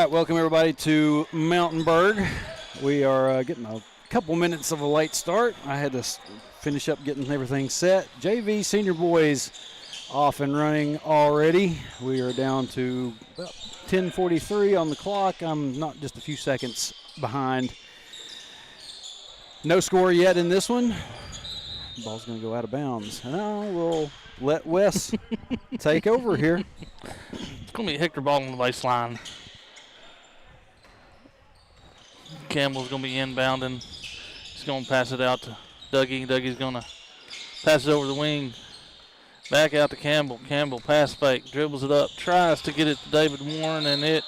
right, welcome everybody to Mountainburg. We are getting a couple minutes of a late start. I had to finish up getting everything set. JV Senior Boys off and running already. We are down to about 10:43 on the clock. I'm not just a few seconds behind. No score yet in this one. Ball's going to go out of bounds. Now we'll let Wes take over here. It's going to be Hector ball on the baseline. Campbell's going to be inbounding. He's going to pass it out to Dougie. Dougie's going to pass it over the wing. Back out to Campbell. Campbell pass fake, dribbles it up, tries to get it to David Warren, and it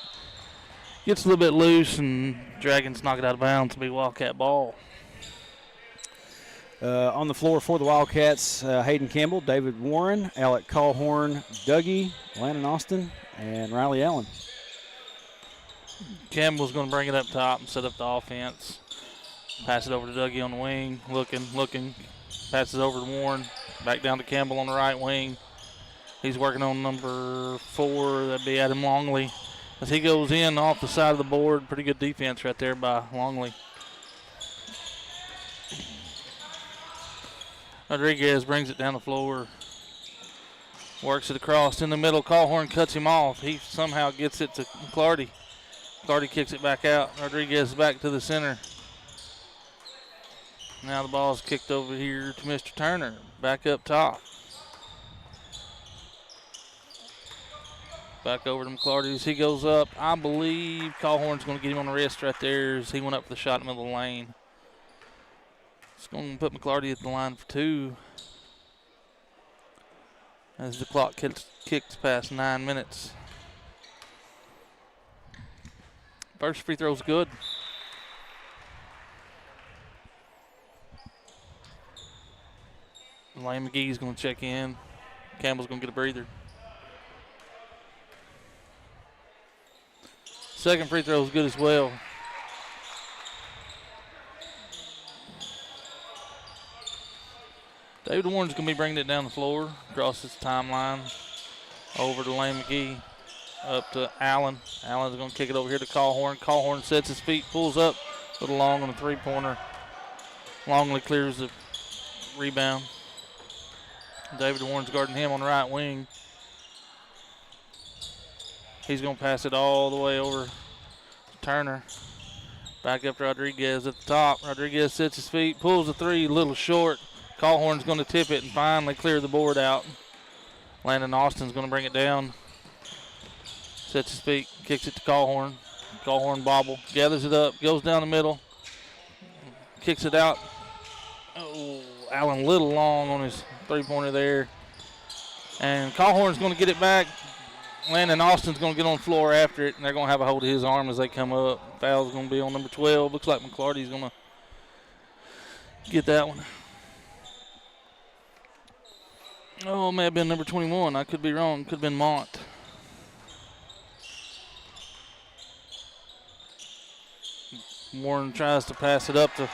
gets a little bit loose, and Dragons knock it out of bounds to be Wildcat ball. On the floor for the Wildcats, Hayden Campbell, David Warren, Alec Callhorn, Dougie, Landon Austin, and Riley Allen. Campbell's going to bring it up top and set up the offense. Pass it over to Dougie on the wing, looking. Passes over to Warren, back down to Campbell on the right wing. He's working on number 4, that'd be Adam Longley. As he goes in off the side of the board, pretty good defense right there by Longley. Rodriguez brings it down the floor. Works it across in the middle. Callhorn cuts him off. He somehow gets it to Clardy. Clardy kicks it back out. Rodriguez back to the center. Now the ball's kicked over here to Mr. Turner. Back up top. Back over to McClarty as he goes up. I believe Callhorn's going to get him on the wrist right there as he went up for the shot in the middle of the lane. It's going to put McClarty at the line for 2 as the clock kicks past 9 minutes. First free throw's good. Lane McGee's going to check in. Campbell's going to get a breather. Second free throw is good as well. David Warren's going to be bringing it down the floor, across his timeline, over to Lane McGee, up to Allen. Allen's going to kick it over here to Callhorn. Callhorn sets his feet, pulls up, a little long on the three-pointer. Longley clears the rebound. David Warren's guarding him on the right wing. He's going to pass it all the way over to Turner. Back up to Rodriguez at the top. Rodriguez sets his feet, pulls the three, a little short. Callhorn's going to tip it and finally clear the board out. Landon Austin's going to bring it down. Sets his feet, kicks it to Callhorn. Callhorn bobble, gathers it up, goes down the middle, kicks it out. Oh, Allen a little long on his three-pointer there. And Callhorn's going to get it back. Landon Austin's going to get on the floor after it, and they're going to have a hold of his arm as they come up. Foul's going to be on number 12. Looks like McClarty's going to get that one. Oh, it may have been number 21. I could be wrong. Could have been Mont. Warren tries to pass it up to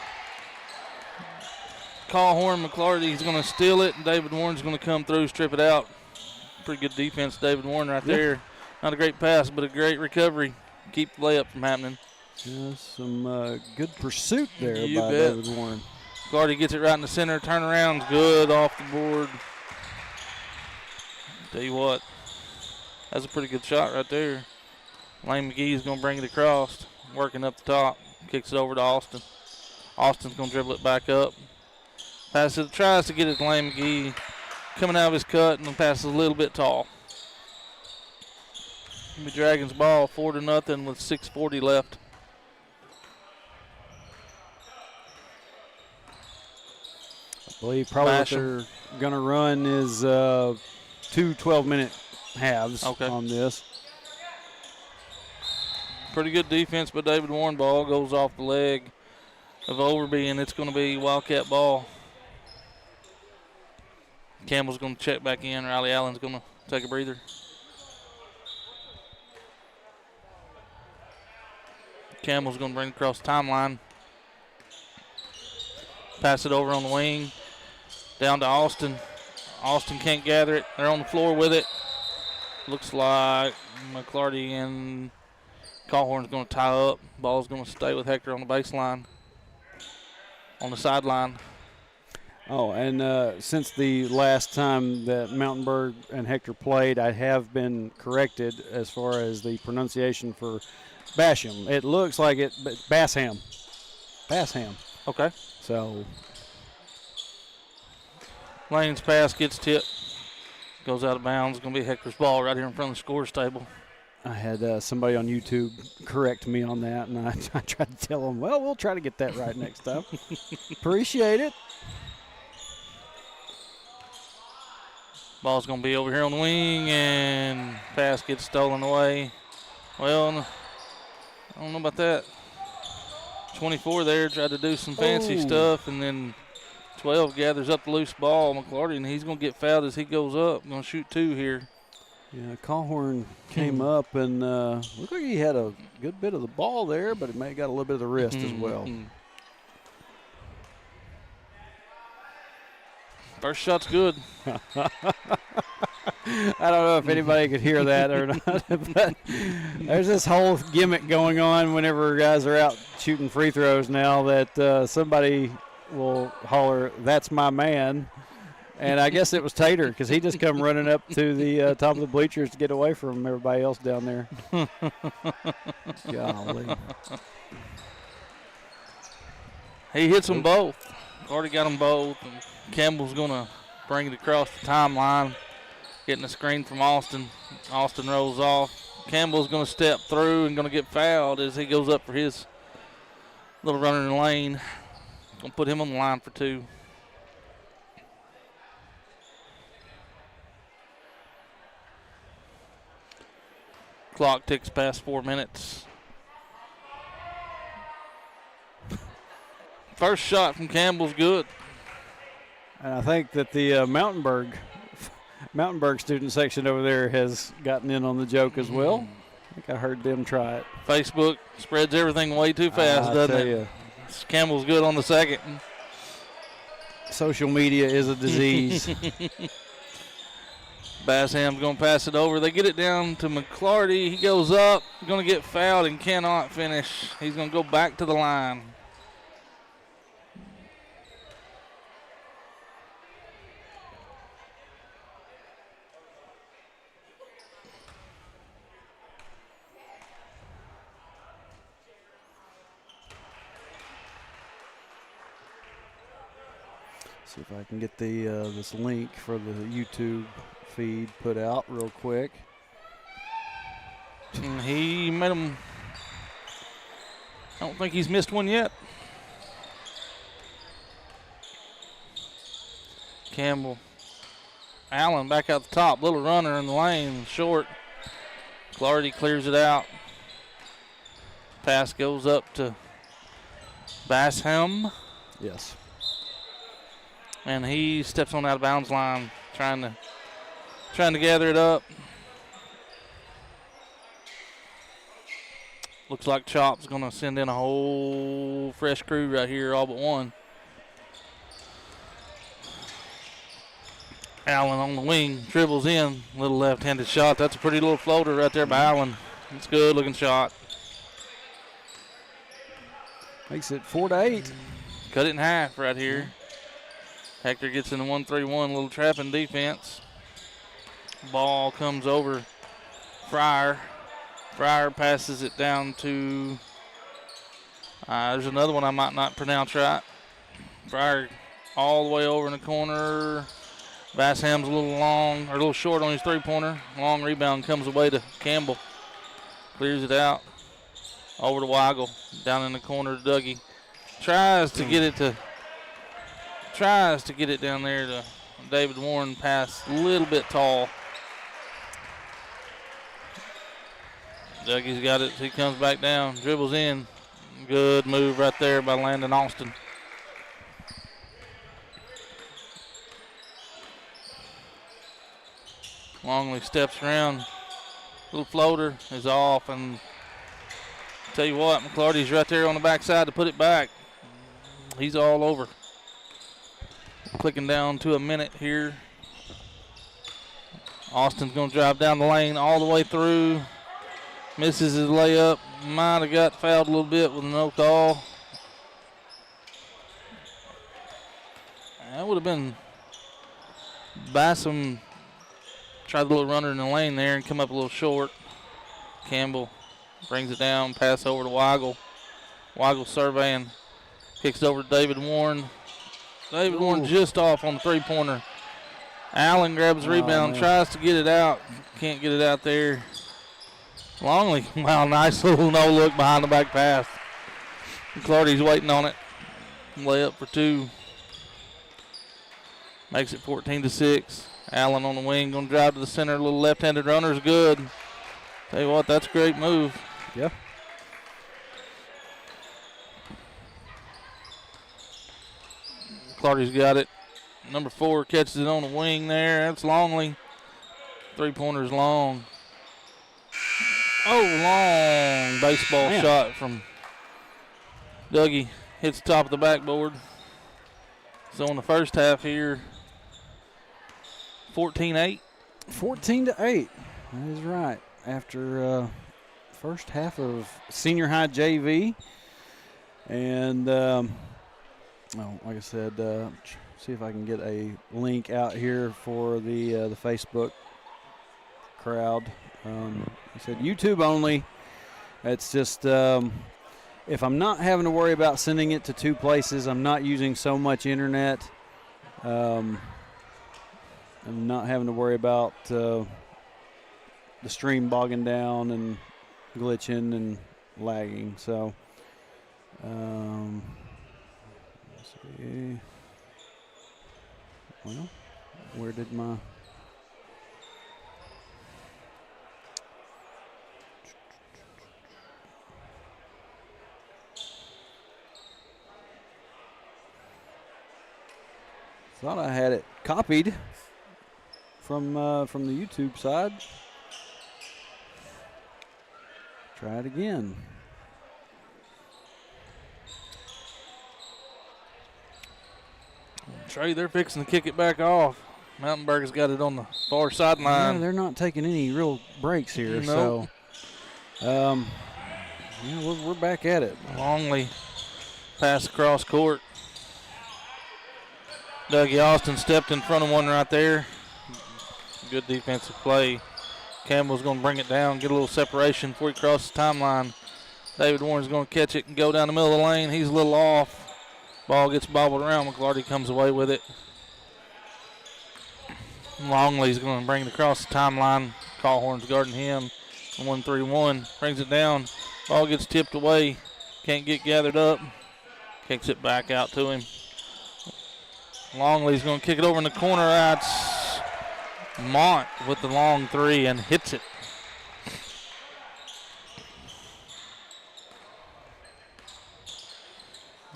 Callhorn. McClarty's going to steal it, and David Warren's going to come through, strip it out. Pretty good defense, David Warren right there. Not a great pass, but a great recovery. Keep the layup from happening. Yeah, some good pursuit there You by bet. David Warren. McClarty gets it right in the center. Turnaround's good off the board. Tell you what, that's a pretty good shot right there. Lane McGee's going to bring it across, working up the top. Kicks it over to Austin. Austin's going to dribble it back up. Passes, tries to get it to Lane McGee. Coming out of his cut and passes a little bit tall. The Dragons ball 4-0 with 6:40 left. I believe probably what they're going to run is 2 12-minute halves on this. Pretty good defense by David Warren. Ball goes off the leg of Overby, and it's going to be Wildcat ball. Campbell's going to check back in. Riley Allen's going to take a breather. Campbell's going to bring it across the timeline. Pass it over on the wing. Down to Austin. Austin can't gather it. They're on the floor with it. Looks like McClarty and Callhorn's going to tie up. Ball's going to stay with Hector on the baseline, on the sideline. Oh, and since the last time that Mountainburg and Hector played, I have been corrected as far as the pronunciation for Basham. It looks like it, but Basham. Basham. Okay. So. Lane's pass gets tipped. Goes out of bounds. Going to be Hector's ball right here in front of the scores table. I had somebody on YouTube correct me on that, and I tried to tell them, well, we'll try to get that right next time. Appreciate it. Ball's going to be over here on the wing, and pass gets stolen away. Well, I don't know about that. 24 there tried to do some fancy stuff, and then 12 gathers up the loose ball, McClarty, and he's going to get fouled as he goes up. Going to shoot 2 here. Yeah, Callhorn came up and looked like he had a good bit of the ball there, but it may have got a little bit of the wrist as well. First shot's good. I don't know if anybody could hear that or not, but there's this whole gimmick going on whenever guys are out shooting free throws now that somebody will holler, "That's my man." And I guess it was Tater because he just come running up to the top of the bleachers to get away from everybody else down there. Golly. He hits them both. Already got them both. And Campbell's going to bring it across the timeline, getting a screen from Austin. Austin rolls off. Campbell's going to step through and going to get fouled as he goes up for his little runner in the lane. Going to put him on the line for 2. Clock ticks past 4 minutes. First shot from Campbell's good. And I think that the Mountainburg student section over there has gotten in on the joke as well. I think I heard them try it. Facebook spreads everything way too fast, doesn't it? Campbell's good on the second. Social media is a disease. Bassham's going to pass it over. They get it down to McClarty. He goes up, going to get fouled and cannot finish. He's going to go back to the line. See if I can get the this link for the YouTube feed put out real quick. And he made him. I don't think he's missed one yet. Campbell. Allen back out the top. Little runner in the lane. Short. Clardy clears it out. Pass goes up to Basham. Yes. And he steps on out of bounds line, trying to gather it up. Looks like Chop's going to send in a whole fresh crew right here, all but one. Allen on the wing, dribbles in, little left-handed shot. That's a pretty little floater right there by Allen. It's a good-looking shot. Makes it 4-8. Cut it in half right here. Hector gets in the 1-3-1, little trapping defense. Ball comes over Fryer. Fryer passes it down to, there's another one I might not pronounce right. Fryer all the way over in the corner. Bassham's a little long, or a little short on his three-pointer. Long rebound comes away to Campbell. Clears it out. Over to Weigel. Down in the corner to Dougie. Tries to get it down there to David Warren. Pass a little bit tall. Dougie's got it. He comes back down, dribbles in. Good move right there by Landon Austin. Longley steps around. Little floater is off, and tell you what, McClarty's right there on the backside to put it back. He's all over. Clicking down to a minute here. Austin's going to drive down the lane all the way through. Misses his layup. Might have got fouled a little bit with no call. That would have been Bassam. Tried the little runner in the lane there and come up a little short. Campbell brings it down, pass over to Weigel. Weigel surveying, kicks it over to David Warren. David Warren just off on the three-pointer. Allen grabs the rebound, tries to get it out. Can't get it out there. Longley, wow, nice little no-look behind the back pass. Clardy's waiting on it. Layup for two. Makes it 14-6. Allen on the wing, going to drive to the center. A little left-handed runner's good. Tell you what, that's a great move. Yeah. Clardy's got it. Number 4 catches it on the wing there. That's Longley. Three-pointer's long. Oh, long baseball shot from Dougie. Hits the top of the backboard. So in the first half here, 14-8. 14-8. That is right. After first half of senior high JV. And, like I said, see if I can get a link out here for the Facebook crowd. He said YouTube only. It's just if I'm not having to worry about sending it to 2 places, I'm not using so much internet. I'm not having to worry about the stream bogging down and glitching and lagging. So, let's see. Well, where did my... Thought I had it copied from the YouTube side. Try it again. Trey, they're fixing to kick it back off. Mountainburg has got it on the far sideline. Yeah, they're not taking any real breaks here. Nope. So, yeah, we're back at it. Longley pass across court. Dougie Austin stepped in front of one right there. Good defensive play. Campbell's going to bring it down, get a little separation before he crosses the timeline. David Warren's going to catch it and go down the middle of the lane. He's a little off. Ball gets bobbled around. McClarty comes away with it. Longley's going to bring it across the timeline. Callhorn's guarding him. 1-3-1. Brings it down. Ball gets tipped away. Can't get gathered up. Kicks it back out to him. Longley's going to kick it over in the corner. That's Mont with the long three and hits it.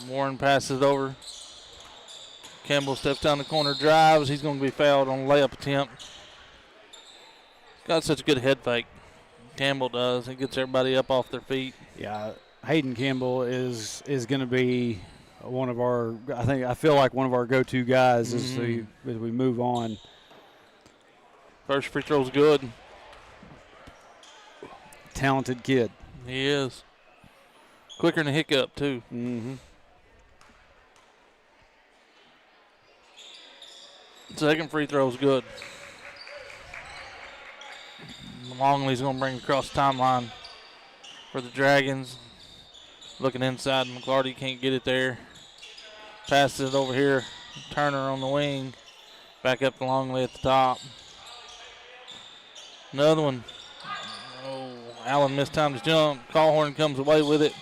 Warren passes it over. Campbell steps down the corner, drives. He's going to be fouled on a layup attempt. Got such a good head fake. Campbell does. He gets everybody up off their feet. Yeah, Hayden Campbell is going to be one of our, I feel like one of our go-to guys as we move on. First free throw's good. Talented kid. He is. Quicker than a hiccup, too. Mm-hmm. Second free throw's good. Longley's going to bring it across the timeline for the Dragons. Looking inside, McClarty can't get it there. Passes it over here. Turner on the wing. Back up to Longley at the top. Another one. Oh, Allen missed time to jump. Callhorn comes away with it.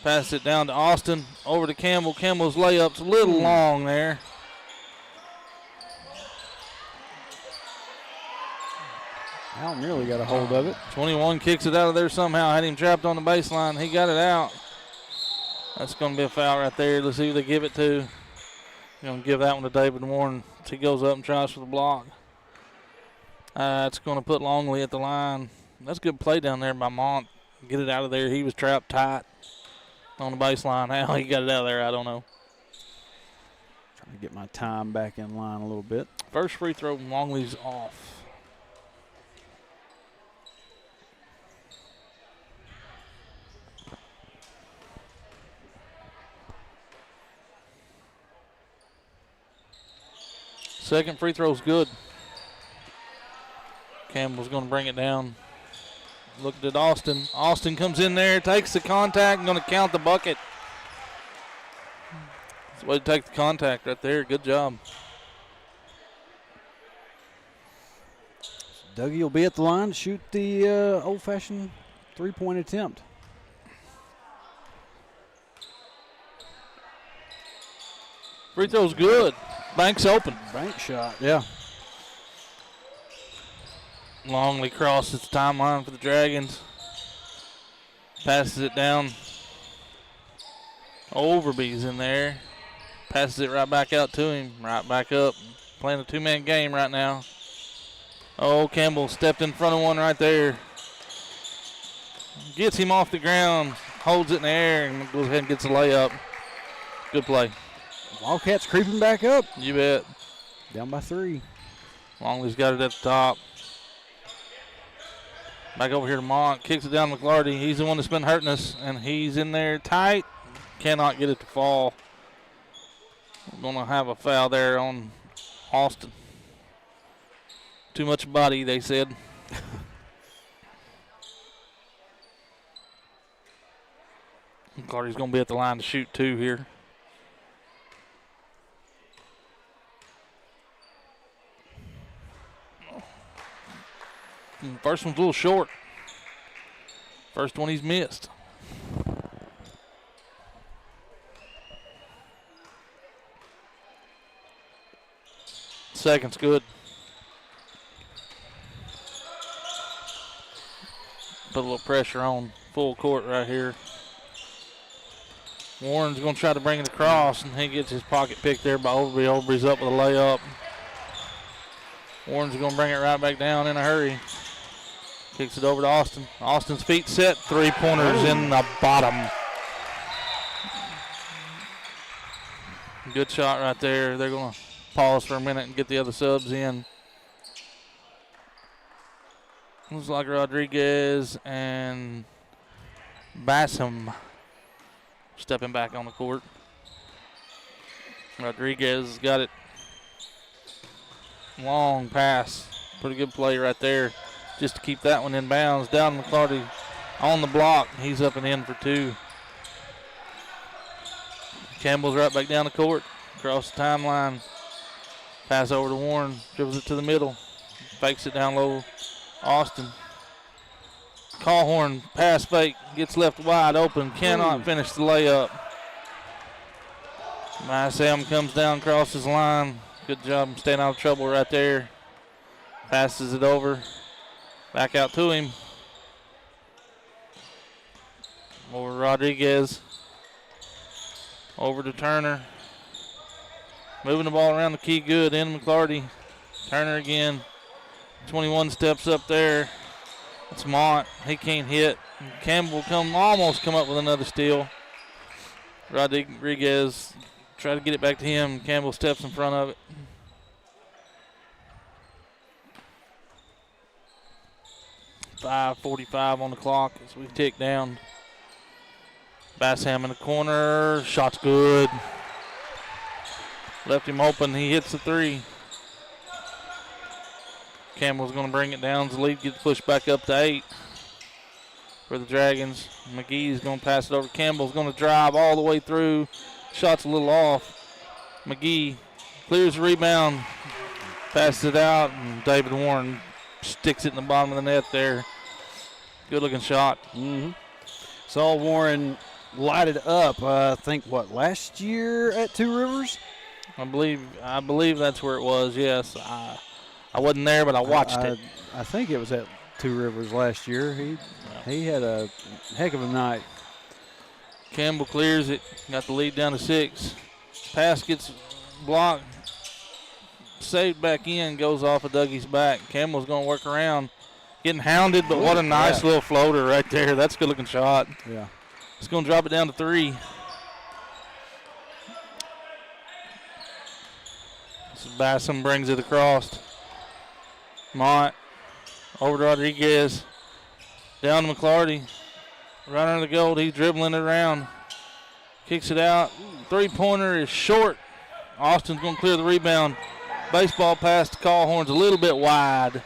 Passes it down to Austin. Over to Campbell. Campbell's layup's a little long there. Allen nearly got a hold of it. 21 kicks it out of there somehow. Had him trapped on the baseline. He got it out. That's going to be a foul right there. Let's see who they give it to. Going to give that one to David Warren. He goes up and tries for the block. It's going to put Longley at the line. That's a good play down there by Mont. Get it out of there. He was trapped tight on the baseline. How he got it out of there, I don't know. Trying to get my time back in line a little bit. First free throw, Longley's off. Second free throw's good. Campbell's going to bring it down. Looked at Austin. Austin comes in there, takes the contact, going to count the bucket. That's the way to take the contact right there. Good job. Dougie will be at the line to shoot the old-fashioned three-point attempt. Free throw's good. Bank's open. Bank shot, yeah. Longley crosses the timeline for the Dragons. Passes it down. Overby's in there. Passes it right back out to him. Right back up. Playing a two-man game right now. Oh, Campbell stepped in front of one right there. Gets him off the ground. Holds it in the air and goes ahead and gets a layup. Good play. Wildcats creeping back up. You bet. Down by 3. Longley's got it at the top. Back over here to Mont. Kicks it down to McLarty. He's the one that's been hurting us, and he's in there tight. Cannot get it to fall. We're going to have a foul there on Austin. Too much body, they said. McLarty's going to be at the line to shoot 2 here. First one's a little short. First one he's missed. Second's good. Put a little pressure on full court right here. Warren's going to try to bring it across, and he gets his pocket picked there by Overby. Overby's up with a layup. Warren's going to bring it right back down in a hurry. Kicks it over to Austin. Austin's feet set. Three-pointers in the bottom. Good shot right there. They're going to pause for a minute and get the other subs in. Looks like Rodriguez and Bassam stepping back on the court. Rodriguez got it. Long pass. Pretty good play right there just to keep that one in bounds. Down McCarty on the block. He's up and in for 2. Campbell's right back down the court. Across the timeline. Pass over to Warren. Dribbles it to the middle. Fakes it down low. Austin. Callhorn pass fake. Gets left wide open. Cannot finish the layup. Sam comes down, crosses the line. Good job staying out of trouble right there. Passes it over. Back out to him. Over Rodriguez. Over to Turner. Moving the ball around the key good. In McClarty. Turner again. 21 steps up there. It's Mont. He can't hit. Campbell almost come up with another steal. Rodriguez try to get it back to him. Campbell steps in front of it. .5:45 on the clock as we tick down. Bassham in the corner. Shot's good. Left him open. He hits the 3. Campbell's going to bring it down. The lead gets pushed back up to 8 for the Dragons. McGee's going to pass it over. Campbell's going to drive all the way through. Shot's a little off. McGee clears the rebound. Passes it out. And David Warren sticks it in the bottom of the net there. Good looking shot. Saw Warren light it up, I think, last year at Two Rivers? I believe that's where it was, yes. I wasn't there, but I watched it. I think it was at Two Rivers last year. He had a heck of a night. Campbell clears it. Got the lead down to 6. Pass gets blocked. Saved back in. Goes off of Dougie's back. Campbell's going to work around. Getting hounded, but what a nice little floater right there. That's a good-looking shot. Yeah. It's going to drop it down to 3. So Bassam brings it across. Mont over to Rodriguez. Down to McClarty. Right under the goal. He's dribbling it around. Kicks it out. Three-pointer is short. Austin's going to clear the rebound. Baseball pass to Callhorn's a little bit wide.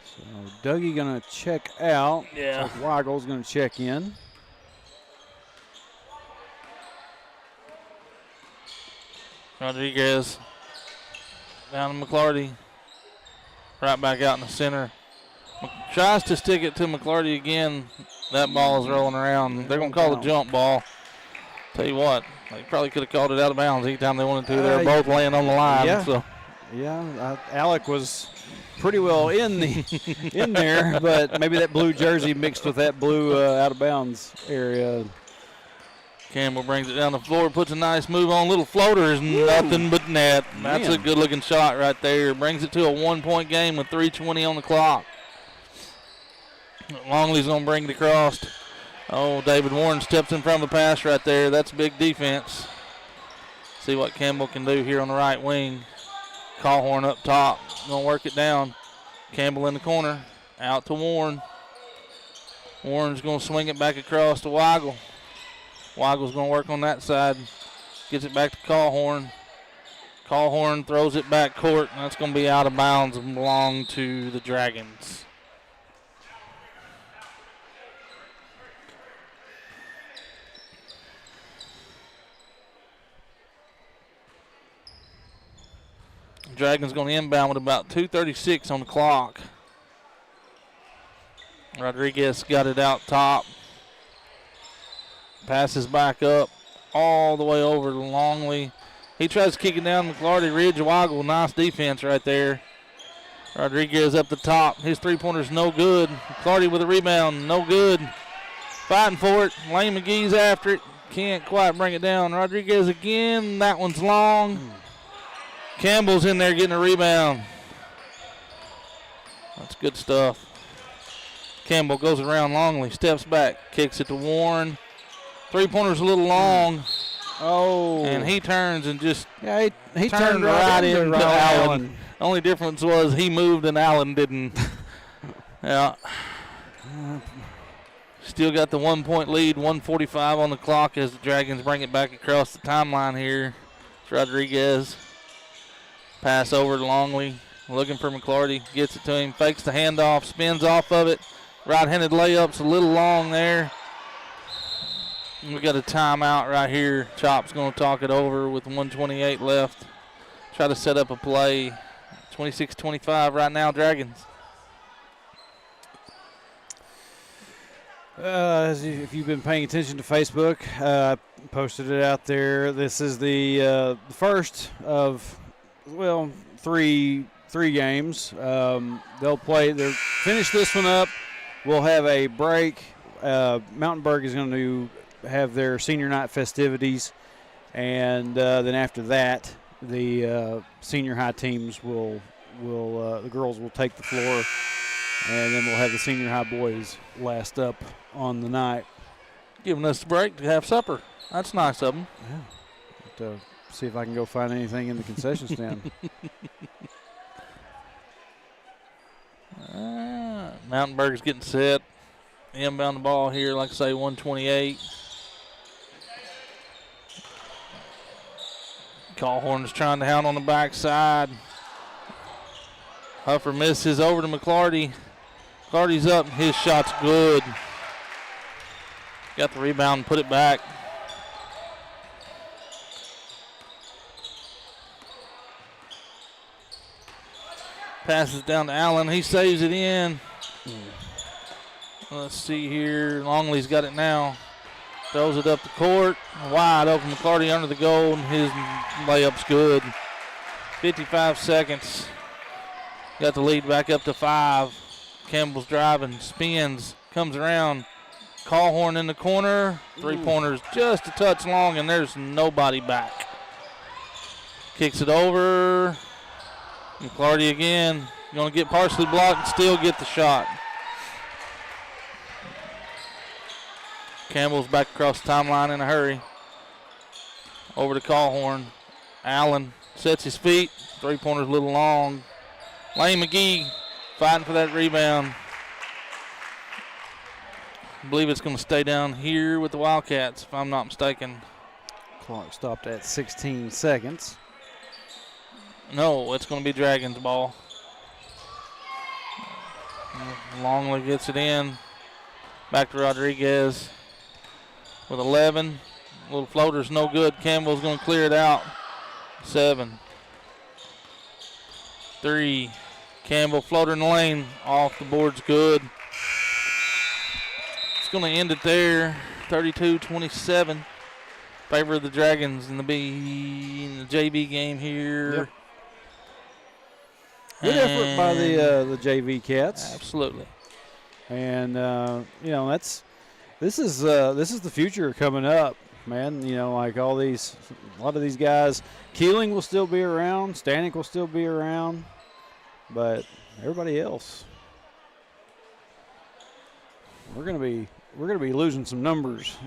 So Dougie going to check out. Yeah. So Weigel's going to check in. Rodriguez down to McClarty. Right back out in the center. Tries to stick it to McClarty again. That ball is rolling around. They're going to call the jump ball. Tell you what, they probably could have called it out of bounds anytime they wanted to. They're both laying on the line. Yeah, so. Alec was pretty well in there, but maybe that blue jersey mixed with that blue out of bounds area. Campbell brings it down the floor, puts a nice move on. Little floaters, nothing but net. That's a good-looking shot right there. Brings it to a 1-point game with 3:20 on the clock. Longley's going to bring it across. Oh, David Warren steps in front of the pass right there. That's big defense. See what Campbell can do here on the right wing. Callhorn up top. Going to work it down. Campbell in the corner. Out to Warren. Warren's going to swing it back across to Weigel. Weigel's going to work on that side. Gets it back to Callhorn. Callhorn throws it back court, and that's going to be out of bounds and belong to the Dragons. Dragons going to inbound with about 2:36 on the clock. Rodriguez got it out top. Passes back up all the way over to Longley. He tries to kick it down McClarty. Ridge Weigel, nice defense right there. Rodriguez up the top. His three-pointer's no good. McClarty with a rebound, no good. Fighting for it. Lane McGee's after it. Can't quite bring it down. Rodriguez again. That one's long. Campbell's in there getting a rebound. That's good stuff. Campbell goes around Longley, steps back, kicks it to Warren. Three-pointer's a little long. Oh. And he turns and just he turned right into Allen. The only difference was he moved and Allen didn't. Yeah. Still got the 1-point lead, 1:45 on the clock as the Dragons bring it back across the timeline here. It's Rodriguez. Pass over to Longley. Looking for McClarty. Gets it to him. Fakes the handoff. Spins off of it. Right-handed layup's a little long there. We got a timeout right here. Chop's going to talk it over with 1:28 left. Try to set up a play. 26-25 right now, Dragons. If you've been paying attention to Facebook, I posted it out there. This is the first of, three games. They'll finish this one up. We'll have a break. Mountainburg is going to have their senior night festivities, and then after that, the senior high teams the girls will take the floor, and then we'll have the senior high boys last up on the night. Giving us a break to have supper. That's nice of them. Yeah. See if I can go find anything in the concession stand. Mountainburg's getting set. Inbound the ball here, like I say, 1:28. Callhorn's trying to hound on the backside. Huffer misses over to McClarty. McClarty's up. His shot's good. Got the rebound and put it back. Passes down to Allen. He saves it in. Let's see here. Longley's got it now. Throws it up the court. Wide open. McClarty under the goal, and his layup's good. 55 seconds. Got the lead back up to 5. Campbell's driving, spins, comes around. Callhorn in the corner. Three-pointers just a touch long, and there's nobody back. Kicks it over. McClarty again. Going to get partially blocked and still get the shot. Campbell's back across the timeline in a hurry. Over to Callhorn. Allen sets his feet. Three-pointer's a little long. Lane McGee fighting for that rebound. I believe it's going to stay down here with the Wildcats, if I'm not mistaken. Clock stopped at 16 seconds. No, it's going to be Dragons ball. Longley gets it in. Back to Rodriguez with 11. Little floater's no good. Campbell's going to clear it out. 7. 3. Campbell floater in the lane. Off the board's good. It's going to end it there. 32-27. Favor of the Dragons in the JV game here. Yep. Good effort by the JV Cats. Absolutely. And you know, this is the future coming up, man. You know, like a lot of these guys. Keeling will still be around. Stanek will still be around, but everybody else, we're gonna be losing some numbers.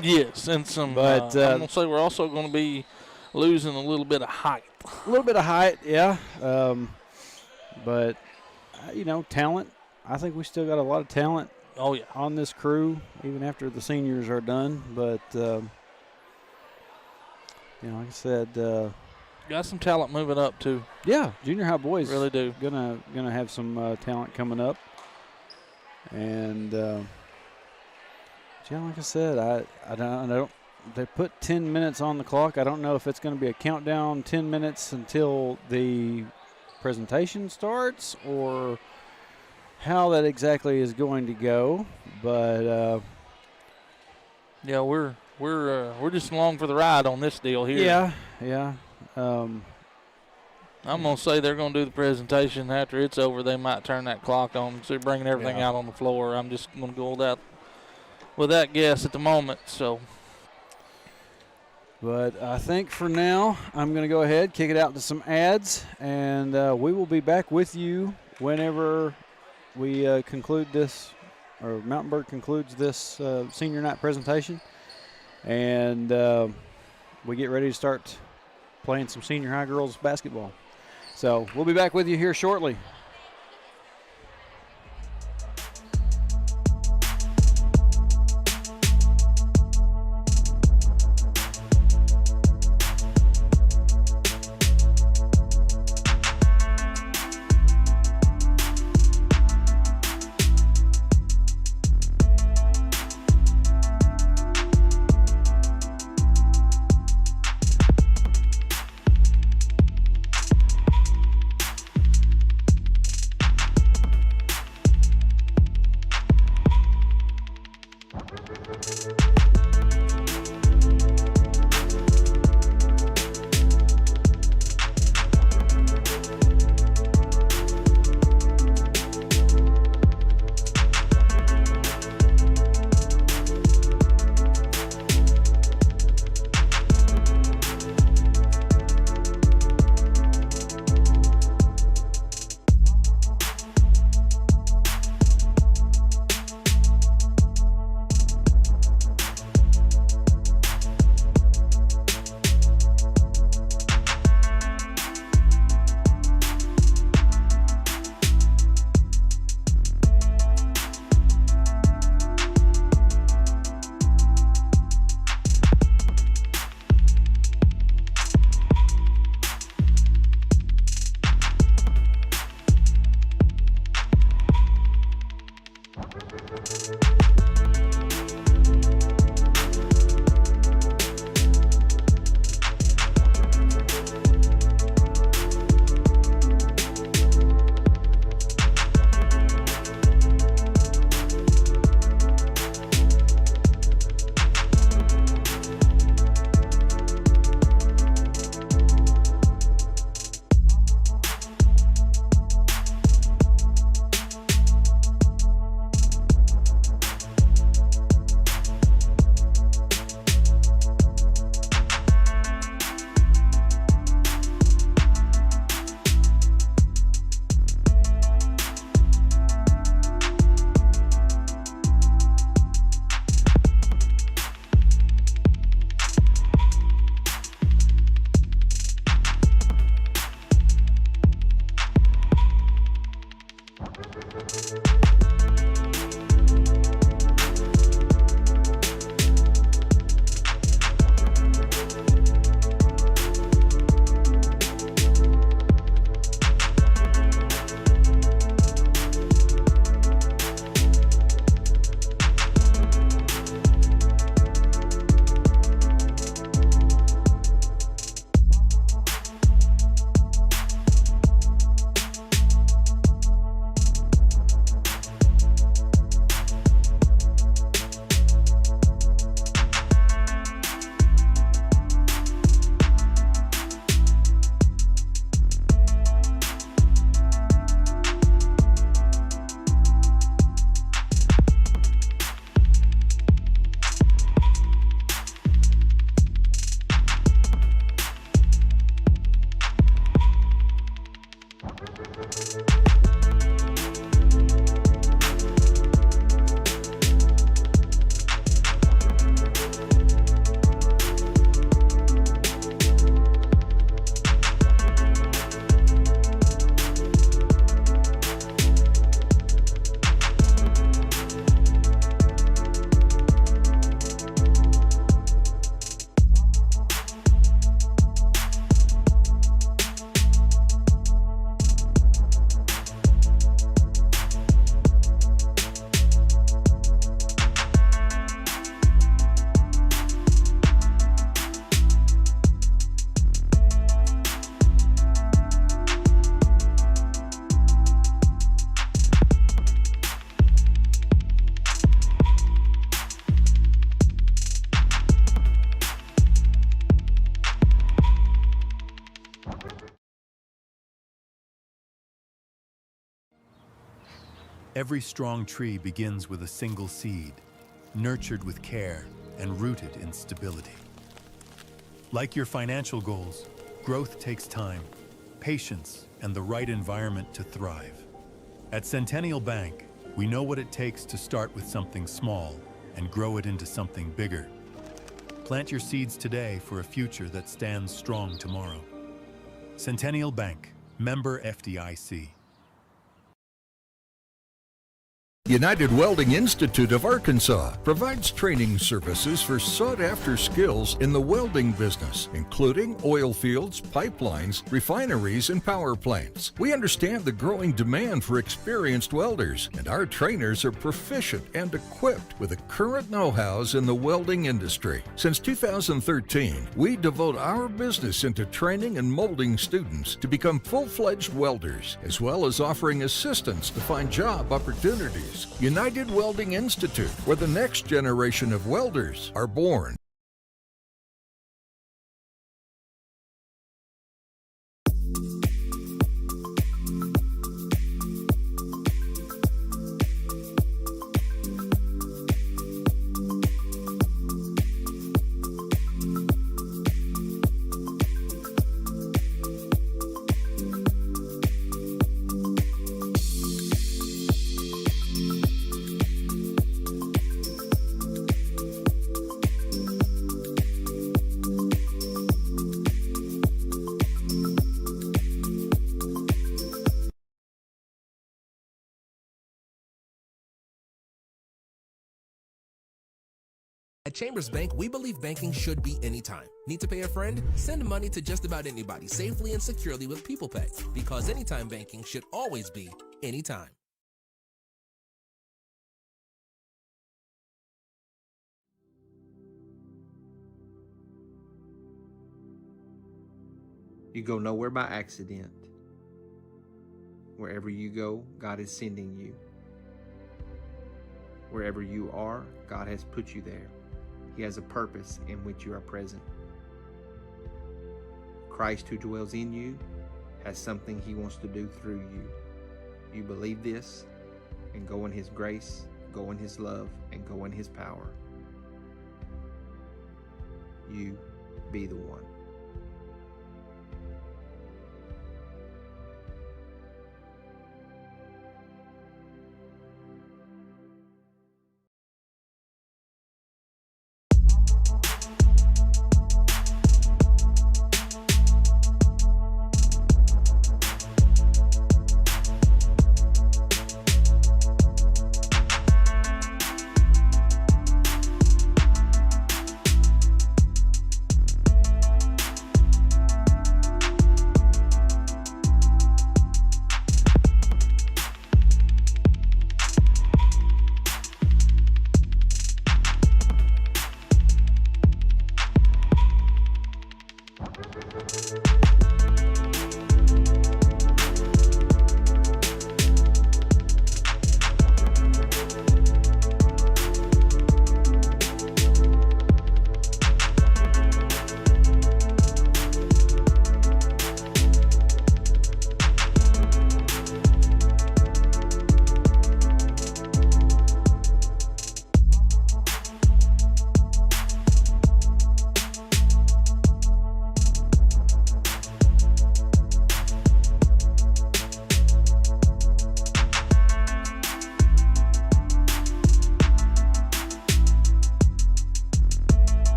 Yes, and some. But I'm gonna say we're also going to be losing a little bit of height. A little bit of height, yeah. But you know, talent. I think we still got a lot of talent. Oh yeah, on this crew, even after the seniors are done. But you know, like I said, got some talent moving up too. Yeah, junior high boys really do. Gonna have some talent coming up. And yeah, like I said, I don't. They put 10 minutes on the clock. I don't know if it's going to be a countdown 10 minutes until the presentation starts or how that exactly is going to go, but yeah, we're just along for the ride on this deal here. Yeah. I'm gonna say they're gonna do the presentation after it's over. They might turn that clock on, so they're bringing everything out on the floor. I'm just gonna go with that guess at the moment. So. But I think for now, I'm going to go ahead, kick it out to some ads, and we will be back with you whenever we conclude this, or Mountainburg concludes this senior night presentation, and we get ready to start playing some senior high girls basketball. So we'll be back with you here shortly. Every strong tree begins with a single seed, nurtured with care and rooted in stability. Like your financial goals, growth takes time, patience, and the right environment to thrive. At Centennial Bank, we know what it takes to start with something small and grow it into something bigger. Plant your seeds today for a future that stands strong tomorrow. Centennial Bank, member FDIC. United Welding Institute of Arkansas provides training services for sought-after skills in the welding business, including oil fields, pipelines, refineries, and power plants. We understand the growing demand for experienced welders, and our trainers are proficient and equipped with the current know-hows in the welding industry. Since 2013, we devote our business into training and molding students to become full-fledged welders, as well as offering assistance to find job opportunities. United Welding Institute, where the next generation of welders are born. At Chambers Bank, we believe banking should be anytime. Need to pay a friend? Send money to just about anybody safely and securely with People Pay, because anytime banking should always be anytime. You go nowhere by accident. Wherever you go, God is sending you. Wherever you are, God has put you there. He has a purpose in which you are present. Christ who dwells in you has something He wants to do through you. You believe this, and go in His grace, go in His love, and go in His power. You be the one.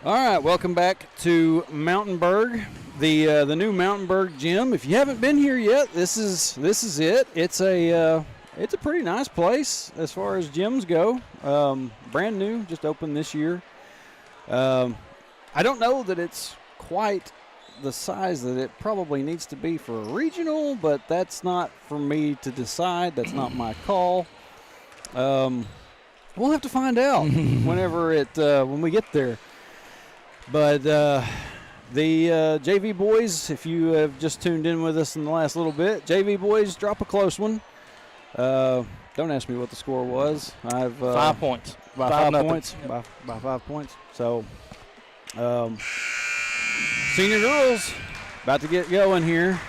All right, welcome back to Mountainburg, the new Mountainburg gym. If you haven't been here yet, this is it. It's a pretty nice place as far as gyms go. Brand new, just opened this year. I don't know that it's quite the size that it probably needs to be for a regional, but that's not for me to decide. That's not my call. We'll have to find out when we get there. But the JV boys, if you have just tuned in with us in the last little bit, JV boys drop a close one. Don't ask me what the score was. 5 points. By 5 points. By 5 points. So, senior girls about to get going here.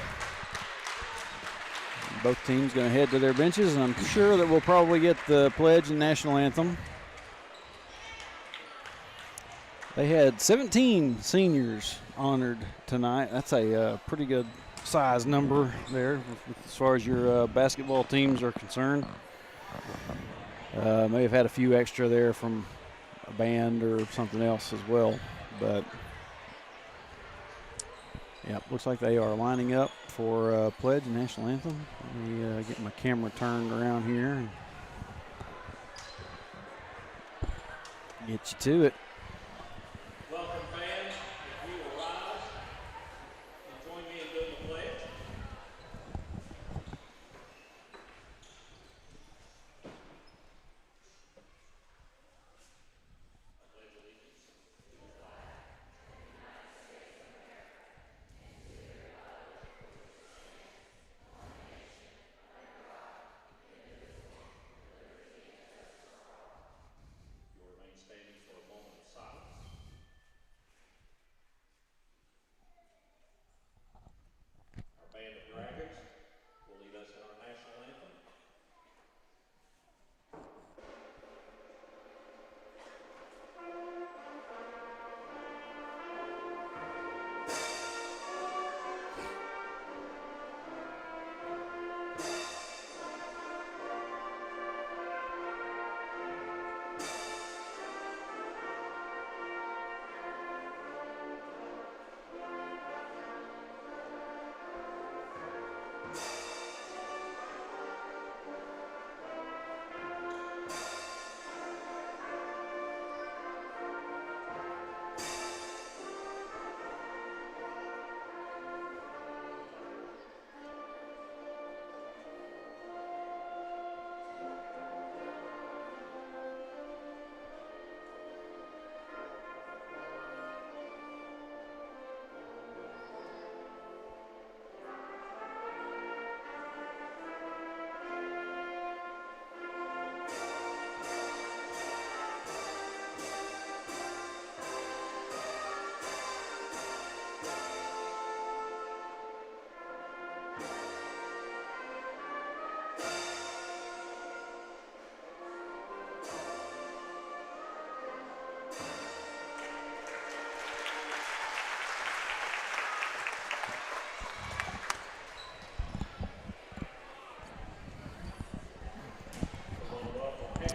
Both teams going to head to their benches, and I'm sure that we'll probably get the pledge and national anthem. They had 17 seniors honored tonight. That's a pretty good size number there as far as your basketball teams are concerned. May have had a few extra there from a band or something else as well. But, yeah, looks like they are lining up for pledge and national anthem. Let me get my camera turned around here and get you to it.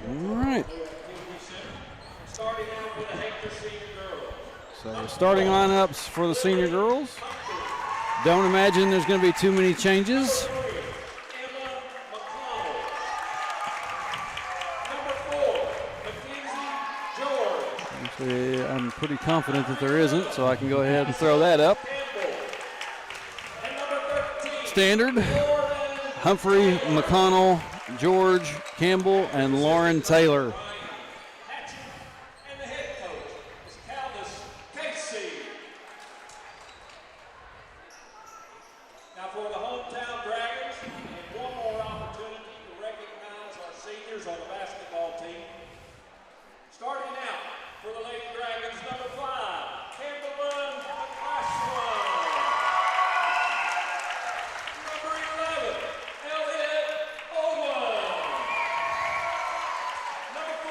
All right. So starting lineups for the senior girls. Don't imagine there's going to be too many changes. Actually, I'm pretty confident that there isn't, so I can go ahead and throw that up. Standard, Humphrey, McConnell, George, Campbell, and Lauren Taylor. Number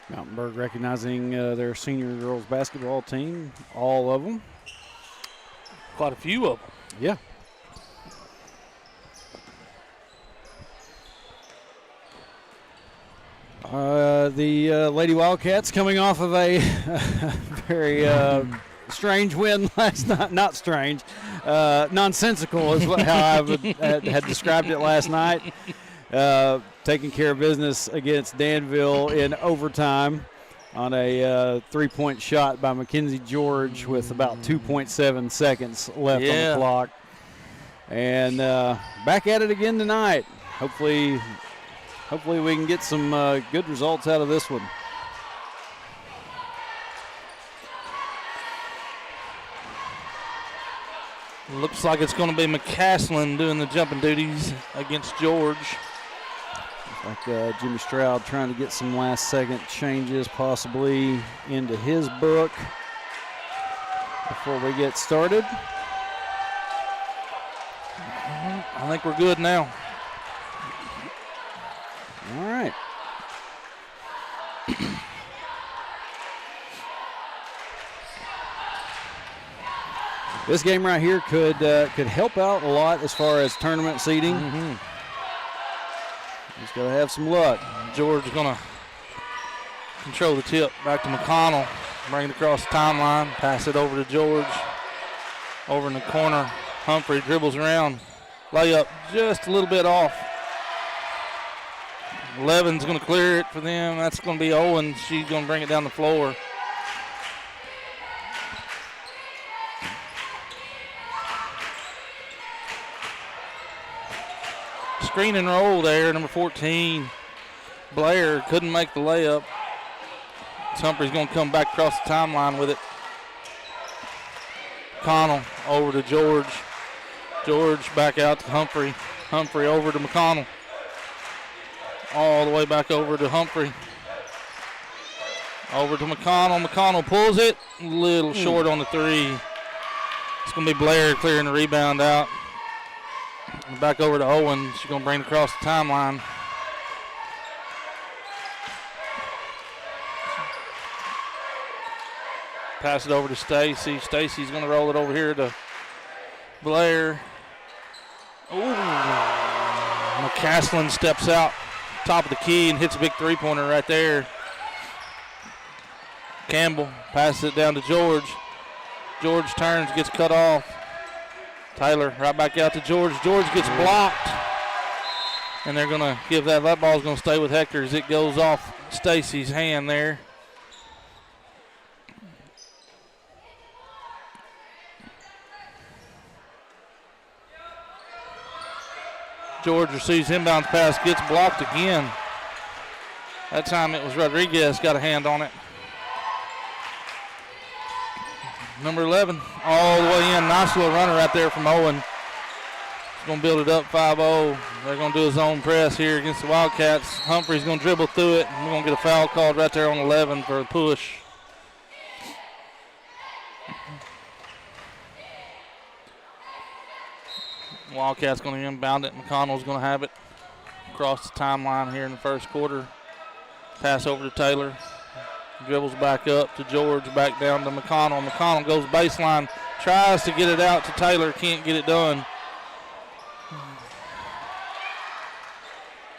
Mountainburg recognizing their senior girls basketball team, all of them. Quite a few of them. Yeah. The Lady Wildcats coming off of a very strange win last night. Not strange, nonsensical is how I had described it last night. Taking care of business against Danville in overtime on a 3-point shot by Mackenzie George with about 2.7 seconds left on the clock. And back at it again tonight. Hopefully we can get some good results out of this one. Looks like it's going to be McCaslin doing the jumping duties against George. Like Jimmy Stroud trying to get some last-second changes possibly into his book before we get started. I think we're good now. All right. This game right here could help out a lot as far as tournament seeding. Just got to have some luck. George is going to control the tip back to McConnell. Bring it across the timeline. Pass it over to George. Over in the corner. Humphrey dribbles around. Layup just a little bit off. Levin's going to clear it for them. That's going to be Owen. She's going to bring it down the floor. Screen and roll there, number 14. Blair couldn't make the layup. Humphrey's going to come back across the timeline with it. McConnell over to George. George back out to Humphrey. Humphrey over to McConnell. All the way back over to Humphrey. Over to McConnell. McConnell pulls it. A little short on the three. It's going to be Blair clearing the rebound out. Back over to Owen. She's going to bring it across the timeline. Pass it over to Stacy. Stacy's going to roll it over here to Blair. Ooh. McCaslin steps out top of the key and hits a big three-pointer right there. Campbell passes it down to George. George turns, gets cut off. Taylor right back out to George. George gets blocked. And they're going to give that ball's going to stay with Hector as it goes off Stacy's hand there. George receives inbound pass, gets blocked again. That time it was Rodriguez got a hand on it. Number 11 all the way in. Nice little runner right there from Owen. He's going to build it up 5-0. They're going to do a zone press here against the Wildcats. Humphrey's going to dribble through it. We're going to get a foul called right there on 11 for a push. Wildcats going to inbound it. McConnell's going to have it across the timeline here in the first quarter. Pass over to Taylor. Dribbles back up to George, back down to McConnell. McConnell goes baseline, tries to get it out to Taylor, can't get it done.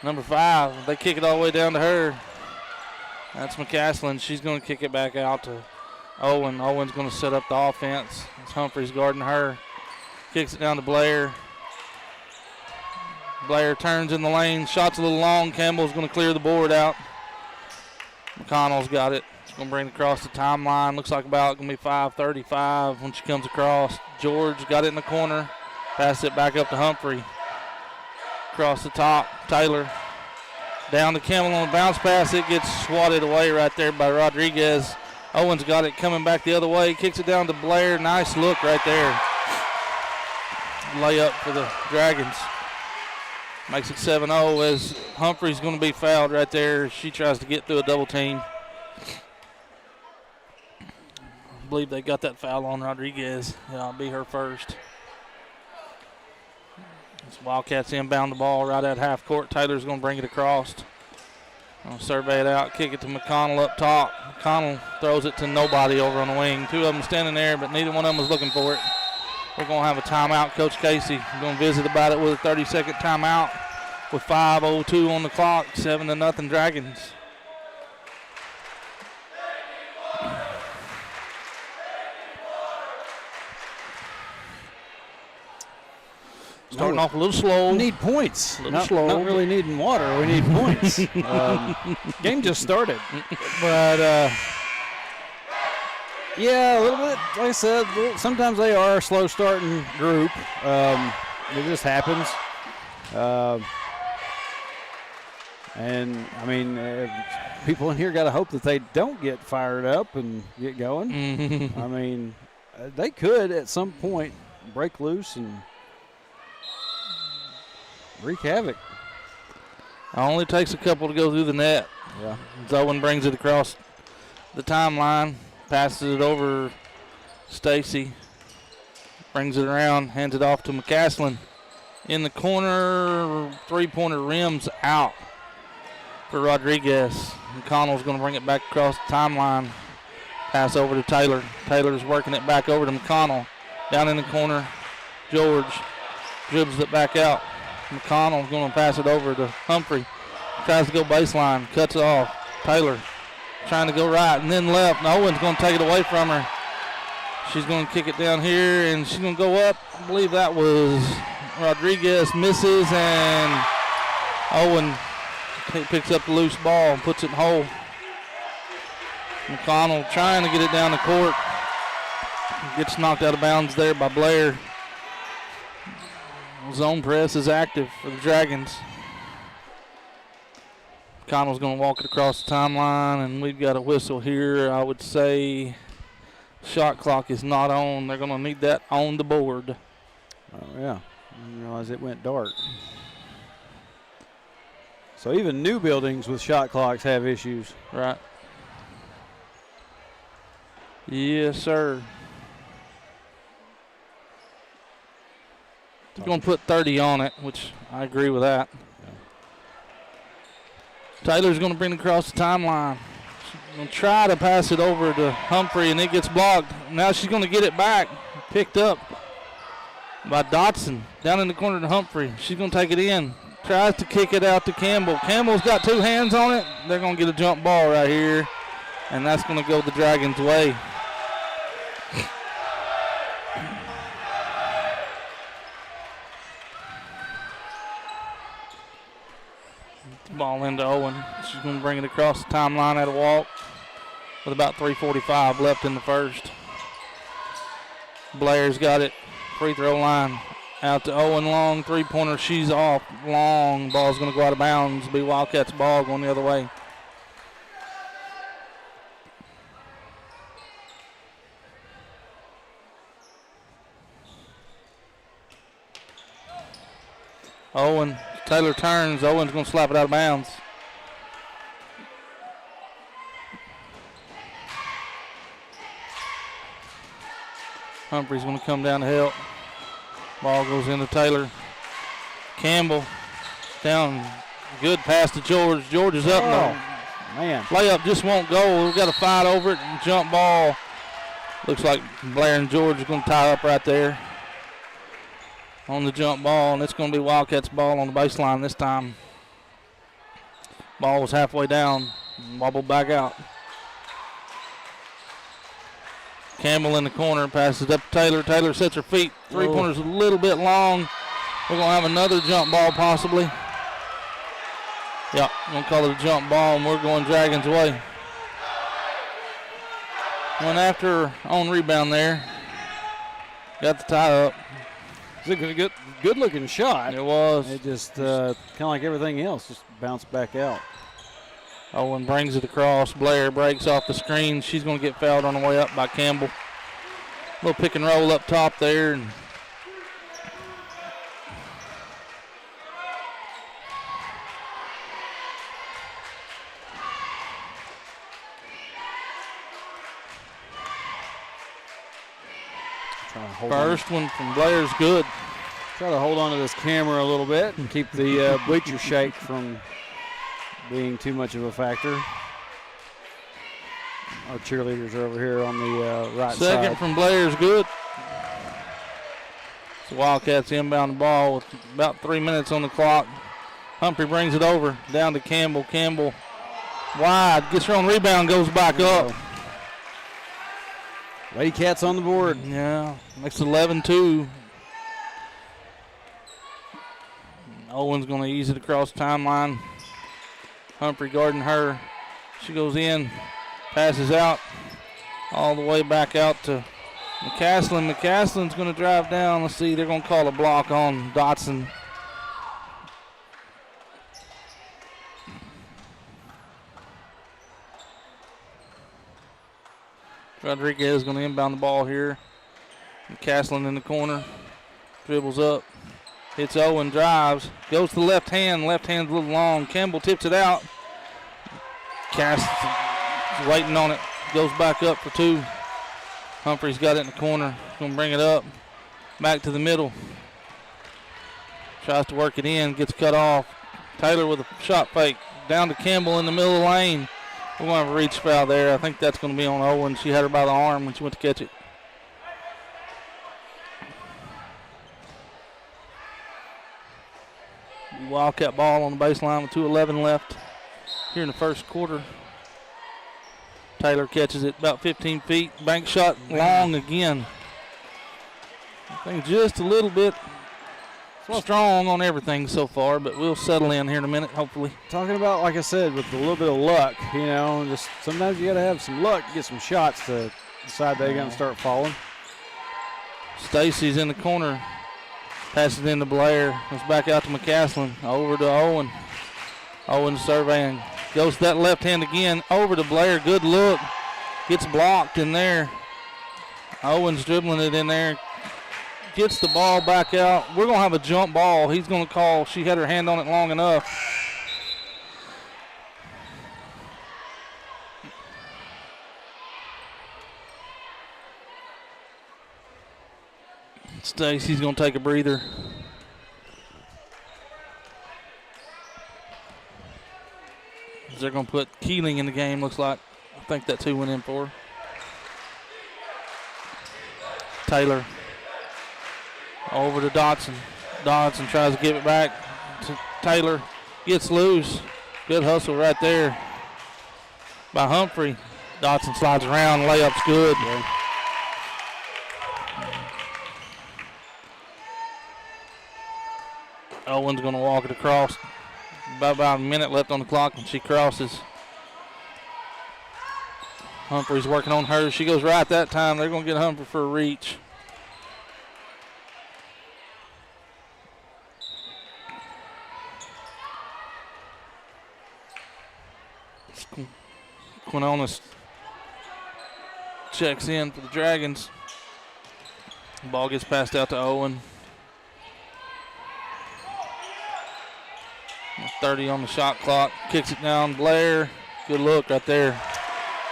Number 5, they kick it all the way down to her. That's McCaslin. She's going to kick it back out to Owen. Owen's going to set up the offense. It's Humphreys guarding her. Kicks it down to Blair. Blair turns in the lane, shot's a little long. Campbell's going to clear the board out. McConnell's got it. She's going to bring it across the timeline. Looks like about going to be 5:35 when she comes across. George got it in the corner. Pass it back up to Humphrey. Across the top, Taylor. Down to Campbell on a bounce pass. It gets swatted away right there by Rodriguez. Owens got it coming back the other way. Kicks it down to Blair. Nice look right there. Layup for the Dragons. Makes it 7-0 as Humphrey's going to be fouled right there. She tries to get through a double team. I believe they got that foul on Rodriguez. Yeah, it'll be her first. It's Wildcats inbound the ball right at half court. Taylor's going to bring it across. Gonna survey it out, kick it to McConnell up top. McConnell throws it to nobody over on the wing. Two of them standing there, but neither one of them was looking for it. We're going to have a timeout. Coach Casey going to visit about it with a 30-second timeout with 5:02 on the clock, 7-0 Dragons. Starting off a little slow. We need points. Not really needing water. We need points. Game just started. But, yeah, a little bit. Like I said, sometimes they are a slow starting group. It just happens. And, I mean, people in here got to hope that they don't get fired up and get going. Mm-hmm. I mean, they could at some point break loose and wreak havoc. It only takes a couple to go through the net. Yeah. Zoen brings it across the timeline, passes it over Stacy, brings it around, hands it off to McCaslin. In the corner, three-pointer rims out for Rodriguez. McConnell's going to bring it back across the timeline. Pass over to Taylor. Taylor's working it back over to McConnell. Down in the corner, George dribbles it back out. McConnell's going to pass it over to Humphrey. Tries to go baseline, cuts it off. Taylor trying to go right and then left. And Owen's going to take it away from her. She's going to kick it down here, and she's going to go up. I believe that was Rodriguez, misses, and Owen picks up the loose ball and puts it in hole. McConnell trying to get it down the court. Gets knocked out of bounds there by Blair. Zone press is active for the Dragons. McConnell's going to walk it across the timeline, and we've got a whistle here. I would say shot clock is not on. They're going to need that on the board. Oh, yeah. I didn't realize it went dark. So even new buildings with shot clocks have issues. Right. Yes, sir. He's going to put 30 on it, which I agree with that. Yeah. Taylor's going to bring it across the timeline. She's going to try to pass it over to Humphrey, and it gets blocked. Now she's going to get it back. Picked up by Dotson. Down in the corner to Humphrey. She's going to take it in. Tries to kick it out to Campbell. Campbell's got two hands on it. They're going to get a jump ball right here, and that's going to go the Dragons' way. Ball into Owen. She's going to bring it across the timeline at a walk with about 3:45 left in the first. Blair's got it. Free throw line out to Owen Long. Three-pointer. She's off. Long. Ball's going to go out of bounds. Be Wildcats ball going the other way. Owen. Taylor turns. Owen's going to slap it out of bounds. Humphrey's going to come down to help. Ball goes into Taylor. Campbell down. Good pass to George. George is up. Man. Layup just won't go. We've got to fight over it. And jump ball. Looks like Blair and George are going to tie up right there on the jump ball, and it's going to be Wildcats ball on the baseline this time. Ball was halfway down, wobbled back out. Campbell in the corner, passes up to Taylor. Taylor sets her feet. Three-pointer's a little bit long. We're going to have another jump ball possibly. Yep, I'm going to call it a jump ball, and we're going Dragons' way. Went after on rebound there. Got the tie up. It's a good looking shot. It was. It just kind of like everything else, just bounced back out. Owen brings it across. Blair breaks off the screen. She's going to get fouled on the way up by Campbell. Little pick and roll up top there. And first one from Blair's good. Try to hold on to this camera a little bit and keep the bleacher shake from being too much of a factor. Our cheerleaders are over here on the right side. Second from Blair is good. So Wildcats inbound the ball with about 3 minutes on the clock. Humphrey brings it over, down to Campbell. Campbell wide, gets her own rebound, goes back up. Lady Cats on the board. Yeah, makes it 11-2. Owen's going to ease it across the timeline. Humphrey guarding her. She goes in, passes out, all the way back out to McCaslin. McCaslin's going to drive down. Let's see, they're going to call a block on Dotson. Rodriguez is going to inbound the ball here. McCaslin in the corner. Dribbles up. Hits Owen, drives. Goes to the left hand. Left hand's a little long. Campbell tips it out. Cass is waiting on it. Goes back up for two. Humphrey's got it in the corner. Going to bring it up. Back to the middle. Tries to work it in. Gets cut off. Taylor with a shot fake. Down to Campbell in the middle of the lane. We're going to have a reach foul there. I think that's going to be on Owen. She had her by the arm when she went to catch it. Wildcat ball on the baseline with 2:11 left here in the first quarter. Taylor catches it about 15 feet. Bank shot long again. I think just a little bit strong on everything so far, but we'll settle in here in a minute, hopefully. Talking about, like I said, with a little bit of luck, you know, just sometimes you got to have some luck to get some shots to decide they're going to start falling. Stacy's in the corner. Passes into Blair. Goes back out to McCaslin. Over to Owen. Owen surveying. Goes to that left hand again. Over to Blair. Good look. Gets blocked in there. Owen's dribbling it in there. Gets the ball back out. We're going to have a jump ball. He's going to call. She had her hand on it long enough. Stacy's going to take a breather. They're going to put Keeling in the game, looks like. I think that's who went in for her. Taylor. Over to Dotson. Dotson tries to give it back to Taylor. Gets loose. Good hustle right there by Humphrey. Dotson slides around. Layup's good. Yeah. Owen's going to walk it across. About a minute left on the clock when she crosses. Humphrey's working on her. She goes right that time. They're going to get Humphrey for a reach. Quinones checks in for the Dragons. The ball gets passed out to Owen. 30 on the shot clock. Kicks it down. Blair. Good look right there.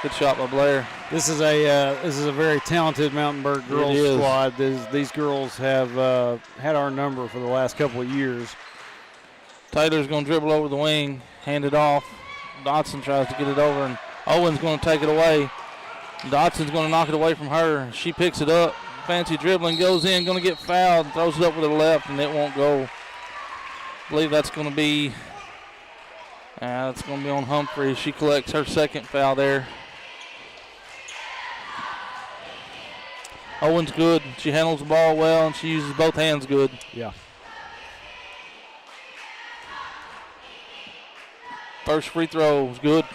Good shot by Blair. This is a very talented Mountainburg girls squad. These girls have had our number for the last couple of years. Taylor's going to dribble over the wing, hand it off. Dotson tries to get it over, and Owen's going to take it away. Dotson's going to knock it away from her. She picks it up. Fancy dribbling, goes in, going to get fouled, throws it up with her left, and it won't go. I believe that's going to be on Humphrey. She collects her second foul there. Owen's good. She handles the ball well, and she uses both hands good. Yeah. First free throw was good.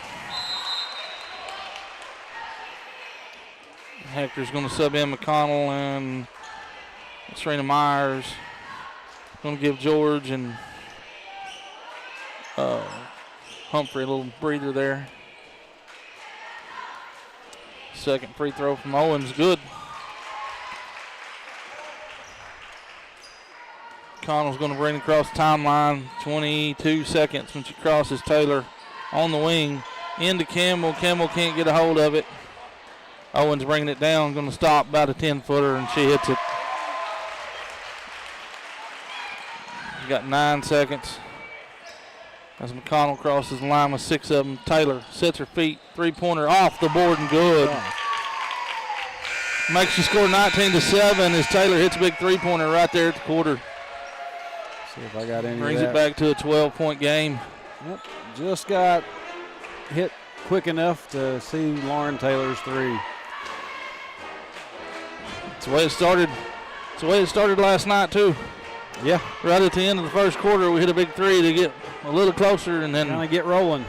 Hector's going to sub in McConnell and Serena Myers. Going to give George and Humphrey a little breather there. Second free throw from Owens, good. Connell's going to bring it across the timeline. 22 seconds when she crosses Taylor on the wing. Into Campbell. Campbell can't get a hold of it. Owens bringing it down. Going to stop about a 10-footer, and she hits it. Got 9 seconds. As McConnell crosses the line with 6 of them. Taylor sets her feet. 3-pointer off the board and good. Makes you score 19-7 as Taylor hits a big 3-pointer right there at the quarter. See if I got any Brings of it that. back to a 12-point game. Yep, just got hit quick enough to see Lauren Taylor's 3. It's the way it started. It's the way it started last night too. Yeah, Right at the end of the first quarter, we hit a big 3 to get a little closer, and then kind of get rolling.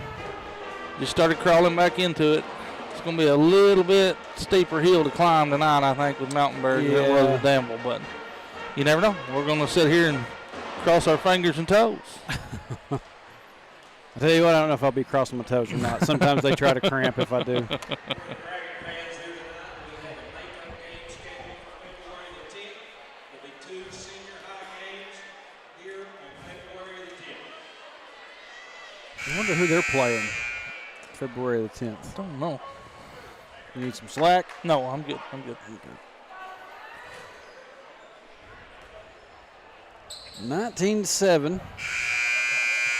just started crawling back into it. It's going to be a little bit steeper hill to climb tonight, I think, with Mountainburg than it was with Danville. But you never know. We're going to sit here and cross our fingers and toes. I tell you what, I don't know if I'll be crossing my toes or not. Sometimes they try to cramp if I do. I wonder who they're playing February the 10th. Don't know. You need some slack? No, I'm good. I'm good. 19-7.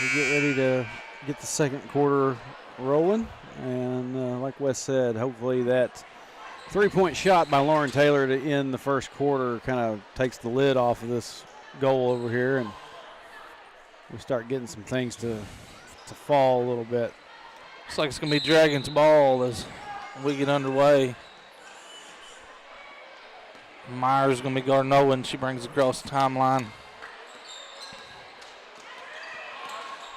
We get ready to get the second quarter rolling. And like Wes said, hopefully that 3-point shot by Lauren Taylor to end the first quarter kind of takes the lid off of this goal over here. And we start getting some things to fall a little bit. Looks like it's going to be Dragons ball as we get underway. Myers is going to be guarding Owen. She brings it across the timeline.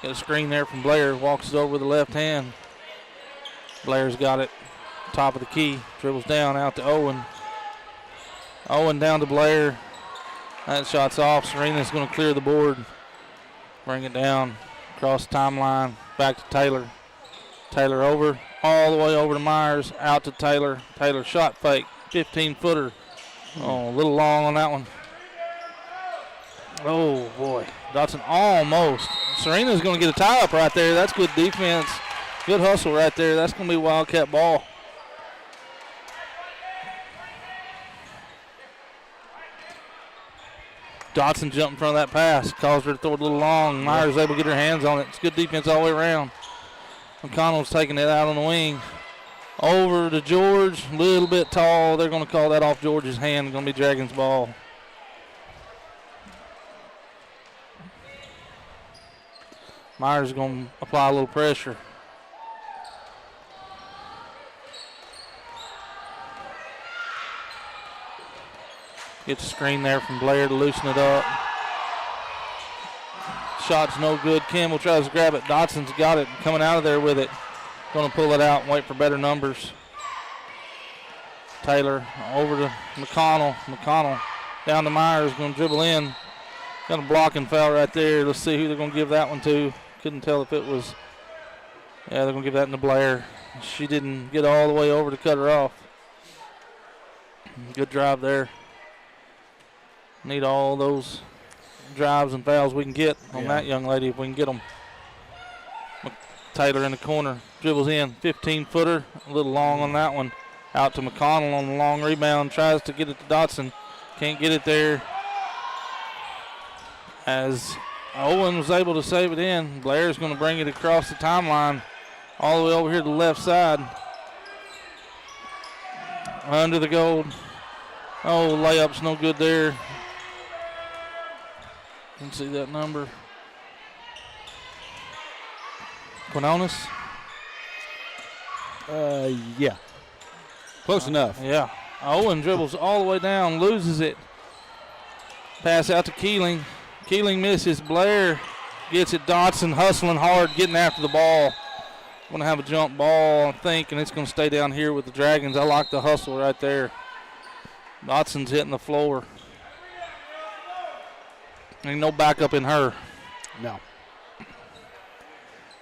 Got a screen there from Blair. Walks it over with the left hand. Blair's got it. Top of the key. Dribbles down out to Owen. Owen down to Blair. That shot's off. Serena's going to clear the board. Bring it down. Across the timeline. Back to Taylor. Taylor over. All the way over to Myers. Out to Taylor. Taylor shot fake. 15-footer. Oh, a little long on that one. Oh, boy. Dotson almost. Serena's going to get a tie-up right there. That's good defense. Good hustle right there. That's going to be Wildcat ball. Dotson jumped in front of that pass. Caused her to throw it a little long. Myers able to get her hands on it. It's good defense all the way around. McConnell's taking it out on the wing. Over to George. A little bit tall. They're going to call that off George's hand. Going to be Dragons ball. Myers is going to apply a little pressure. Gets a screen there from Blair to loosen it up. Shot's no good. Campbell tries to grab it. Dotson's got it, coming out of there with it. Going to pull it out and wait for better numbers. Taylor over to McConnell. McConnell down to Myers, going to dribble in. Got a blocking foul right there. Let's see who they're going to give that one to. Couldn't tell if it was. Yeah, they're going to give that to Blair. She didn't get all the way over to cut her off. Good drive there. Need all those drives and fouls we can get on that young lady if we can get them. Taylor in the corner. Dribbles in. 15-footer. A little long on that one. Out to McConnell on the long rebound. Tries to get it to Dotson. Can't get it there. As Owen was able to save it in. Blair's going to bring it across the timeline all the way over here to the left side. Under the gold. Oh, layup's no good there. Didn't see that number. Quinones? Yeah. Close enough. Yeah. Owen dribbles all the way down, loses it. Pass out to Keeling. Keeling misses. Blair gets it. Dotson hustling hard, getting after the ball. Going to have a jump ball, I think, and it's going to stay down here with the Dragons. I like the hustle right there. Dotson's hitting the floor. Ain't no backup in her. No.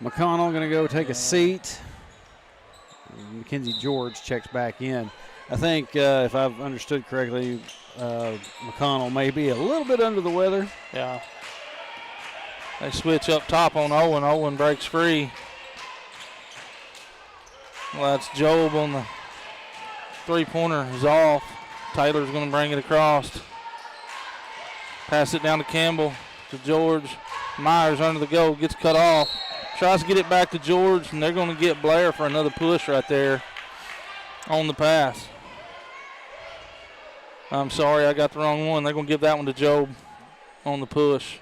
McConnell going to go take a seat. Mackenzie George checks back in. I think, if I've understood correctly, McConnell may be a little bit under the weather. Yeah. They switch up top on Owen. Owen breaks free. Well, that's Job on the three-pointer. Is off. Taylor's going to bring it across. Pass it down to Campbell, to George. Myers under the goal, gets cut off. tries to get it back to George, and they're going to get Blair for another push right there on the pass. I'm sorry, I got the wrong one. They're going to give that one to Job on the push.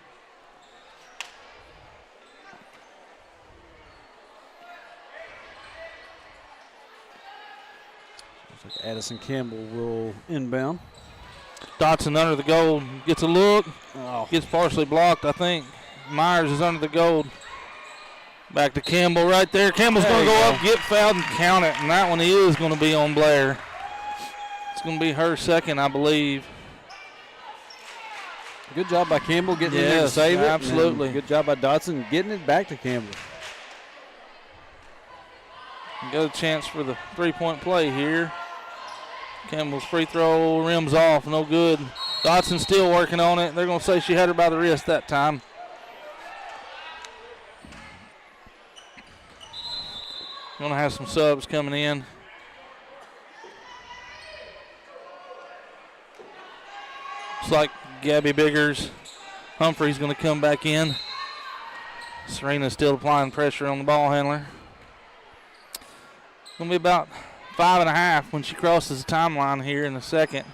Looks like Addison Campbell will inbound. Dotson under the goal, gets a look, Oh. gets partially blocked, I think. Myers is under the goal. Back to Campbell right there. Campbell's going to go up, get fouled, and count it. And that one is going to be on Blair. It's going to be her second, I believe. Good job by Campbell getting in there to save it. Absolutely. Good job by Dotson getting it back to Campbell. Got a chance for the three-point play here. Campbell's free throw rims off, no good. Dotson still working on it. They're going to say she had her by the wrist that time. Going to have some subs coming in. Looks like Gabby Biggers. Humphrey's going to come back in. Serena's still applying pressure on the ball handler. Going to be about 5.5 when she crosses the timeline here in the second.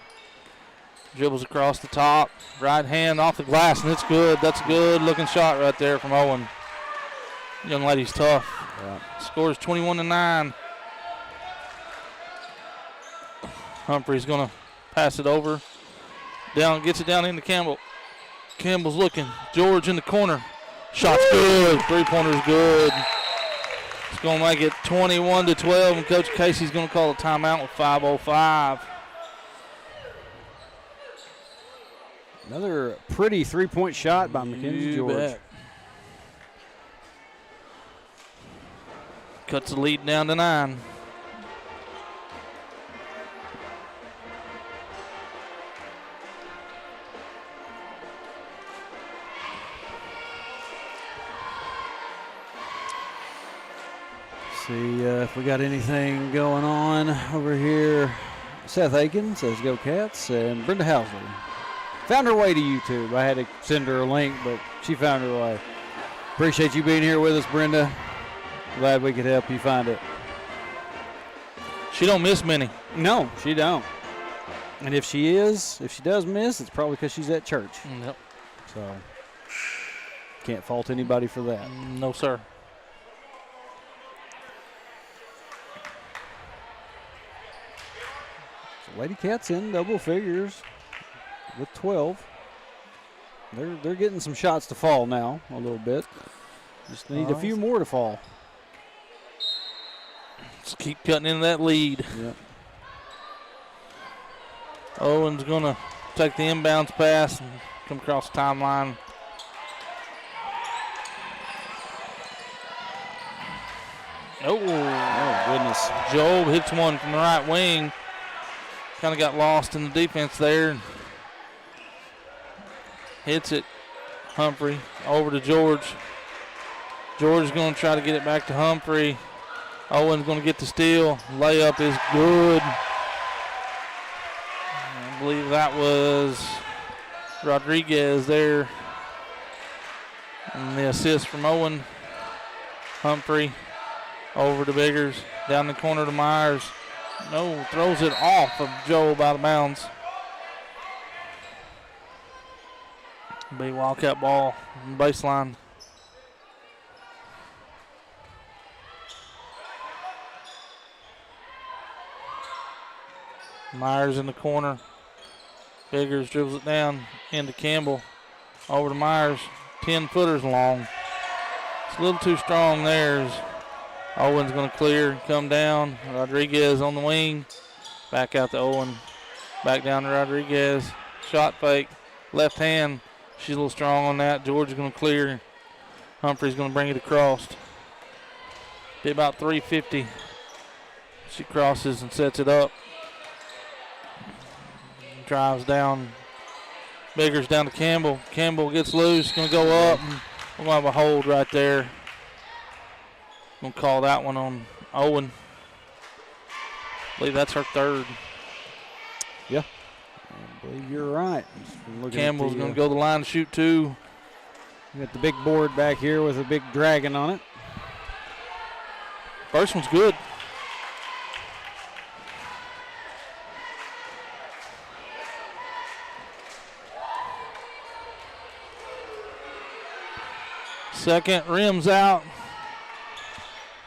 Dribbles across the top. Right hand off the glass, and it's good. That's a good looking shot right there from Owen. Young lady's tough. Yeah. Scores 21-9. Humphrey's going to pass it over. Down, gets it down into Campbell. Campbell's looking. George in the corner. Shot's good. Three-pointer's good. It's going to make it 21-12, and Coach Casey's going to call a timeout with 5:05. Another pretty three-point shot by Mackenzie George. Bet. Cuts the lead down to 9. See if we got anything going on over here. Seth Aiken says go Cats, and Brenda Housley found her way to YouTube. I had to send her a link, but she found her way. Appreciate you being here with us, Brenda. Glad we could help you find it. She don't miss many. No, she don't. And if she does miss, it's probably because she's at church. Yep. So can't fault anybody for that. No, sir. So Lady Cats in double figures with 12. They're getting some shots to fall now a little bit. Just need a few more to fall. Just keep cutting into that lead. Yep. Owen's going to take the inbounds pass and come across the timeline. Oh, goodness. Job hits one from the right wing. Kind of got lost in the defense there. Hits it. Humphrey over to George. George is going to try to get it back to Humphrey. Owen's going to get the steal. Layup is good. I believe that was Rodriguez there. And the assist from Owen. Humphrey over to Biggers. Down the corner to Myers. No, throws it off of Job out of bounds. Be Wildcat ball on the baseline. Myers in the corner. Biggers dribbles it down into Campbell. Over to Myers. 10-footers long. It's a little too strong there. Owen's going to clear, come down. Rodriguez on the wing. Back out to Owen. Back down to Rodriguez. Shot fake. Left hand. She's a little strong on that. George is going to clear. Humphrey's going to bring it across. Be about 3:50. She crosses and sets it up. Drives down. Biggers down to Campbell. Campbell gets loose. Going to go up. We're going to have a hold right there. Going to call that one on Owen. I believe that's her third. Yeah. I believe you're right. Campbell's going to go to the line to shoot 2. We got the big board back here with a big dragon on it. First one's good. Second, rims out.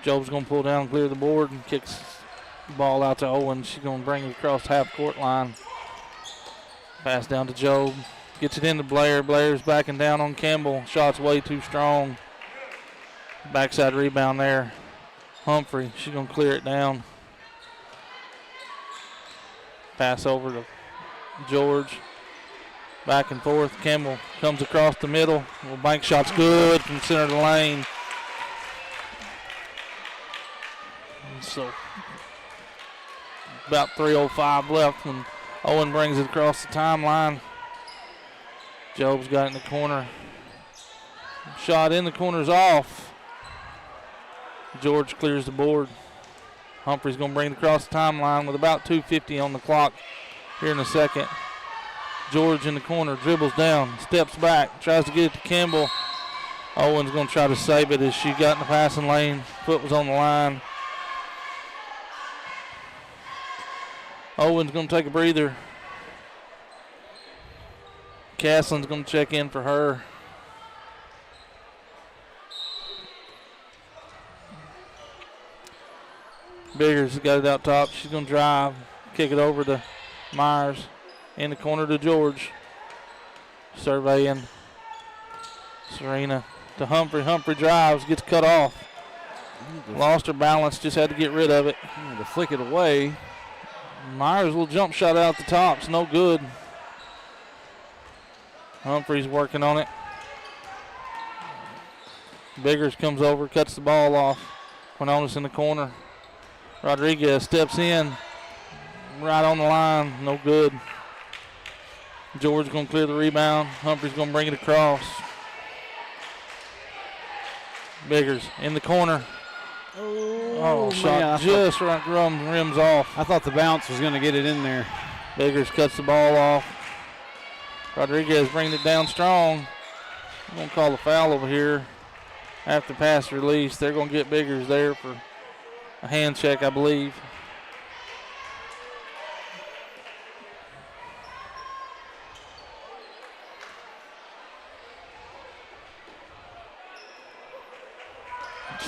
Job's going to pull down, clear the board, and kicks the ball out to Owen. She's going to bring it across half court line. Pass down to Job. Gets it into Blair. Blair's backing down on Campbell. Shot's way too strong. Backside rebound there. Humphrey, she's going to clear it down. Pass over to George. Back and forth. Campbell comes across the middle. Well, bank shot's good from center of the lane. So about 3:05 left when Owen brings it across the timeline. Job's got it in the corner. Shot in the corner's off. George clears the board. Humphrey's going to bring it across the timeline with about 2:50 on the clock here in a second. George in the corner, dribbles down, steps back, tries to get it to Campbell. Owen's going to try to save it as she got in the passing lane. Foot was on the line. Owen's going to take a breather. Castlin's going to check in for her. Biggers got it out top. She's going to drive, kick it over to Myers. In the corner to George. Surveying. Serena to Humphrey. Humphrey drives, gets cut off. Lost her balance, just had to get rid of it. To flick it away. Myers' little jump shot out the top. It's no good. Humphrey's working on it. Biggers comes over, cuts the ball off. Quinones in the corner. Rodriguez steps in. Right on the line, no good. George going to clear the rebound. Humphrey's going to bring it across. Biggers in the corner. Oh, shot just right, rims off. I thought the bounce was going to get it in there. Biggers cuts the ball off. Rodriguez brings it down strong. I'm going to call a foul over here. After pass release, they're going to get Biggers there for a hand check, I believe.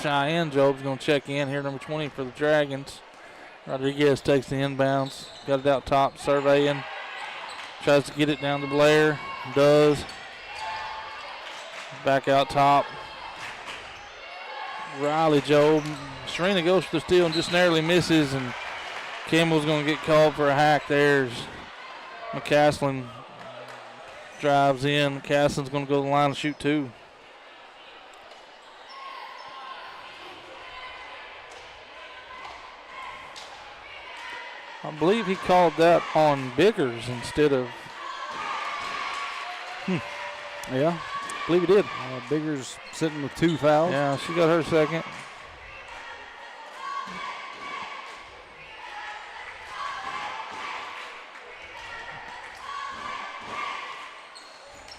Cheyenne Job's going to check in here, number 20 for the Dragons. Rodriguez takes the inbounds, got it out top, surveying. Tries to get it down to Blair, does. Back out top. Riley Job. Serena goes for the steal and just narrowly misses, and Campbell's going to get called for a hack there. McCaslin drives in. McCaslin's going to go to the line and shoot two. I believe he called that on Biggers instead of. Yeah, I believe he did. Biggers sitting with 2 fouls. Yeah, she got her second.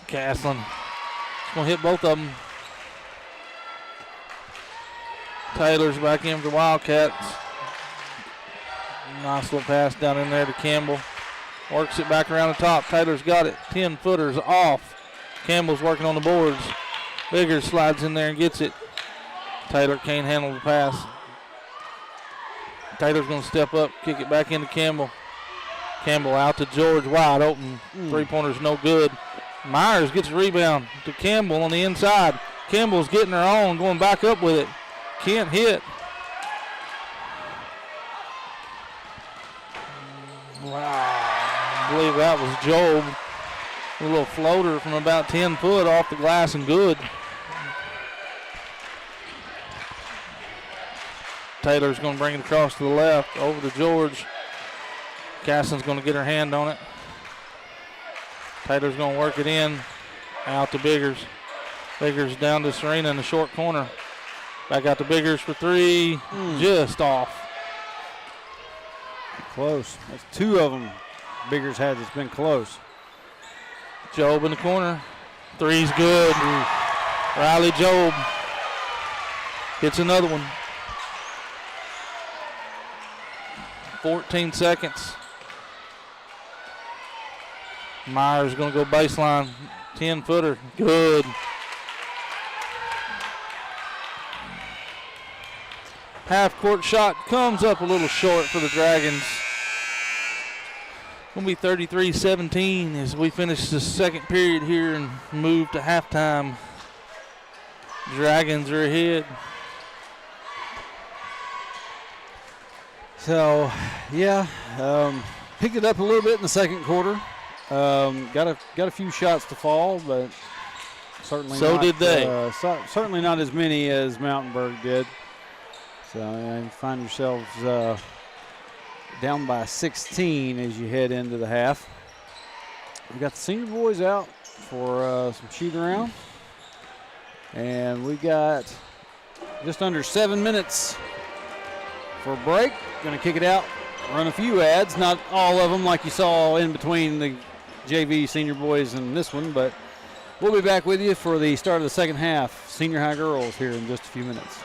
Caslin. She's going to hit both of them. Taylor's back in for the Wildcats. Nice little pass down in there to Campbell. Works it back around the top. Taylor's got it. 10-footers off. Campbell's working on the boards. Biggers slides in there and gets it. Taylor can't handle the pass. Taylor's going to step up, kick it back into Campbell. Campbell out to George, wide open. Three-pointer's no good. Myers gets a rebound to Campbell on the inside. Campbell's getting her own, going back up with it. Can't hit. Wow. I believe that was Job. A little floater from about 10 foot off the glass and good. Taylor's going to bring it across to the left, over to George. Caston's going to get her hand on it. Taylor's going to work it in, out to Biggers. Biggers down to Serena in the short corner. Back out to Biggers for three, just off. Close. That's 2 of them Biggers had that's been close. Job in the corner. Three's good. Riley Job hits another one. 14 seconds. Myers going to go baseline. 10-footer. Good. Half-court shot comes up a little short for the Dragons. Going to be 33-17 as we finish the second period here and move to halftime. Dragons are ahead. So, yeah, picked it up a little bit in the second quarter. Got a few shots to fall, but certainly so not, did they. Certainly not as many as Mountainburg did. So you find yourselves down by 16 as you head into the half. We got the senior boys out for some shoot around, and we got just under 7 minutes for a break. Going to kick it out, run a few ads, not all of them like you saw in between the JV senior boys and this one, but we'll be back with you for the start of the second half. Senior high girls here in just a few minutes.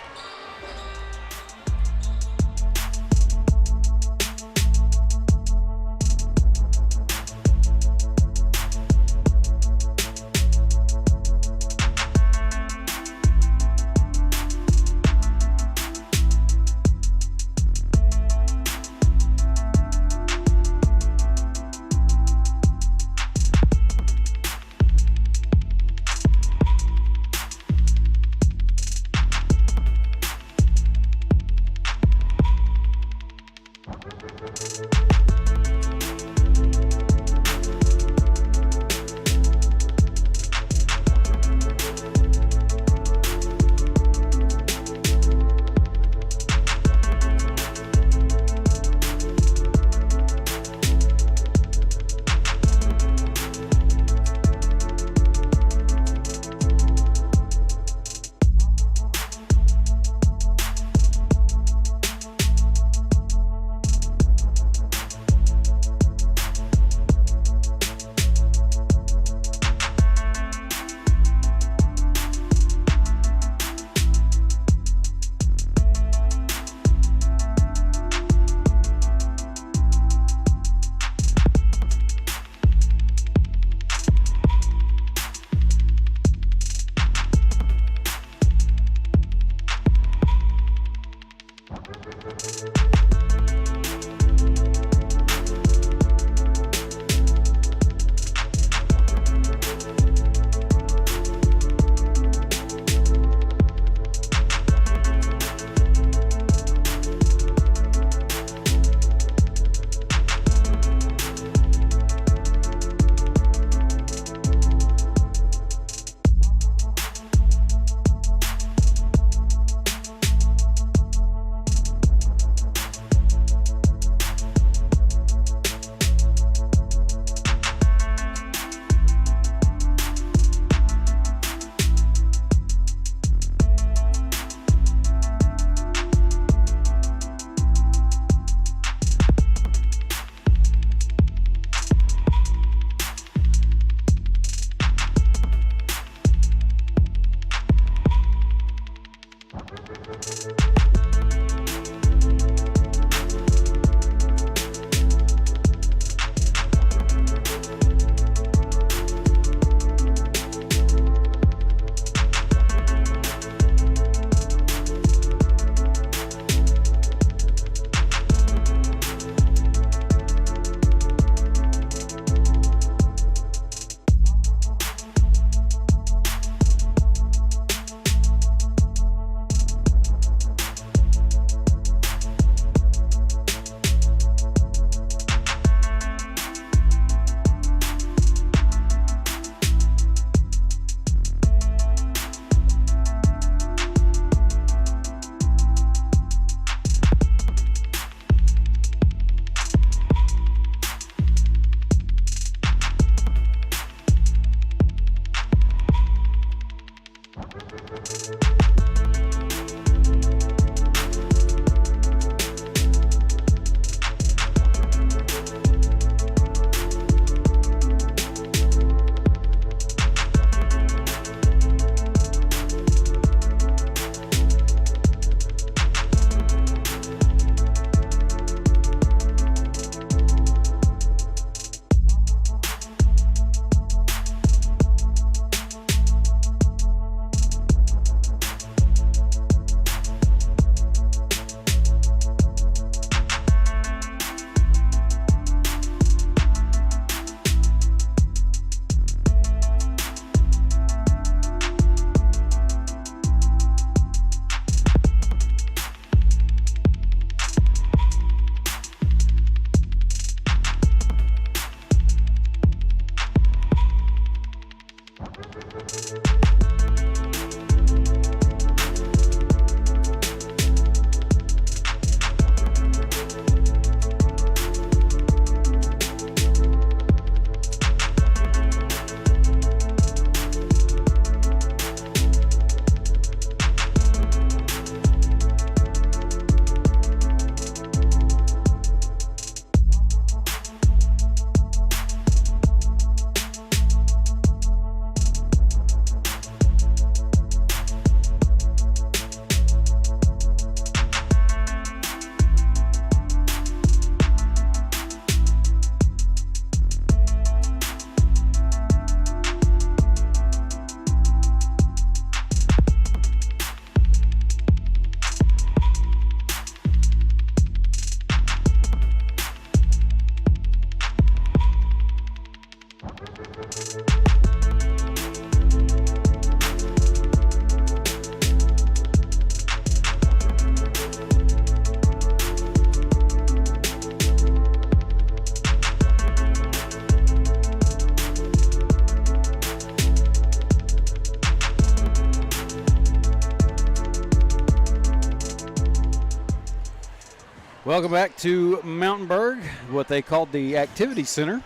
Welcome back to Mountainburg, what they called the Activity Center.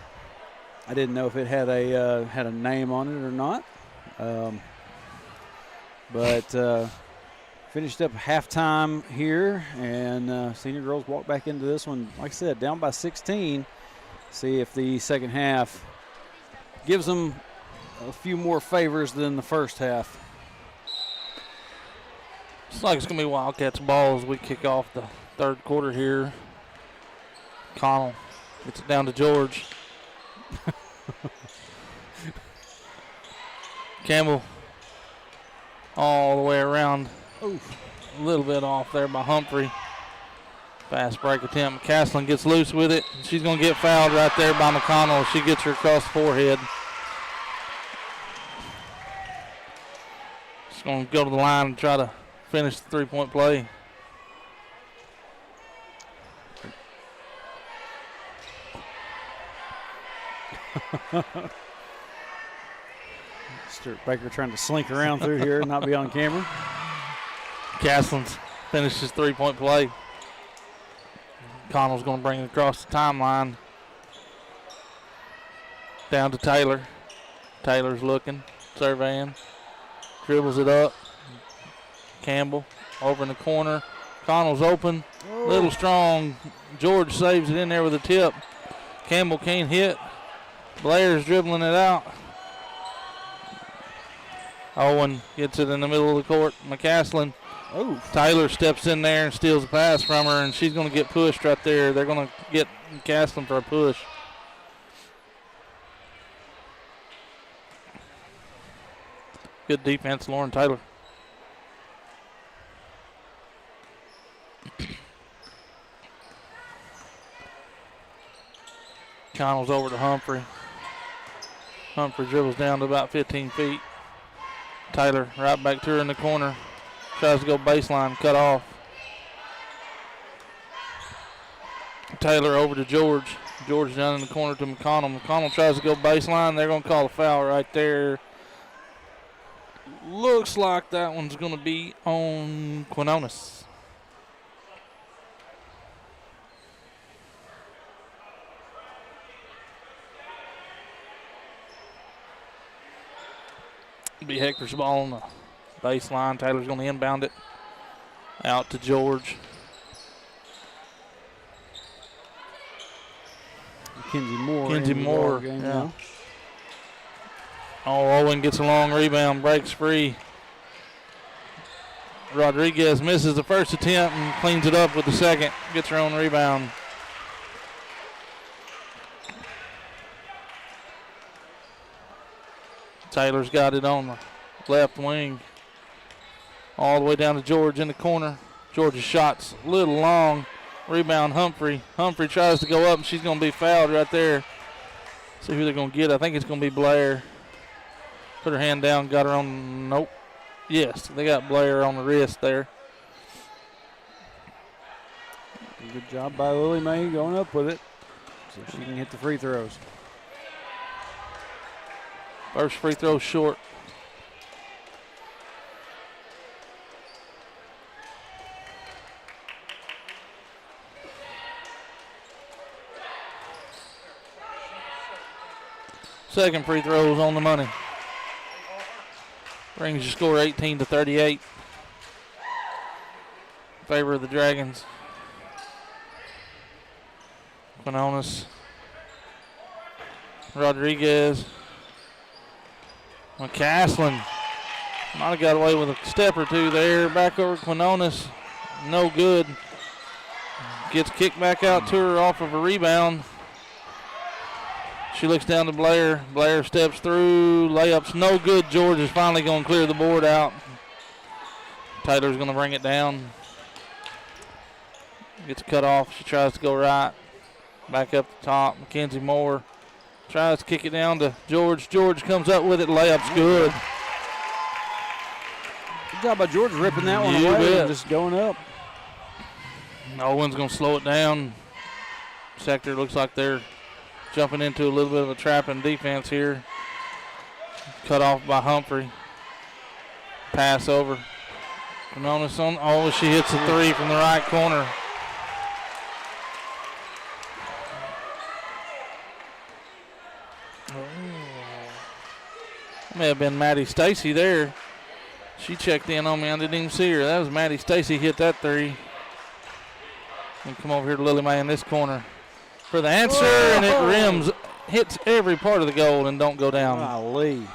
I didn't know if it had a name on it or not. But finished up halftime here, and senior girls walk back into this one, like I said, down by 16. See if the second half gives them a few more favors than the first half. It's like it's going to be Wildcats ball as we kick off the third quarter here. Connell gets it down to George. Campbell all the way around. Oof, a little bit off there by Humphrey. Fast break attempt. McCaslin gets loose with it. She's going to get fouled right there by McConnell. She gets her across the forehead. She's going to go to the line and try to finish the three-point play. Stuart Baker trying to slink around through here and not be on camera. Caslin's finished his three-point play. Connell's going to bring it across the timeline. Down to Taylor. Taylor's looking, surveying. Dribbles it up. Campbell over in the corner. Connell's open. Little strong. George saves it in there with a tip. Campbell can't hit. Blair's dribbling it out. Owen gets it in the middle of the court. McCaslin. Oh. Taylor steps in there and steals a pass from her, and she's going to get pushed right there. They're going to get McCaslin for a push. Good defense, Lauren Taylor. Connell's over to Humphrey. Humphrey dribbles down to about 15 feet. Taylor right back to her in the corner. Tries to go baseline, cut off. Taylor over to George. George down in the corner to McConnell. McConnell tries to go baseline. They're going to call a foul right there. Looks like that one's going to be on Quinones. Be Hector's ball on the baseline. Taylor's going to inbound it out to George. Kenzie Moore. Game yeah. now. Oh, Owen gets a long rebound, breaks free. Rodriguez misses the first attempt and cleans it up with the second. Gets her own rebound. Taylor's got it on the left wing. All the way down to George in the corner. George's shot's a little long. Rebound Humphrey. Humphrey tries to go up, and she's going to be fouled right there. See who they're going to get. I think it's going to be Blair. Put her hand down, got her on. Nope. Yes, they got Blair on the wrist there. Good job by Lily Mae going up with it so she can hit the free throws. First free throw short. Second free throw is on the money. Brings your score 18-38. In favor of the Dragons. Quinones. Rodriguez. McCaslin. Might have got away with a step or two there. Back over Quinones. No good. Gets kicked back out to her off of a rebound. She looks down to Blair. Blair steps through. Layup's no good. George is finally going to clear the board out. Taylor's going to bring it down. Gets cut off. She tries to go right. Back up the top. Mackenzie Moore tries to kick it down to George. George comes up with it. Layup's good. Good job by George ripping that one You away bet. and just going up. Owen's going to slow it down. Sector looks like they're jumping into a little bit of a trap in defense here. Cut off by Humphrey. Pass over. Quinones on. Oh, she hits a three from the right corner. May have been Maddie Stacy there. She checked in on me. I didn't even see her. That was Maddie Stacy hit that three. And come over here to Lily Mae in this corner for the answer, and it rims, hits every part of the goal and don't go down. Golly.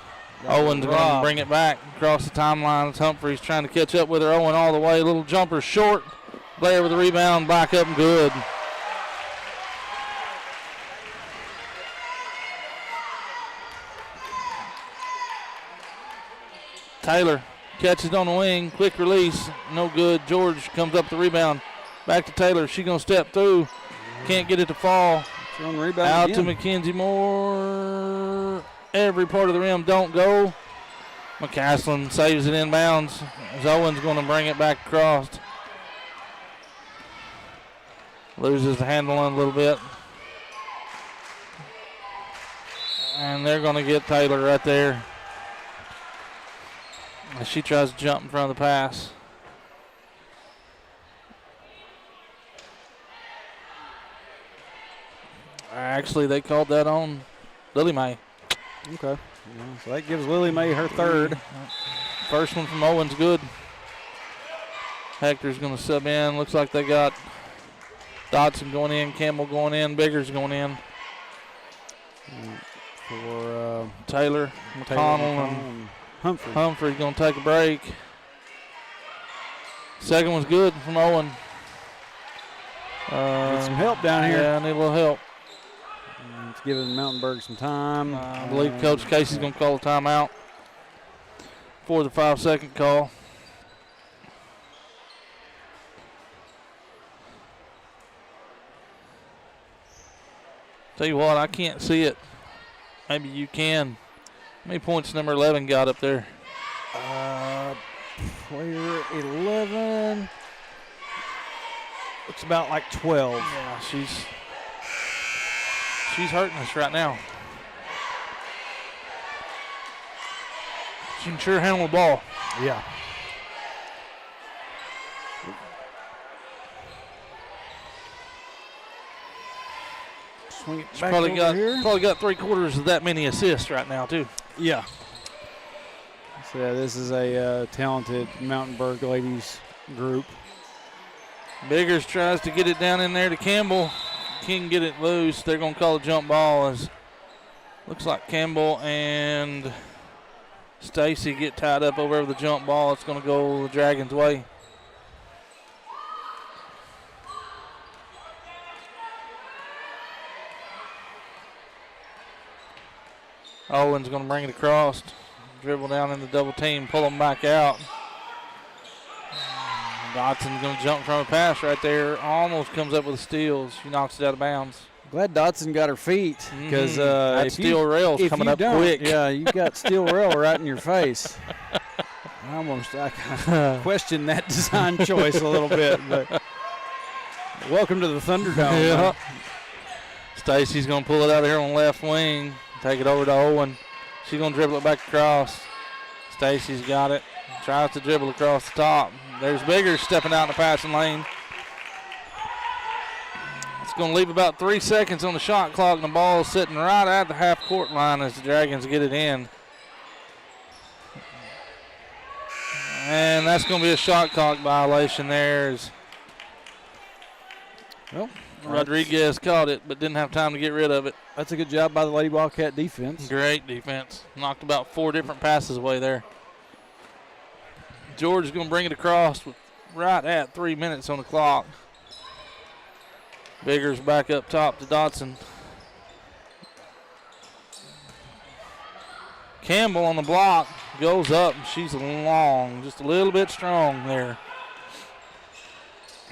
Owen's going to bring it back across the timeline. Humphrey's trying to catch up with her. Owen all the way. Little jumper short. Blair with the rebound. Back up and good. Taylor catches on the wing. Quick release. No good. George comes up the rebound. Back to Taylor. She's going to step through. Can't get it to fall. Out to Mackenzie Moore. Every part of the rim don't go. McCaslin saves it inbounds. As Owen's going to bring it back across. Loses the handle on a little bit. And they're going to get Taylor right there. As she tries to jump in front of the pass. Actually, they called that on Lily Mae. Okay. Yeah, so that gives Lily Mae her third. First one from Owen's good. Hector's going to sub in. Looks like they got Dodson going in, Campbell going in, Biggers going in. For Taylor, McConnell, and Humphrey. Humphrey's going to take a break. Second one's good from Owen. Need some help down here. Yeah, I need a little help. It's giving Mountainburg some time. I believe Coach Casey's going to call a timeout for the 5-second call. Tell you what, I can't see it. Maybe you can. How many points number 11 got up there? Player 11. Looks about like 12. Yeah, she's hurting us right now. She can sure handle the ball. Yeah. Swing it back Probably over here. got 3/4 of that many assists right now too. Yeah. So yeah, this is a talented Mountainburg ladies group. Biggers tries to get it down in there to Campbell. Can't get it loose. They're going to call a jump ball. As looks like Campbell and Stacy get tied up over the jump ball. It's going to go the Dragons' way. Owen's going to bring it across. Dribble down in the double team. Pull them back out. Dotson's going to jump from a pass right there. Almost comes up with a steal. She knocks it out of bounds. Glad Dotson got her feet because that steel rail's coming up quick. Yeah, you got steel rail right in your face. I questioned that design choice a little bit, but welcome to the Thunderdome. Yeah. Stacy's going to pull it out of here on left wing. Take it over to Owen. She's going to dribble it back across. Stacy's got it. Tries to dribble across the top. There's Biggers stepping out in the passing lane. It's going to leave about 3 seconds on the shot clock, and the ball is sitting right at the half-court line as the Dragons get it in. And that's going to be a shot clock violation there. Well, Rodriguez caught it, but didn't have time to get rid of it. That's a good job by the Lady Wildcat defense. Great defense. Knocked about 4 different passes away there. George is going to bring it across with right at 3 minutes on the clock. Biggers back up top to Dodson. Campbell on the block goes up. She's long, just a little bit strong there.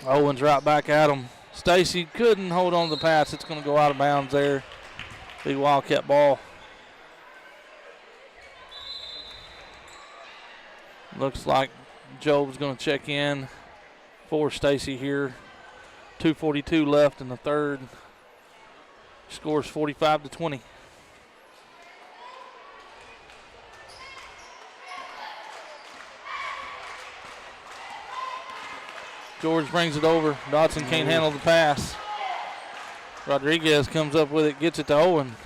Owens right back at him. Stacy couldn't hold on to the pass. It's going to go out of bounds there. Big Wildcat ball. Looks like Job's going to check in for Stacy here. 2:42 left in the third. Scores 45-20. George brings it over. Dodson can't handle the pass. Rodriguez comes up with it, gets it to Owen.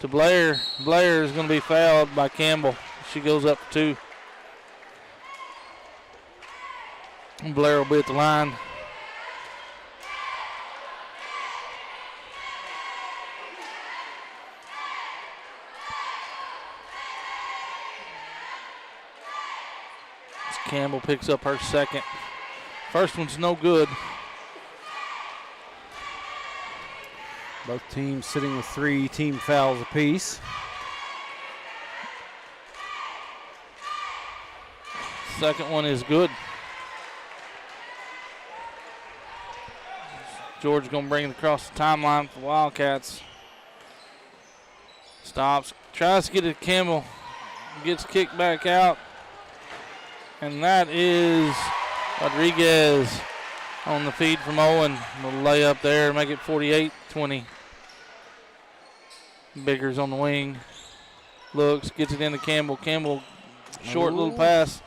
to Blair. Blair is going to be fouled by Campbell. She goes up for 2. Blair will be at the line. Campbell picks up her second. First one's no good. Both teams sitting with 3 team fouls apiece. Second one is good. George going to bring it across the timeline for Wildcats. Stops, tries to get it to Campbell. Gets kicked back out. And that is Rodriguez on the feed from Owen. Little layup there, make it 48-20. Biggers on the wing. Looks, gets it into Campbell. Campbell, short little pass.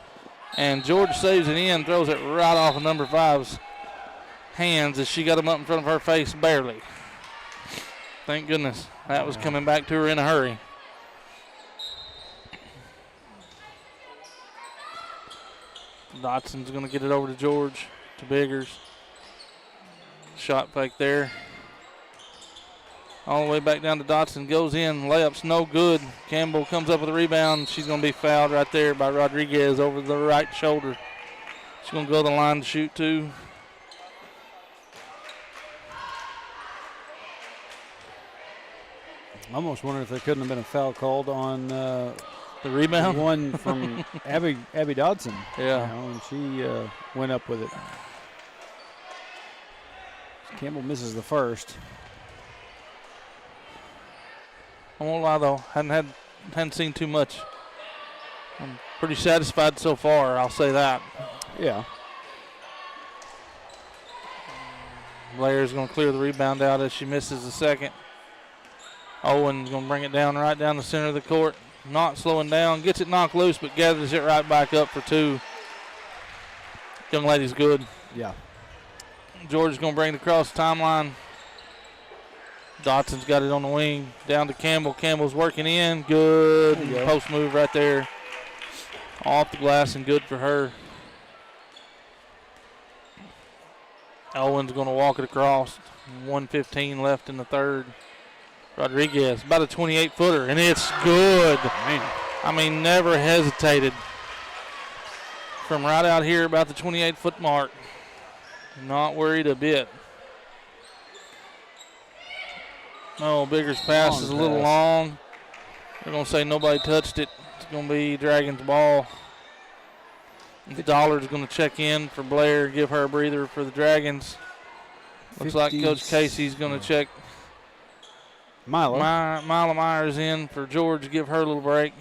And George saves it in, throws it right off of number 5's hands as she got him up in front of her face barely. Thank goodness. That was coming back to her in a hurry. Dotson's going to get it over to George, to Biggers. Shot fake there. All the way back down to Dotson, goes in, layup's no good. Campbell comes up with a rebound. She's going to be fouled right there by Rodriguez over the right shoulder. She's going to go to the line to shoot 2. I almost wonder if there couldn't have been a foul called on the rebound. One from Abby Dodson. Yeah. And she went up with it. Campbell misses the first. I won't lie though, hadn't seen too much. I'm pretty satisfied so far, I'll say that. Yeah. Blair's going to clear the rebound out as she misses the second. Owen's going to bring it down right down the center of the court. Not slowing down, gets it knocked loose, but gathers it right back up for 2. Young lady's good. Yeah. George is going to bring it across the timeline. Dotson's got it on the wing. Down to Campbell. Campbell's working in. Good. Post move right there. Off the glass and good for her. Owen's going to walk it across. 1:15 left in the third. Rodriguez, about a 28-footer, and it's good. I mean, never hesitated. From right out here about the 28-foot mark. Not worried a bit. Oh, Bigger's pass is a little long. They're going to say nobody touched it. It's going to be Dragons' ball. Dollar's going to check in for Blair, give her a breather for the Dragons. Looks like Coach Casey's going to check Mila Myers in for George, give her a little break.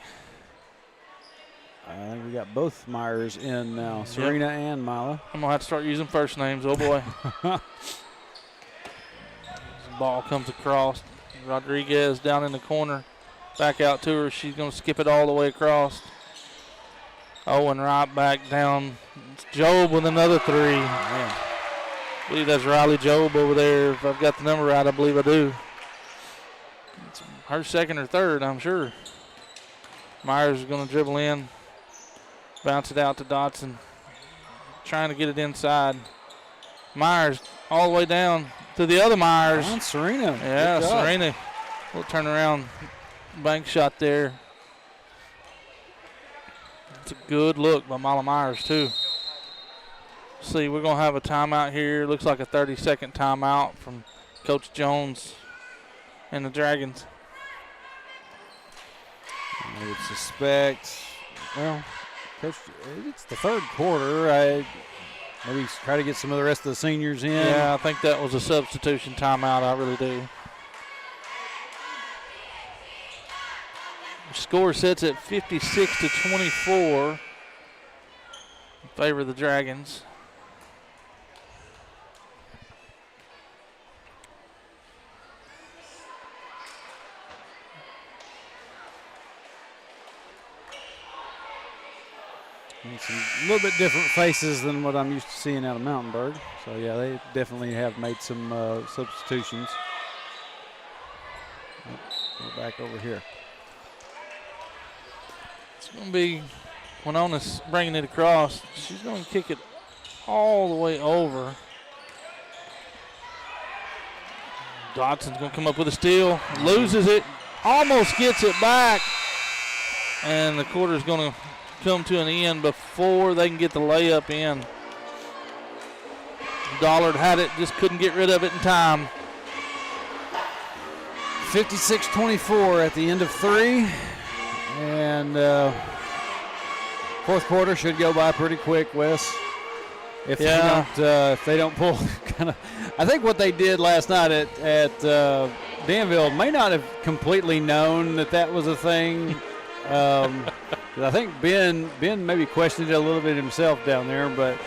I think we got both Myers in now, Serena and Mila. I'm going to have to start using first names, oh boy. Ball comes across. Rodriguez down in the corner. Back out to her. She's going to skip it all the way across. Owen right back down. It's Job with another 3. Man. I believe that's Riley Job over there. If I've got the number right, I believe I do. It's her second or third, I'm sure. Myers is going to dribble in. Bounce it out to Dotson. Trying to get it inside. Myers all the way down to the other Myers. On Serena. Yeah, Serena. Little turnaround bank shot there. It's a good look by Mila Myers, too. See, we're going to have a timeout here. Looks like a 30-second timeout from Coach Jones and the Dragons. I would suspect, well, Coach, it's the third quarter. Maybe try to get some of the rest of the seniors in. Yeah, I think that was a substitution timeout. I really do. Score sets at 56-24 in favor of the Dragons. And some a little bit different faces than what I'm used to seeing out of Mountainburg. So, yeah, they definitely have made some substitutions. Go back over here. It's going to be Quinones bringing it across. She's going to kick it all the way over. Dotson's going to come up with a steal, loses it, almost gets it back, and the quarter's going to come to an end before they can get the layup in. Dollard had it, just couldn't get rid of it in time. 56-24 at the end of 3, and fourth quarter should go by pretty quick, Wes. If they don't pull, kind of, I think what they did last night at Danville may not have completely known that was a thing. I think Ben maybe questioned it a little bit himself down there, but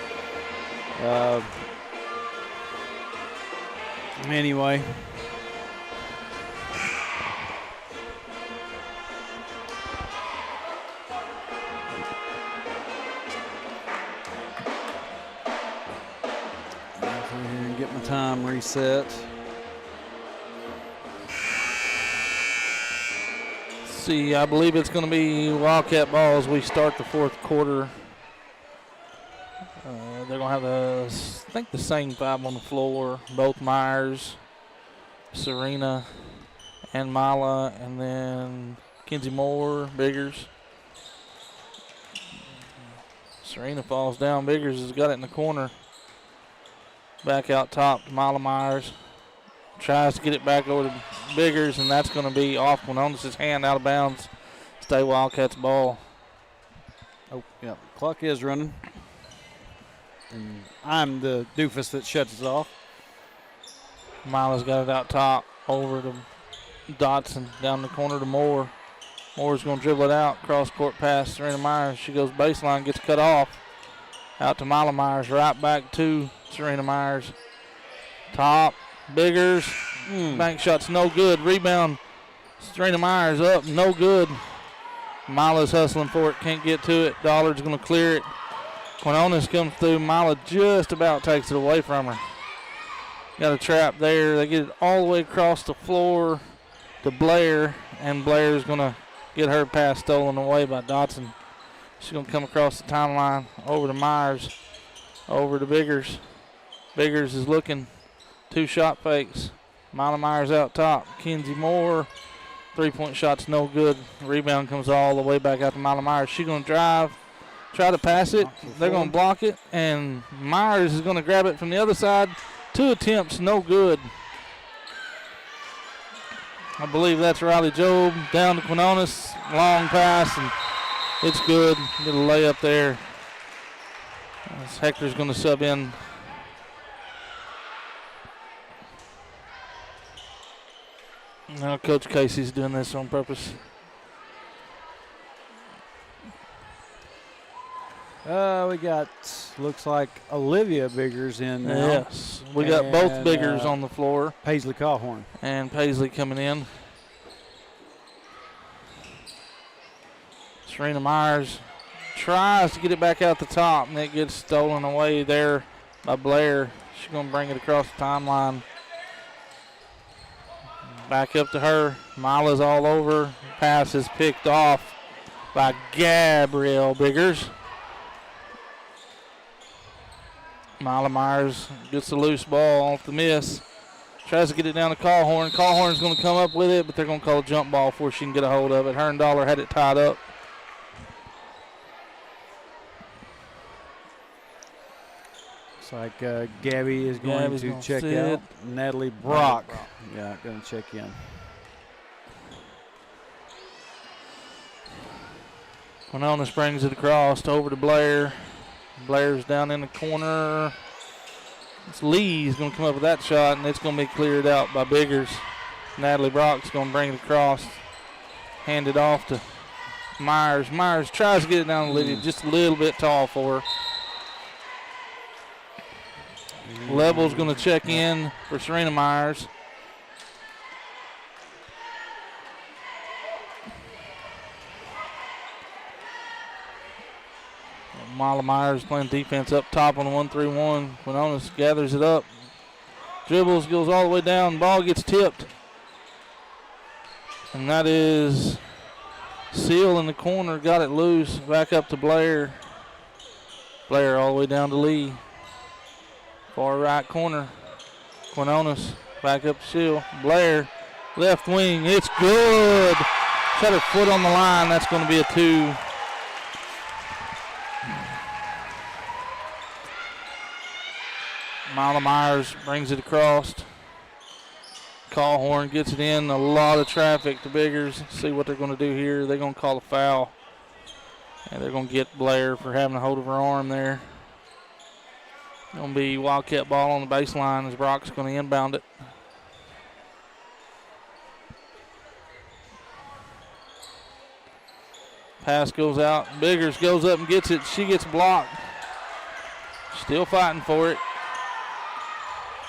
anyway. Get my time reset. See, I believe it's going to be Wildcat ball as we start the fourth quarter. They're going to have the same five on the floor. Both Myers, Serena, and Mila, and then Kenzie Moore, Biggers. Serena falls down. Biggers has got it in the corner. Back out top to Mila Myers. Tries to get it back over to Biggers, and that's going to be off Quinones' hand, out of bounds. Stay Wildcats ball. Oh, yeah. Clock is running. And I'm the doofus that shuts it off. Mila's got it out top over to Dotson, down the corner to Moore. Moore's going to dribble it out. Cross-court pass, Serena Myers. She goes baseline, gets cut off. Out to Mila Myers, right back to Serena Myers. Top, Biggers. Bank shot's no good. Rebound, Serena Myers up, no good. Mila's hustling for it, can't get to it. Dollard's going to clear it. Quinones comes through. Mila just about takes it away from her. Got a trap there. They get it all the way across the floor to Blair, and Blair's going to get her pass stolen away by Dotson. She's going to come across the timeline, over to Myers, over to Biggers. Biggers is looking, 2 shot fakes. Mila Myers out top. Kenzie Moore, 3-point shot's no good. Rebound comes all the way back out to Mila Myers. She's going to drive, try to pass it. They're going to block it, and Myers is going to grab it from the other side. 2 attempts, no good. I believe that's Riley Job down to Quinones. Long pass, and it's good. Get a layup there. As Hector's going to sub in. Now Coach Casey's doing this on purpose. We got, looks like Olivia Biggers in now. Yes, we got both Biggers on the floor. Paisley Cawhorn. And Paisley coming in. Serena Myers tries to get it back out the top, and it gets stolen away there by Blair. She's going to bring it across the timeline. Back up to her. Mila's all over. Pass is picked off by Gabrielle Biggers. Mila Myers gets the loose ball off the miss. Tries to get it down to Cawhorn. Cawhorn's going to come up with it, but they're going to call a jump ball before she can get a hold of it. Herndollar had it tied up. Looks like Gabby is going to check out. Natalie Brock. Yeah, going to check in. Quinones brings it across over to Blair. Blair's down in the corner. It's Lee's going to come up with that shot, and it's going to be cleared out by Biggers. Natalie Brock's going to bring it across. Hand it off to Myers. Myers tries to get it down to Lydia, just a little bit tall for her. Level's going to check in for Serena Myers. Mila Myers playing defense up top on the 1-3-1. Quinones gathers it up. Dribbles, goes all the way down. Ball gets tipped. And that is Seal in the corner, got it loose, back up to Blair. Blair all the way down to Lee. Far right corner. Quinones back up to Seal. Blair, left wing, it's good. Shot her foot on the line, that's going to be a 2. Mila Myers brings it across. Callhorn gets it in. A lot of traffic to Biggers. See what they're going to do here. They're going to call a foul. And they're going to get Blair for having a hold of her arm there. Going to be Wildcat ball on the baseline as Brock's going to inbound it. Pass goes out. Biggers goes up and gets it. She gets blocked. Still fighting for it.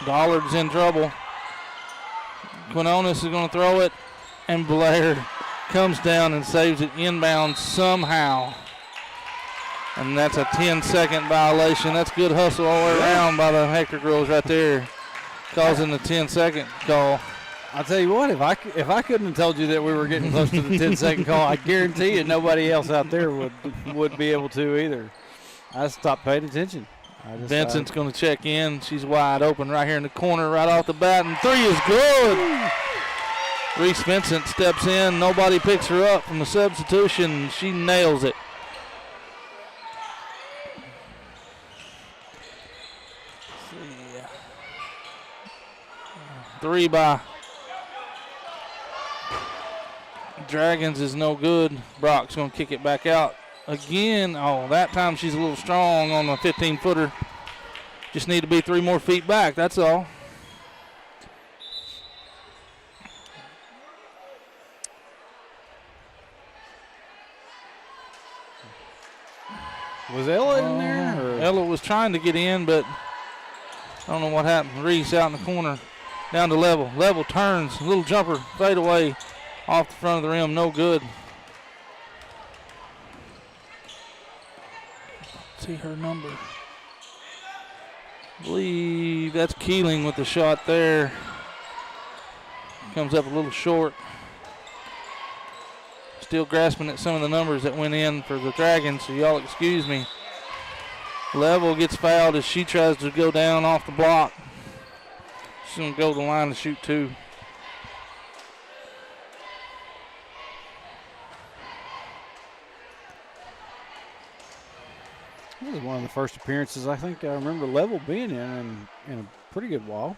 Dollard's in trouble. Quinones is going to throw it, and Blair comes down and saves it inbound somehow. And that's a 10-second violation. That's good hustle all the way around by the Hector girls right there, causing the 10-second call. I'll tell you what, if I couldn't have told you that we were getting close to the 10-second call, I guarantee you nobody else out there would be able to either. I stopped paying attention. Vincent's going to check in. She's wide open right here in the corner, right off the bat, and 3 is good. Reese Vincent steps in. Nobody picks her up from the substitution. She nails it. Let's see. 3 by Dragons is no good. Brock's going to kick it back out. Again, that time she's a little strong on the 15-footer. Just need to be 3 more feet back, that's all. Was Ella in there? Or? Ella was trying to get in, but I don't know what happened. Reese out in the corner, down to Level. Level turns, little jumper, fade away, off the front of the rim, no good. See her number. I believe that's Keeling with the shot there. Comes up a little short. Still grasping at some of the numbers that went in for the Dragons, so y'all excuse me. Level gets fouled as she tries to go down off the block. She's going to go to the line to shoot 2. This is one of the first appearances I think I remember Level being in a pretty good while.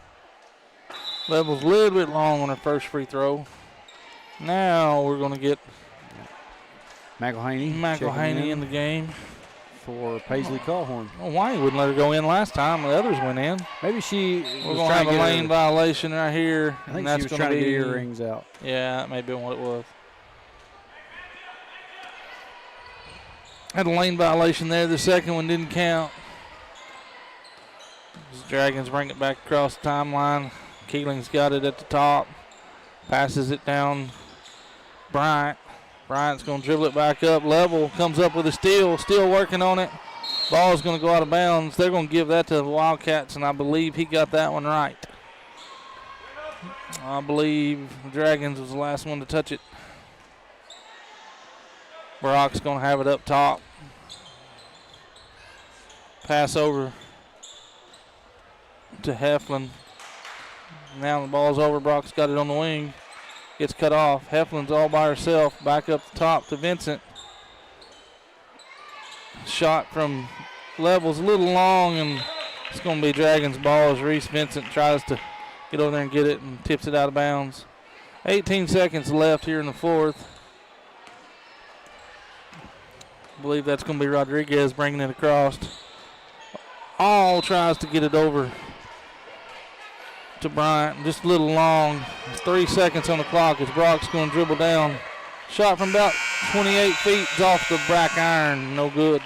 Level's a little bit long on her first free throw. Now we're going to get McElhaney in the game for Paisley Callhorn. Well, why he wouldn't let her go in last time? The others went in. Maybe she We're going to have a lane violation right here. I think she was trying to get earrings out. Yeah, that may have been what it was. Had a lane violation there. The second one didn't count. The Dragons bring it back across the timeline. Keeling's got it at the top. Passes it down. Bryant. Bryant's going to dribble it back up. Level comes up with a steal. Still working on it. Ball's going to go out of bounds. They're going to give that to the Wildcats, and I believe he got that one right. I believe the Dragons was the last one to touch it. Brock's going to have it up top. Pass over to Heflin. Now the ball's over. Brock's got it on the wing. Gets cut off. Heflin's all by herself. Back up the top to Vincent. Shot from Level's a little long, and it's going to be Dragons' ball as Reese Vincent tries to get over there and get it and tips it out of bounds. 18 seconds left here in the fourth. I believe that's going to be Rodriguez bringing it across. All tries to get it over to Bryant. Just a little long. It's 3 seconds on the clock as Brock's going to dribble down. Shot from about 28 feet is off the black iron. No good.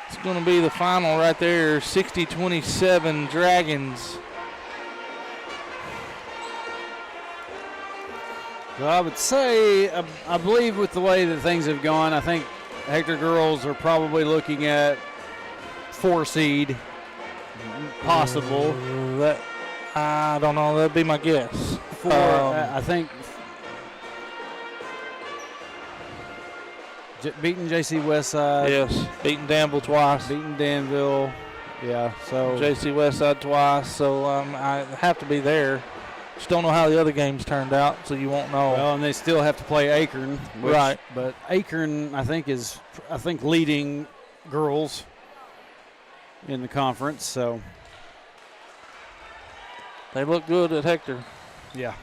It's going to be the final right there. 60-27 Dragons. Well, I would say, I believe with the way that things have gone, I think Hector girls are probably looking at 4 seed, possible. That I don't know. That'd be my guess. I think beating JC Westside. Yes, beating Danville twice. Beating Danville. Yeah, so. JC Westside twice, so I have to be there. Just don't know how the other games turned out, so you won't know. Well, and they still have to play Akron. Right. But Akron, I think, leading girls in the conference, so. They look good at Hector. Yeah.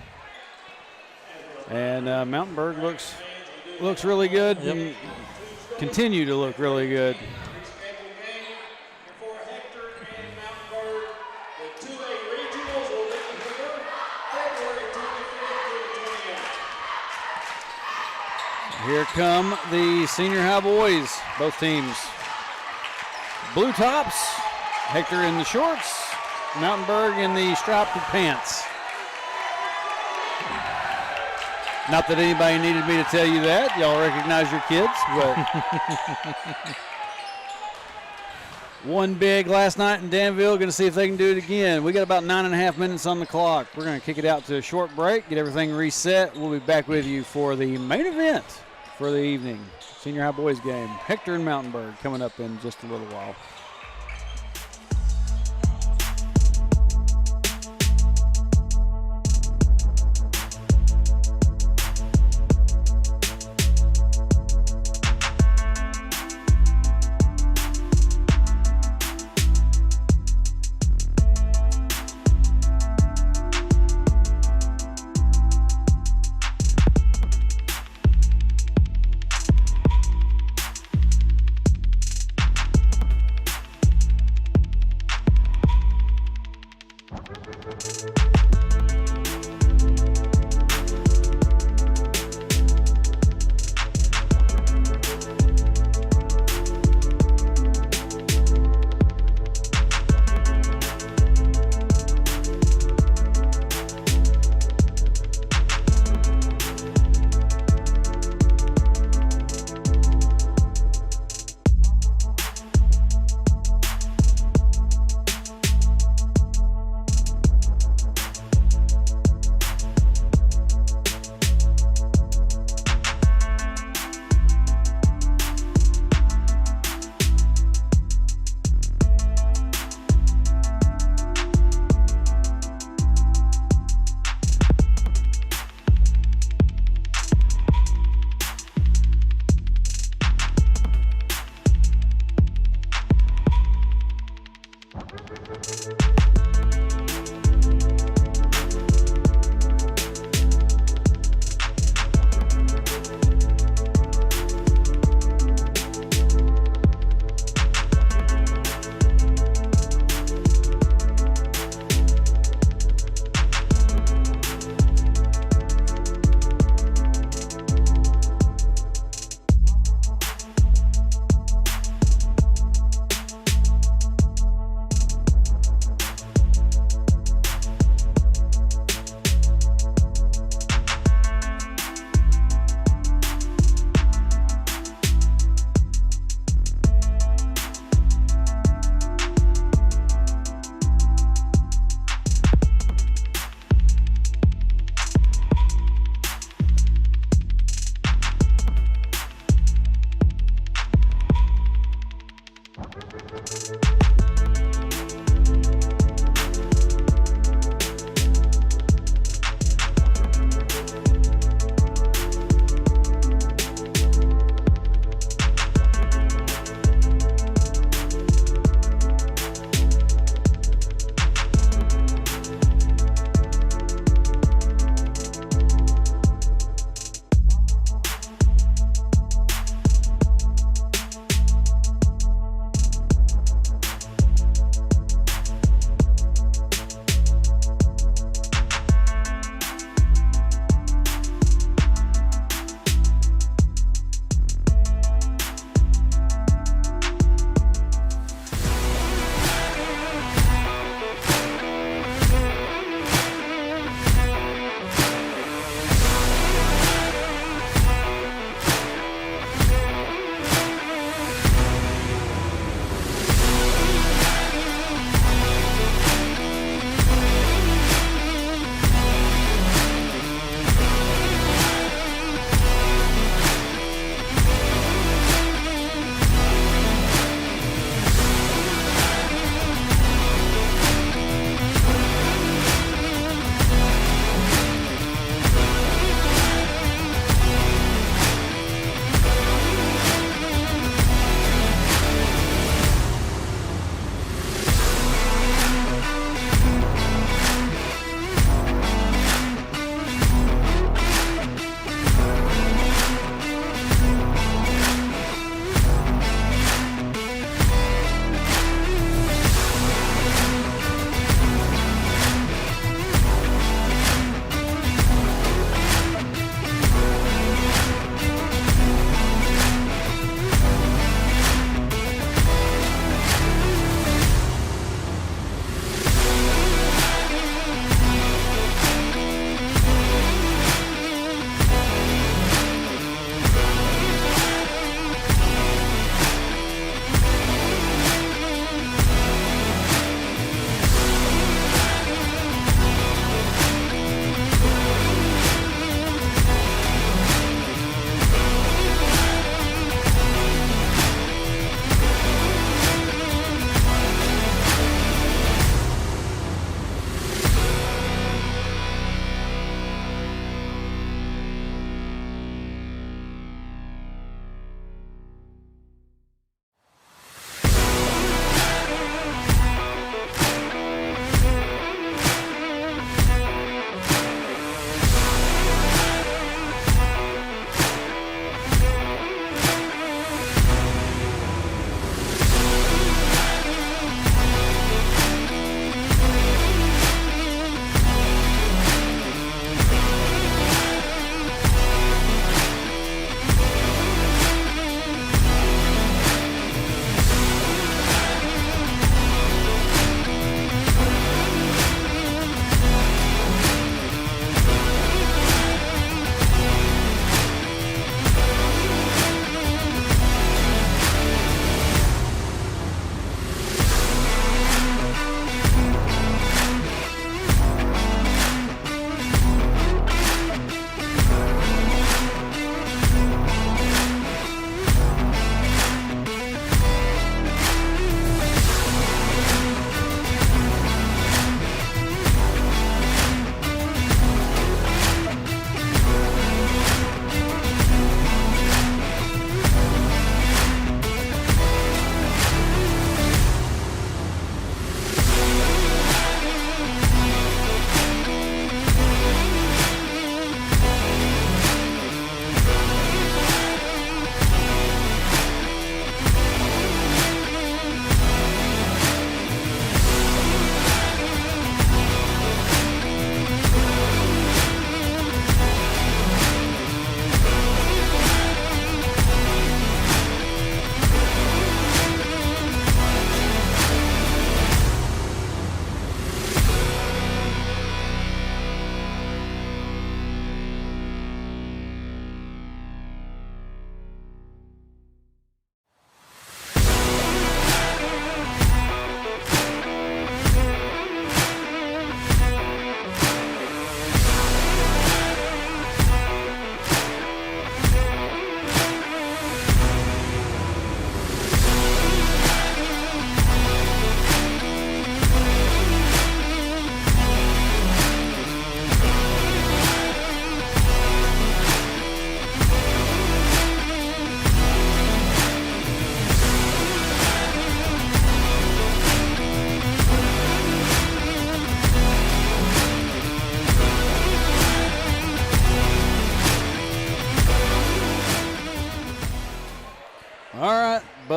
And Mountainburg looks really good and continue to look really good. Here come the senior high boys, both teams. Blue tops, Hector in the shorts, Mountainburg in the striped pants. Not that anybody needed me to tell you that. Y'all recognize your kids, but one big last night in Danville. Going to see if they can do it again. We got about 9.5 minutes on the clock. We're going to kick it out to a short break, get everything reset. We'll be back with you for the main event for the evening. Senior high boys game. Hector and Mountainburg coming up in just a little while.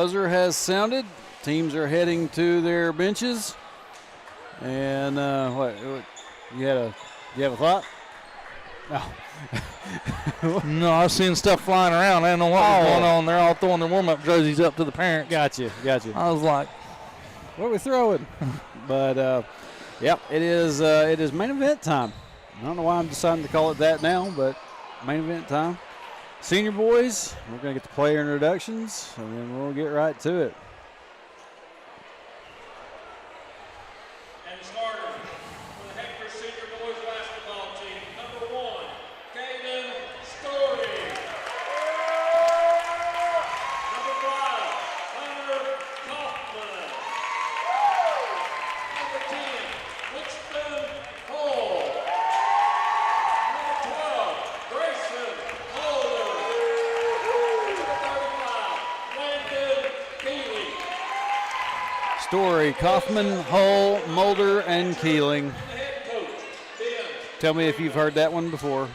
buzzer has sounded. Teams are heading to their benches. And what you have a thought? No. No, I was seeing stuff flying around. I didn't know what was going on. They're all throwing their warm-up jerseys up to the parents. Gotcha. I was like, what are we throwing? But, yep, it is main event time. I don't know why I'm deciding to call it that now, but main event time. Senior boys, we're going to get the player introductions, and then we'll get right to it. And starter for the Hector Senior Boys Basketball Team, number 1, Caden Story. Number 5, Hunter Kaufman. Number 10, Winston Hall. Number 12, Grayson Holder. Number 35, Landon Keeley. Story, Kaufman, Hull, Mulder, and Keeling. Head coach, Ben. Tell me if you've heard that one before.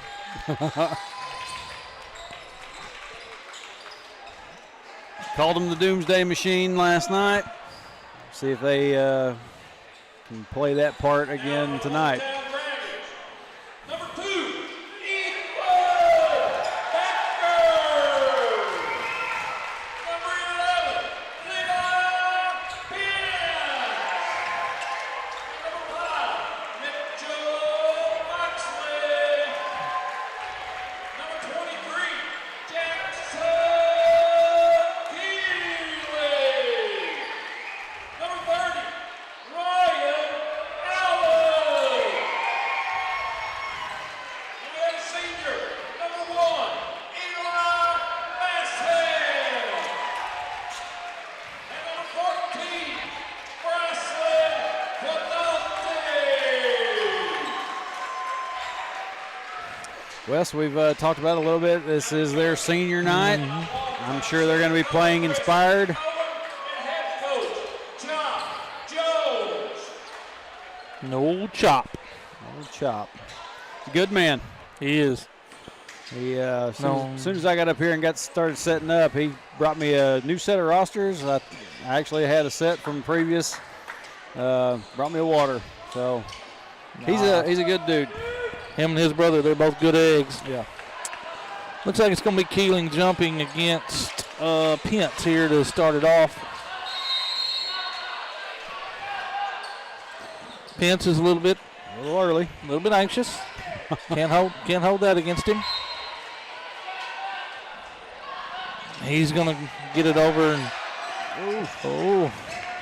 Called them the Doomsday Machine last night. See if they can play that part again tonight. Number 2, Ethan Becker. Number 11, Leon Pierce. Number 5, Mitchell Moxley. Number 23, Jackson Keeley. Number 30, Ryan Allen. And we have a senior, number 1, Eli Bassett. And number 14, Braslin Canante. Wes, we've talked about it a little bit. This is their senior night. I'm sure they're going to be playing inspired. And head coach, Chop Jones. no chop. Old Chop. He's a good man. He is. He as soon as I got up here and got started setting up, he brought me a new set of rosters. I actually had a set from previous. Brought me a water. So he's a good dude. Him and his brother, they're both good eggs. Yeah. Looks like it's going to be Keeling jumping against Pence here to start it off. Pence is a little bit early. A little bit anxious. Can't hold that against him. He's going to get it over and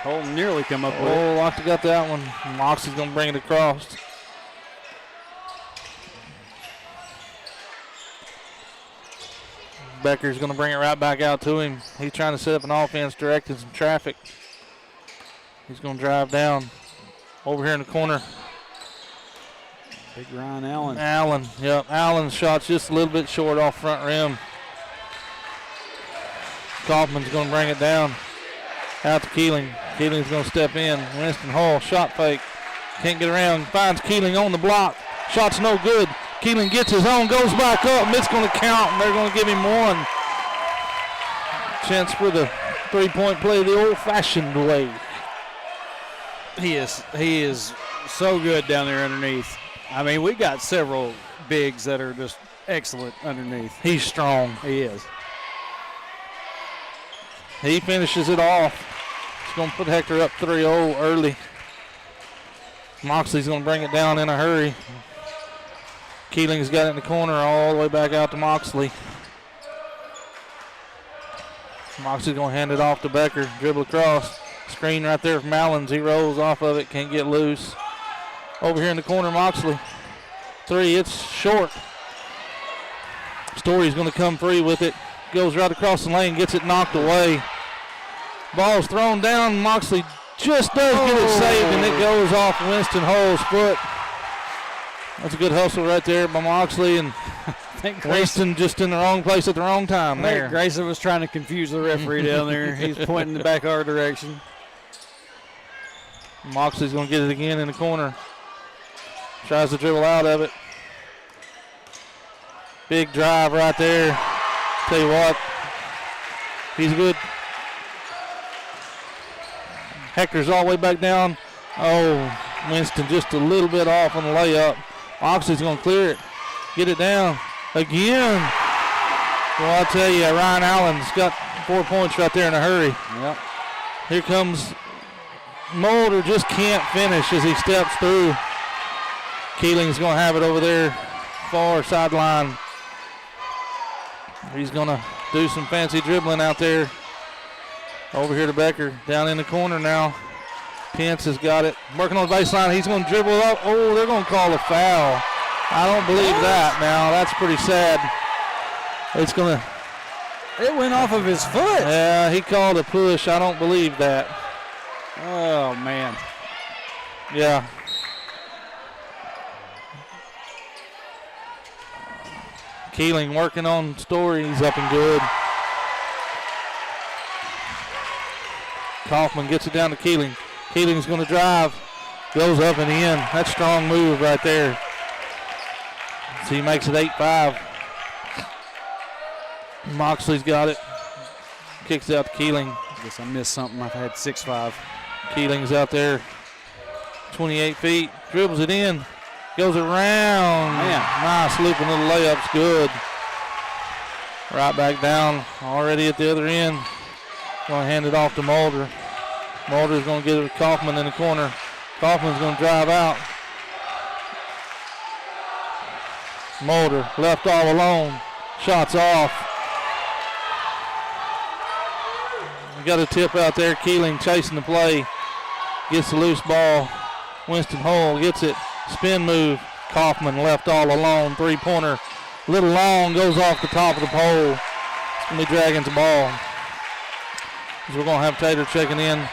Hole nearly come up with it. oh, Locked got that one. Moxley's going to bring it across. Becker's going to bring it right back out to him. He's trying to set up an offense, directing some traffic. He's going to drive down over here in the corner. Big Ryan Allen. Allen's shot's just a little bit short off front rim. Kaufman's going to bring it down out to Keeling. Keeling's going to step in. Winston Hall, shot fake. Can't get around. Finds Keeling on the block. Shot's no good. Keeling gets his own, goes back up, and it's going to count, and they're going to give him one. Chance for the three-point play the old-fashioned way. He is so good down there underneath. I mean, we got several bigs that are just excellent underneath. He's strong. He is. He finishes it off. He's going to put Hector up 3-0 early. Moxley's going to bring it down in a hurry. Keeling's got it in the corner all the way back out to Moxley. Moxley's going to hand it off to Becker. Dribble across. Screen right there from Allens. He rolls off of it. Can't get loose. Over here in the corner, Moxley. Three. It's short. Story's going to come free with it. Goes right across the lane. Gets it knocked away. Ball's thrown down. Moxley just does get it saved, and it goes off Winston Hull's foot. That's a good hustle right there by Moxley, and Winston just in the wrong place at the wrong time there. Grayson was trying to confuse the referee down there. He's pointing back our direction. Moxley's going to get it again in the corner. Tries to dribble out of it. Big drive right there. Tell you what, he's a Hector's all the way back down. Oh, Winston just a little bit off on the layup. Oxley's going to clear it. Get it down again. Well, I tell you, Ryan Allen's got 4 points right there in a hurry. Yep. Here comes Mulder, just can't finish as he steps through. Keeling's going to have it over there, far sideline. He's going to do some fancy dribbling out there. Over here to Becker, down in the corner now. Pence has got it, working on the baseline. He's going to dribble up. Oh, they're going to call a foul. I don't believe that now. That's pretty sad. It's going to. It went off of his foot. Yeah, he called a push. I don't believe that. Oh, man. Yeah. Keeling working on Story. He's up and good. Kaufman gets it down to Keeling. Keeling's going to drive. Goes up and in. That's a strong move right there. So he makes it 8-5. Moxley's got it. Kicks it out to Keeling. Guess I missed something. I've had 6-5. Keeling's out there. 28 feet. Dribbles it in. Goes around. Man. Nice looping little layup's good. Right back down. Already at the other end. Going to hand it off to Mulder. Mulder's going to get it to Kaufman in the corner. Kaufman's going to drive out. Mulder left all alone. Shots off. We got a tip out there. Keeling chasing the play. Gets the loose ball. Winston Hole gets it. Spin move. Kaufman left all alone. Three-pointer. Little long. Goes off the top of the pole. It's going to be Dragons ball. So we're going to have Tater checking in.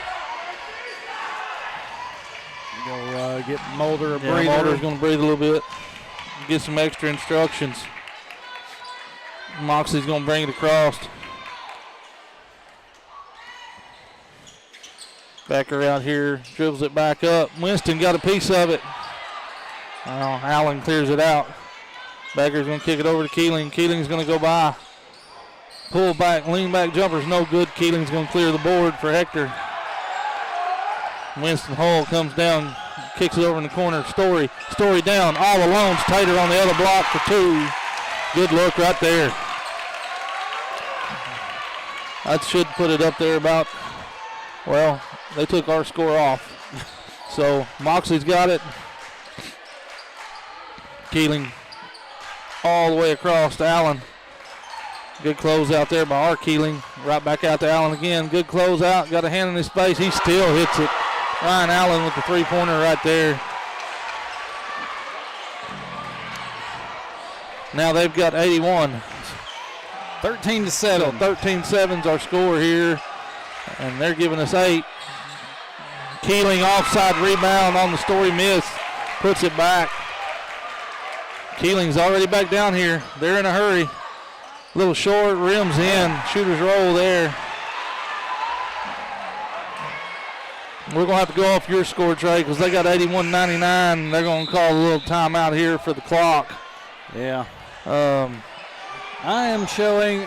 Go get Mulder a breather. Mulder's going to breathe a little bit. Get some extra instructions. Moxley's going to bring it across. Becker out here, dribbles it back up. Winston got a piece of it. Allen clears it out. Becker's going to kick it over to Keeling. Keeling's going to go by. Pull back, lean back jumper's no good. Keeling's going to clear the board for Hector. Winston Hole comes down, kicks it over in the corner. Story down, all alone. Tater on the other block for two. Good look right there. That should put it up there about, well, they took our score off. So Moxley's got it. Keeling all the way across to Allen. Good close out there by our Keeling. Right back out to Allen again. Good close out. Got a hand in his face. He still hits it. Ryan Allen with the three-pointer right there. Now they've got 81. 13-7. So 13-7's our score here. And they're giving us 8. Keeling offside rebound on the Story miss. Puts it back. Keeling's already back down here. They're in a hurry. Little short, rims in. Shooter's roll there. We're going to have to go off your score, Trey, because they got 81-99. They're going to call a little timeout here for the clock. Yeah. I am showing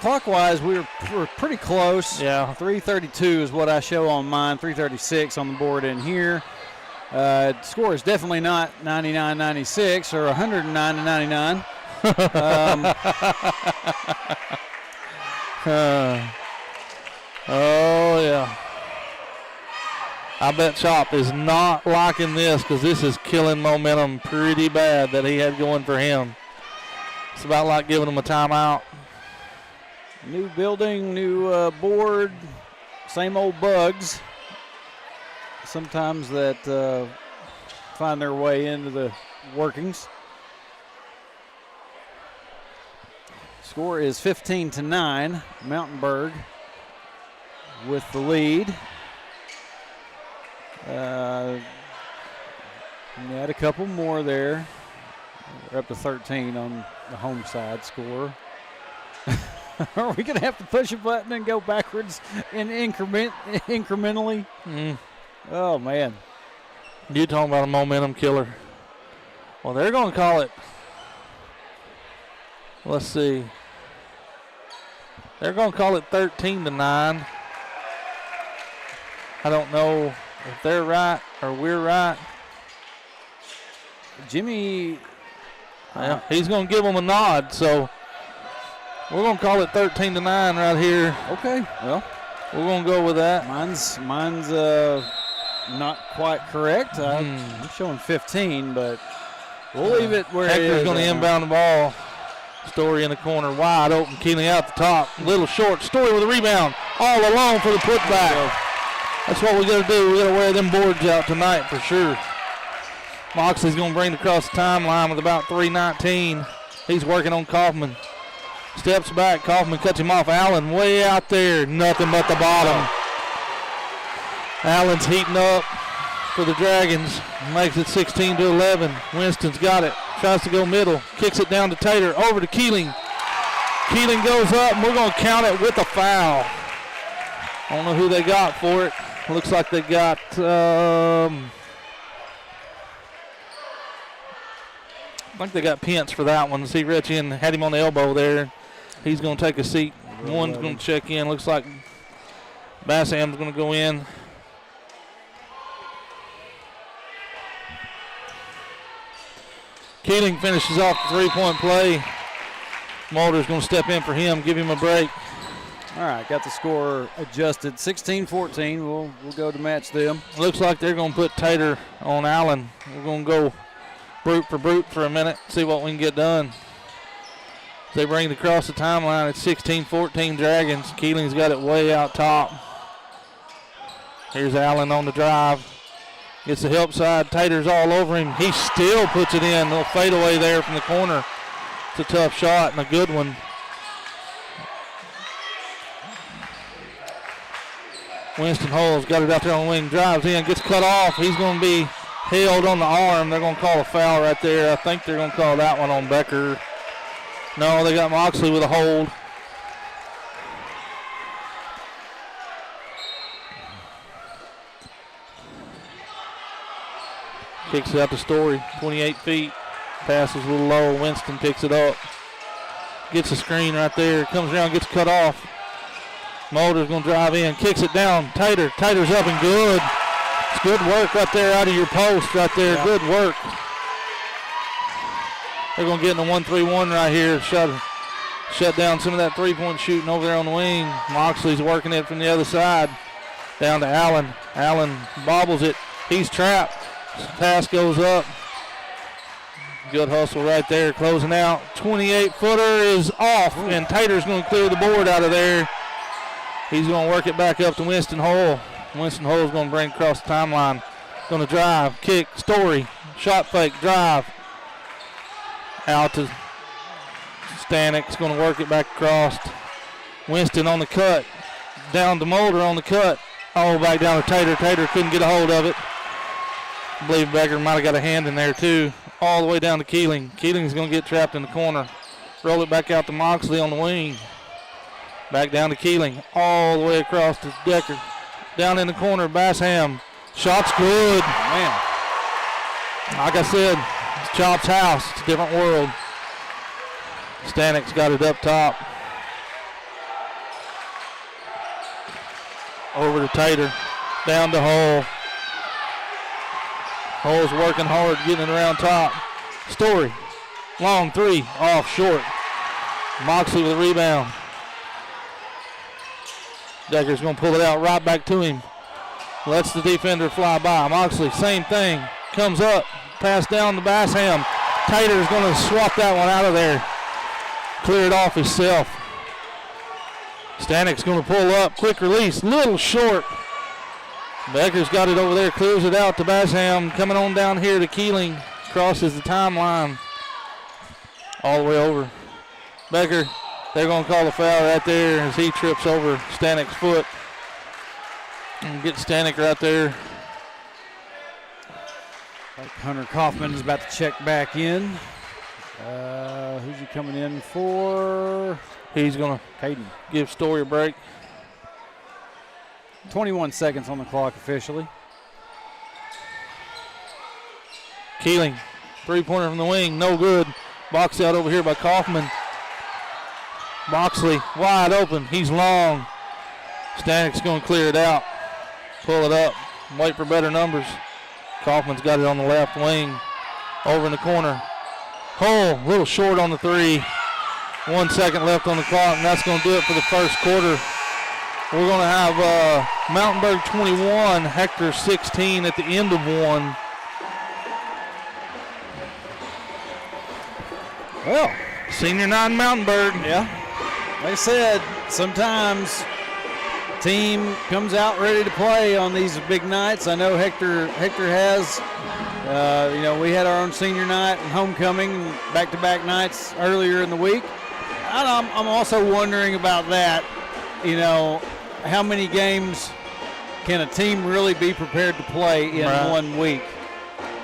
clockwise. We're pretty close. Yeah. 3:32 is what I show on mine. 3:36 on the board in here. Score is definitely not 99-96 or 109-99. Oh yeah. I bet Chop is not liking this because this is killing momentum pretty bad that he had going for him. It's about like giving him a timeout. New building, new board, same old bugs. Sometimes that find their way into the workings. Score is 15-9. Mountainburg with the lead. Add a couple more there. We're up to 13 on the home side score. Are we going to have to push a button and go backwards and incrementally? Oh, man. You talking about a momentum killer. Well, they're going to call it. Let's see. They're going to call it 13-9. I don't know if they're right or we're right. Jimmy. Well, he's going to give them a nod, so we're going to call it 13-9 right here. Okay, well. We're going to go with that. Mine's not quite correct. I'm showing 15, but we'll leave it where it is. Hector's going to inbound the ball. Story in the corner, wide open. Keeling out the top, little short. Story with a rebound, all alone for the putback. That's what we got to do. We got to wear them boards out tonight for sure. Moxley's going to bring it across the timeline with about 3:19. He's working on Kaufman. Steps back, Kaufman cuts him off. Allen way out there, nothing but the bottom. Allen's heating up for the Dragons. Makes it 16-11. Winston's got it. Tries to go middle. Kicks it down to Tater. Over to Keeling. Keeling goes up, and we're going to count it with a foul. I don't know who they got for it. Looks like they got I think they got Pence for that one. See, Rich had him on the elbow there. He's going to take a seat. One's going to check in. Looks like Bassham's going to go in. Keeling finishes off the three-point play. Mulder's going to step in for him, give him a break. All right, got the score adjusted. 16-14. We'll go to match them. Looks like they're going to put Tater on Allen. We're going to go brute for a minute, see what we can get done. They bring it across the timeline. It's 16-14 Dragons. Keeling's got it way out top. Here's Allen on the drive. Gets the help side. Tater's all over him. He still puts it in. A little fadeaway there from the corner. It's a tough shot and a good one. Winston Holes got it out there on the wing. Drives in. Gets cut off. He's going to be held on the arm. They're going to call a foul right there. I think they're going to call that one on Becker. No, they got Moxley with a hold. Kicks it out to Story, 28 feet. Passes a little low. Winston picks it up. Gets a screen right there. Comes around, gets cut off. Mulder's going to drive in. Kicks it down. Tater's up and good. It's good work right there out of your post right there. Yeah. Good work. They're going to get in the 1-3-1 right here. Shut down some of that three-point shooting over there on the wing. Moxley's working it from the other side. Down to Allen. Allen bobbles it. He's trapped. Pass goes up. Good hustle right there. Closing out. 28-footer is off, and Tater's going to clear the board out of there. He's going to work it back up to Winston Hole. Winston Hole is going to bring it across the timeline. Going to drive, kick, Story, shot fake, drive. Out to Stanik's going to work it back across. Winston on the cut. Down to Mulder on the cut. All back down to Tater. Tater couldn't get a hold of it. I believe Becker might have got a hand in there too. All the way down to Keeling. Keeling's going to get trapped in the corner. Roll it back out to Moxley on the wing. Back down to Keeling. All the way across to Decker. Down in the corner, Bassham. Shot's good. Man. Like I said, it's Chop's house. It's a different world. Stanik's got it up top. Over to Tater. Down to Hull. Hull's working hard, getting it around top. Story. Long three. Off short. Moxley with a rebound. Decker's going to pull it out right back to him. Lets the defender fly by. Moxley, same thing. Comes up. Pass down to Bassham. Tater's going to swap that one out of there. Clear it off himself. Stanik's going to pull up. Quick release. Little short. Becker's got it over there. Clears it out to Bassham. Coming on down here to Keeling. Crosses the timeline. All the way over. Becker. They're going to call the foul right there as he trips over Stanik's foot. And get Stanik right there. Like Hunter Kaufman is about to check back in. Who's he coming in for? He's going to give Story a break. 21 seconds on the clock officially. Keeling, three-pointer from the wing, no good. Box out over here by Kaufman. Moxley wide open. He's long. Stanik's going to clear it out. pull it up, wait for better numbers. Kaufman's got it on the left wing, over in the corner. Hull, a little short on the three. 1 second left on the clock, and that's going to do it for the first quarter. We're going to have Mountainburg 21, Hector 16 at the end of one. Well, Senior 9 Mountainburg. yeah, like I said, sometimes team comes out ready to play on these big nights. I know Hector has. We had our own senior night and homecoming back-to-back nights earlier in the week. And I'm also wondering about that. How many games can a team really be prepared to play in 1 week?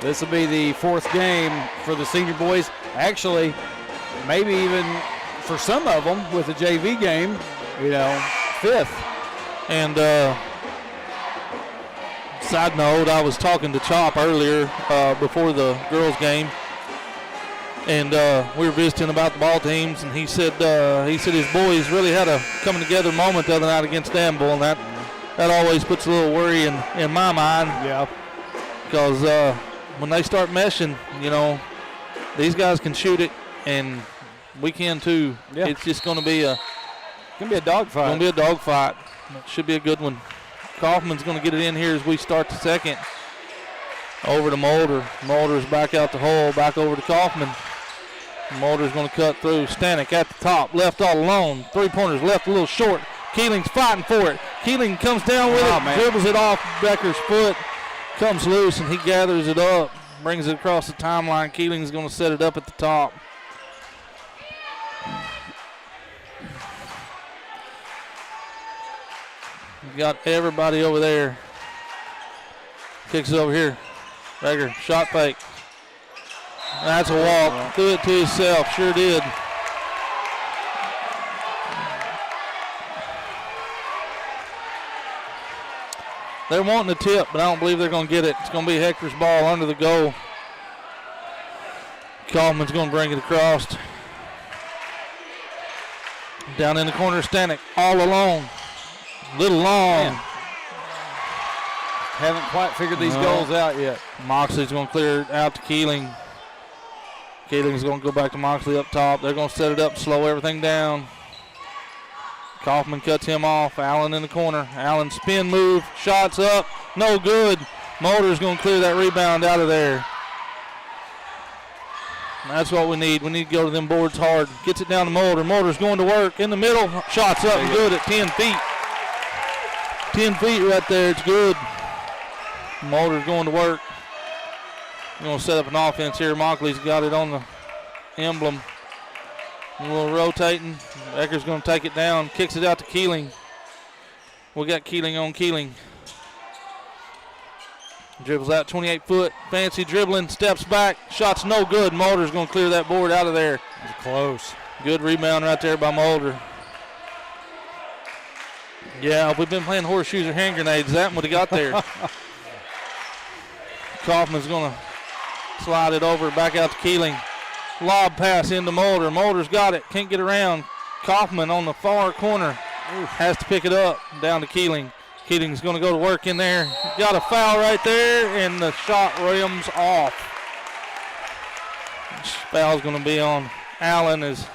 This will be the 4th game for the senior boys. Actually, maybe even for some of them with the JV game, 5th. And side note, I was talking to Chop earlier before the girls' game, and we were visiting about the ball teams, and he said his boys really had a coming together moment the other night against Danville, and that always puts a little worry in my mind. Yeah. Because when they start meshing, these guys can shoot it, and we can too. Yeah. It's just going to be a dogfight. Going to be a dogfight. It should be a good one. Kaufman's going to get it in here as we start the second. Over to Mulder. Mulder's back out the hole, back over to Kaufman. Mulder's going to cut through. Stanek at the top, left all alone. 3-pointers left a little short. Keeling's fighting for it. Keeling comes down with it, dribbles it off Becker's foot, comes loose, and he gathers it up, brings it across the timeline. Keeling's going to set it up at the top. Got everybody over there. Kicks it over here. Becker, shot fake. That's a walk. Threw it to himself. Sure did. They're wanting a tip, but I don't believe they're going to get it. It's going to be Hector's ball under the goal. Kaufman's going to bring it across. Down in the corner, Stanek, all alone. Little long. Man. Haven't quite figured these goals out yet. Moxley's going to clear it out to Keeling. Keeling's going to go back to Moxley up top. They're going to set it up, slow everything down. Kaufman cuts him off. Allen in the corner. Allen spin move. Shots up. No good. Mulder's going to clear that rebound out of there. That's what we need. We need to go to them boards hard. Gets it down to Mulder. Mulder's going to work in the middle. Shots up and good at 10 feet. 10 feet right there. It's good. Mulder's going to work. We're going to set up an offense here. Moxley's got it on the emblem. A little rotating. Becker's going to take it down. Kicks it out to Keeling. We got Keeling on Keeling. Dribbles out 28 foot. Fancy dribbling. Steps back. Shot's no good. Mulder's going to clear that board out of there. It's close. Good rebound right there by Mulder. Yeah, if we've been playing horseshoes or hand grenades, that one would have got there. Kaufman's going to slide it over, back out to Keeling. Lob pass into Mulder. Mulder's got it. Can't get around. Kaufman on the far corner. Has to pick it up. Down to Keeling. Keeling's going to go to work in there. Got a foul right there, and the shot rims off. Foul's going to be on Allen as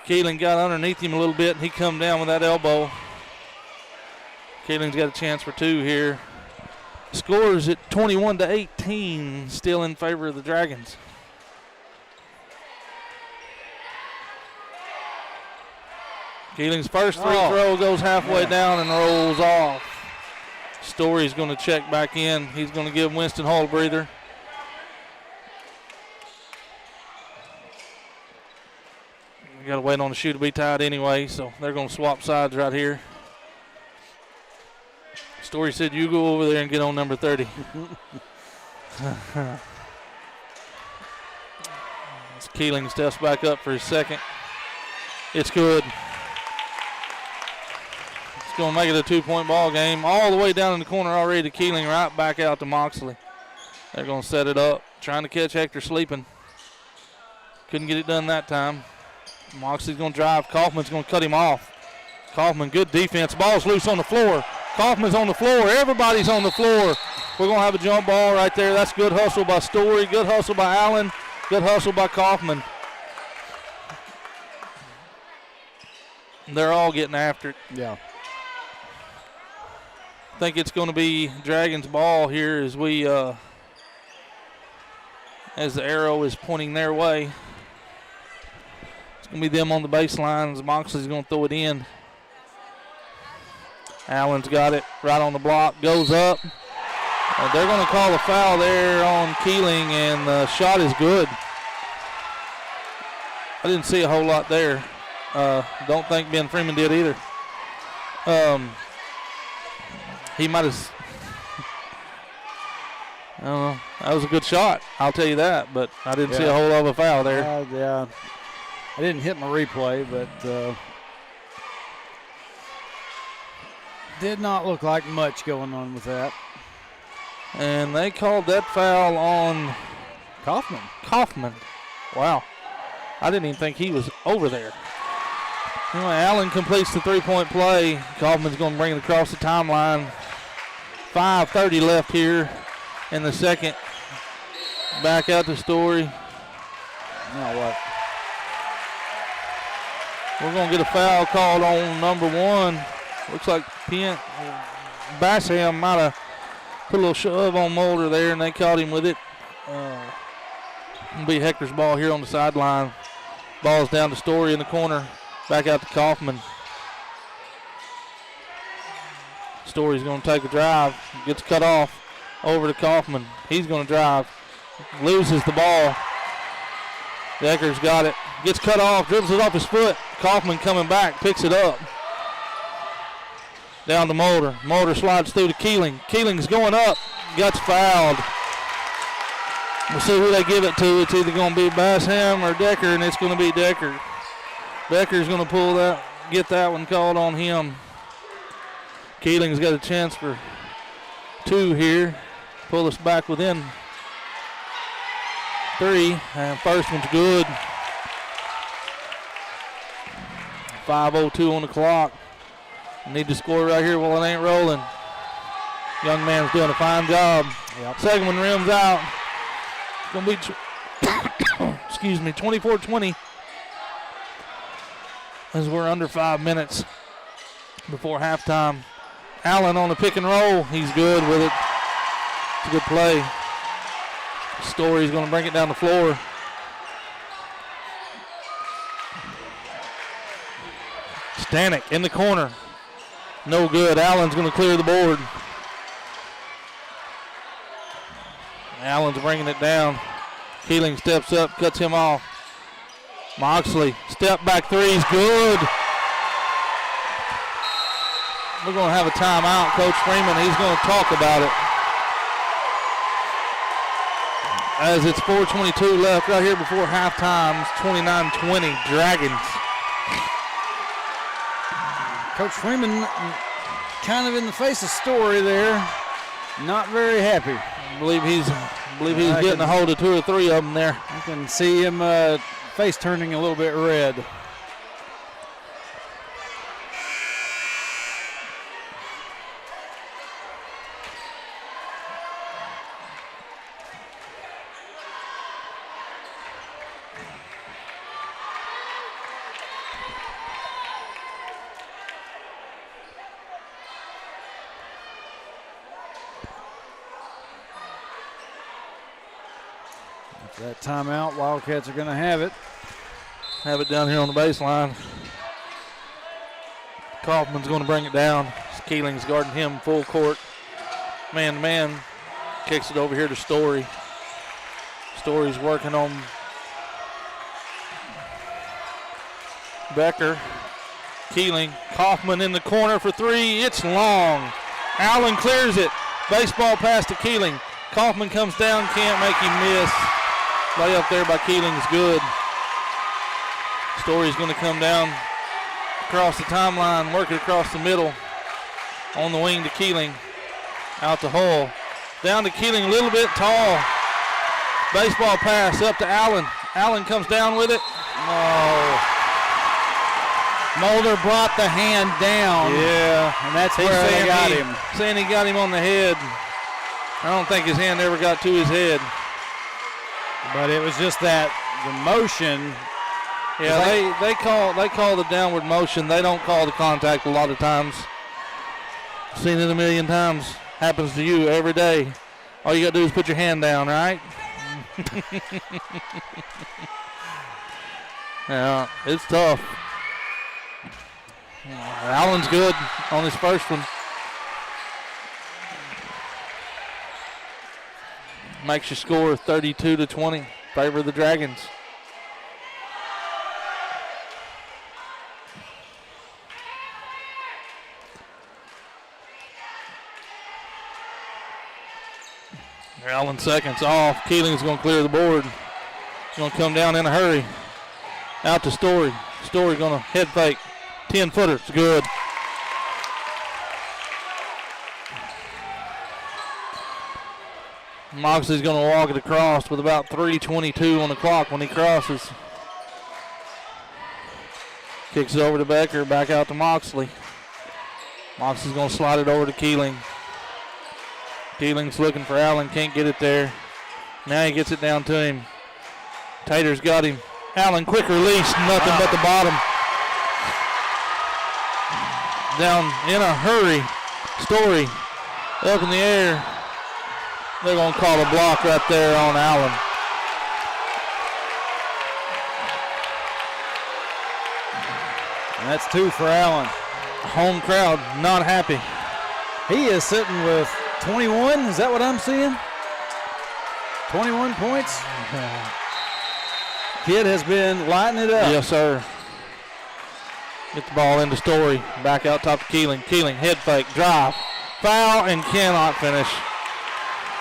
Keeling got underneath him a little bit, and he come down with that elbow. Keeling's got a chance for two here. Scores at 21-18, still in favor of the Dragons. Keeling's first free throw goes halfway down and rolls off. Story's going to check back in. He's going to give Winston Hall a breather. We got to wait on the shoe to be tied anyway, so they're going to swap sides right here. Story said, you go over there and get on number 30. Keeling steps back up for his second. It's good. It's going to make it a 2-point ball game. All the way down in the corner already to Keeling, right back out to Moxley. They're going to set it up, trying to catch Hector sleeping. Couldn't get it done that time. Moxley's going to drive. Kaufman's going to cut him off. Kaufman, good defense. Ball's loose on the floor. Kaufman's on the floor. Everybody's on the floor. We're going to have a jump ball right there. That's good hustle by Story. Good hustle by Allen. Good hustle by Kaufman. They're all getting after it. Yeah. I think it's going to be Dragons' ball here as we, as the arrow is pointing their way. It's going to be them on the baseline. Moxley's going to throw it in. Allen's got it right on the block. Goes up. They're going to call a foul there on Keeling, and the shot is good. I didn't see a whole lot there. Don't think Ben Freeman did either. He might have. I don't know. That was a good shot. I'll tell you that, but I didn't see a whole lot of a foul there. Yeah. I didn't hit my replay, but did not look like much going on with that. And they called that foul on Kaufman. Wow. I didn't even think he was over there. Anyway, Allen completes the three-point play. Kaufman's going to bring it across the timeline. 5:30 left here in the second. Back out to Story. Now what? We're going to get a foul called on number 1. Looks like Basham might have put a little shove on Mulder there, and they caught him with it. It'll be Hector's ball here on the sideline. Ball's down to Story in the corner. Back out to Kaufman. Story's going to take a drive. Gets cut off over to Kaufman. He's going to drive. Loses the ball. Decker's got it. Gets cut off. Dribbles it off his foot. Kaufman coming back. Picks it up. Down to Mulder. Mulder slides through to Keeling. Keeling's going up. Gets fouled. We'll see who they give it to. It's either going to be Basham or Decker, and it's going to be Decker. Decker's going to pull that, get that one called on him. Keeling's got a chance for 2 here. Pull us back within 3, and first one's good. 5:02 on the clock. Need to score right here while it ain't rolling. Young man's doing a fine job. Yep. Second one rims out. It's going to be, excuse me, 24-20. As we're under 5 minutes before halftime. Allen on the pick and roll. He's good with it. It's a good play. Story's going to bring it down the floor. Stanek in the corner. No good. Allen's going to clear the board. Allen's bringing it down. Keeling steps up, cuts him off. Moxley, step back three's good. We're going to have a timeout. Coach Freeman, he's going to talk about it. As it's 4:22 left right here before halftime. It's 29-20 Dragons. Coach Freeman kind of in the face of Story there. Not very happy. I believe he's getting a hold of 2 or 3 of them there. You can see him face turning a little bit red. That timeout, Wildcats are going to have it. Have it down here on the baseline. Kaufman's going to bring it down. Keeling's guarding him full court. Man to man. Kicks it over here to Story. Story's working on Becker. Keeling. Kaufman in the corner for 3. It's long. Allen clears it. Baseball pass to Keeling. Kaufman comes down, can't make him miss. Lay up there by Keeling is good. Story's going to come down across the timeline, work it across the middle. On the wing to Keeling. Out to Hull. Down to Keeling, a little bit tall. Baseball pass up to Allen. Allen comes down with it. No. Mulder brought the hand down. Yeah, and that's where they got him. Saying he got him on the head. I don't think his hand ever got to his head. But it was just that the motion. Yeah, they call the downward motion. They don't call the contact a lot of times. Seen it a million times. Happens to you every day. All you got to do is put your hand down, right? Yeah, it's tough. Allen's good on his first one. Makes your score 32-20. Favor of the Dragons. Allen seconds off. Keeling's going to clear the board. He's going to come down in a hurry. Out to Story. Story going to head fake. 10-footer. It's good. Moxley's going to walk it across with about 3:22 on the clock when he crosses. Kicks it over to Becker. Back out to Moxley. Moxley's going to slide it over to Keeling. Keeling's looking for Allen. Can't get it there. Now he gets it down to him. Tater's got him. Allen, quick release. Nothing but the bottom. Down in a hurry. Story up in the air. They're going to call a block right there on Allen. And that's 2 for Allen. Home crowd not happy. He is sitting with 21. Is that what I'm seeing? 21 points. Kid has been lighting it up. Yes, sir. Get the ball into Story. Back out top to Keeling. Keeling, head fake, drive, foul, and cannot finish.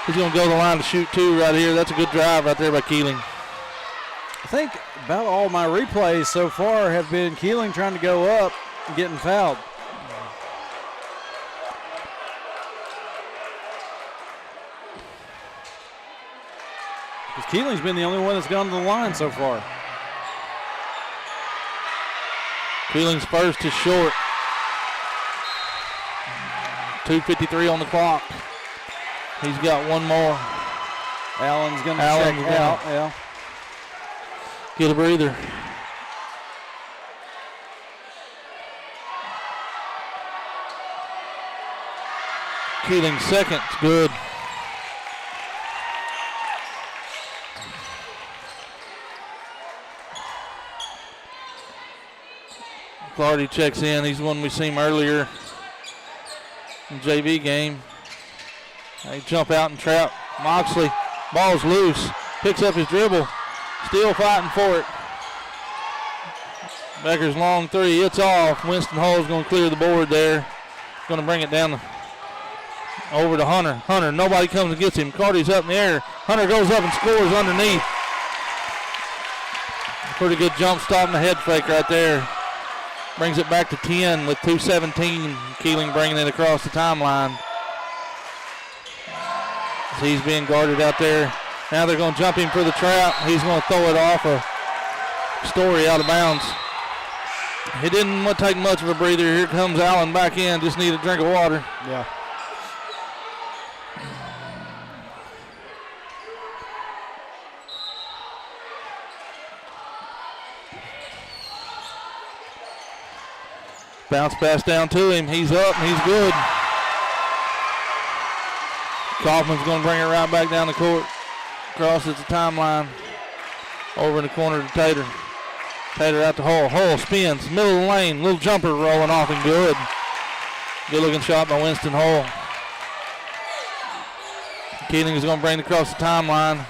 He's going to go to the line to shoot 2 right here. That's a good drive right there by Keeling. I think about all my replays so far have been Keeling trying to go up and getting fouled. Because Keeling's been the only one that's gone to the line so far. Keeling's first is short. 2:53 on the clock. He's got one more. Allen's going to check out. Yeah. Get a breather. Keeling second. Good. Clardy checks in. He's the one we seen earlier in the JV game. They jump out and trap. Moxley, ball's loose. Picks up his dribble. Still fighting for it. Becker's long 3. It's off. Winston Hull's going to clear the board there. Going to bring it down over to Hunter. Hunter, nobody comes and gets him. Clardy's up in the air. Hunter goes up and scores underneath. Pretty good jump stop and a head fake right there. Brings it back to 10 with 2:17. Keeling bringing it across the timeline. He's being guarded out there. Now they're going to jump him for the trap. He's going to throw it off a Story out of bounds. He didn't take much of a breather. Here comes Allen back in. Just need a drink of water. Yeah. Bounce pass down to him. He's up and he's good. Kaufman's going to bring it right back down the court. Crosses the timeline. Over in the corner to Tater. Tater out to Hull. Hull spins. Middle of the lane. Little jumper rolling off and good. Good looking shot by Winston Hull. Keeling is going to bring it across the timeline.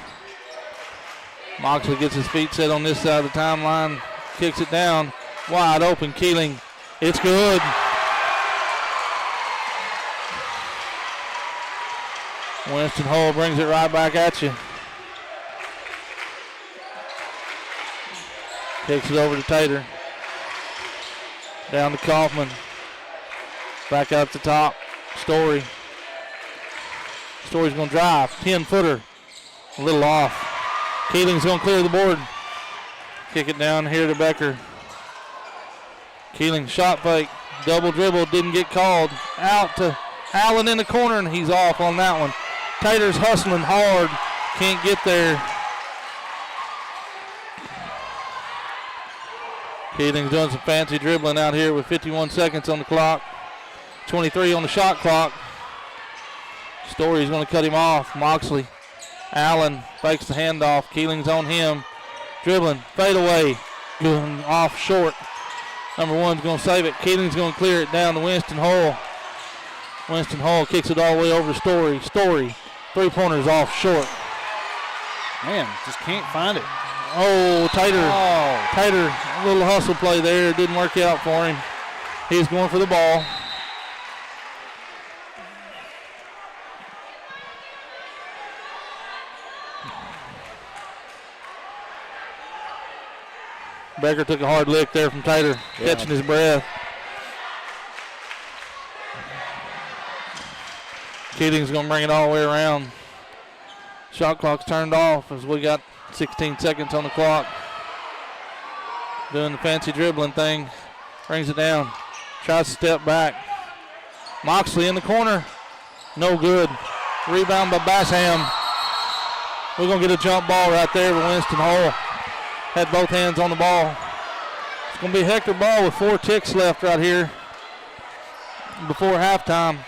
Moxley gets his feet set on this side of the timeline. Kicks it down. Wide open. Keeling. It's good. Winston Hull brings it right back at you. Kicks it over to Tater. Down to Kaufman. Back up the top. Story. Story's going to drive. 10-footer. A little off. Keeling's going to clear the board. Kick it down here to Becker. Keeling shot fake, double dribble, didn't get called. Out to Allen in the corner, and he's off on that one. Tater's hustling hard, can't get there. Keeling's doing some fancy dribbling out here with 51 seconds on the clock. 23 on the shot clock. Story's going to cut him off. Moxley. Allen fakes the handoff. Keeling's on him. Dribbling. Fade away. Going off short. Number one's going to save it. Keeling's going to clear it down to Winston Hull. Winston Hull kicks it all the way over to Story. Story. Three-pointer's off short. Man, just can't find it. Oh, Tater. Oh. Tater, a little hustle play there. Didn't work out for him. He's going for the ball. Becker took a hard lick there from Tater, catching his breath. Keating's going to bring it all the way around. Shot clock's turned off as we got 16 seconds on the clock. Doing the fancy dribbling thing. Brings it down. Tries to step back. Moxley in the corner. No good. Rebound by Basham. We're going to get a jump ball right there with Winston Hull. Had both hands on the ball. It's going to be Hector ball with 4 ticks left right here before halftime.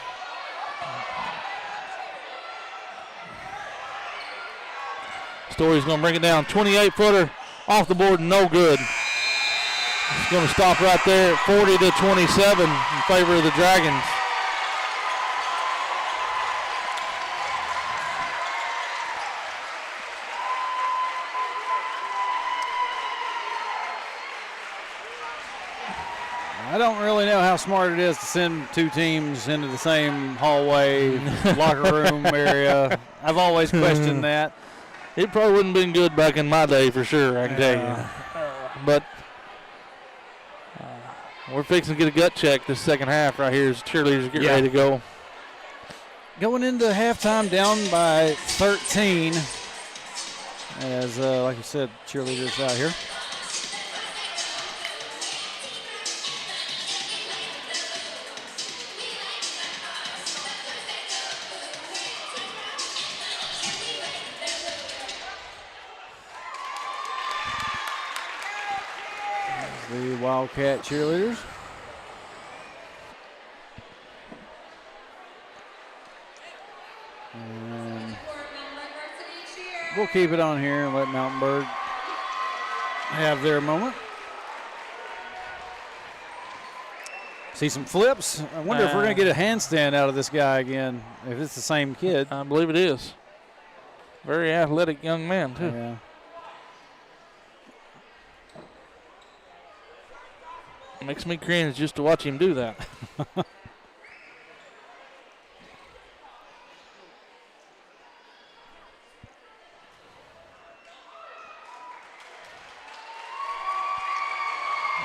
Story's going to bring it down. 28-footer off the board, no good. It's going to stop right there at 40-27 in favor of the Dragons. I don't really know how smart it is to send 2 teams into the same hallway, locker room area. I've always questioned that. It probably wouldn't have been good back in my day for sure, I can tell you. But we're fixing to get a gut check this second half right here as cheerleaders get ready to go. Going into halftime down by 13. As, like I said, cheerleaders out here. The Wildcat cheerleaders. And we'll keep it on here and let Mountainburg have their moment. See some flips. I wonder if we're going to get a handstand out of this guy again, if it's the same kid. I believe it is. Very athletic young man, too. Yeah. Makes me cringe just to watch him do that. I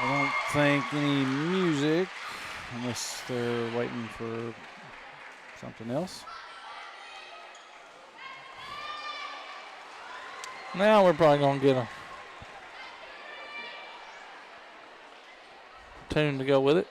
don't think any music, unless they're waiting for something else. Now we're probably going to get a tune to go with it.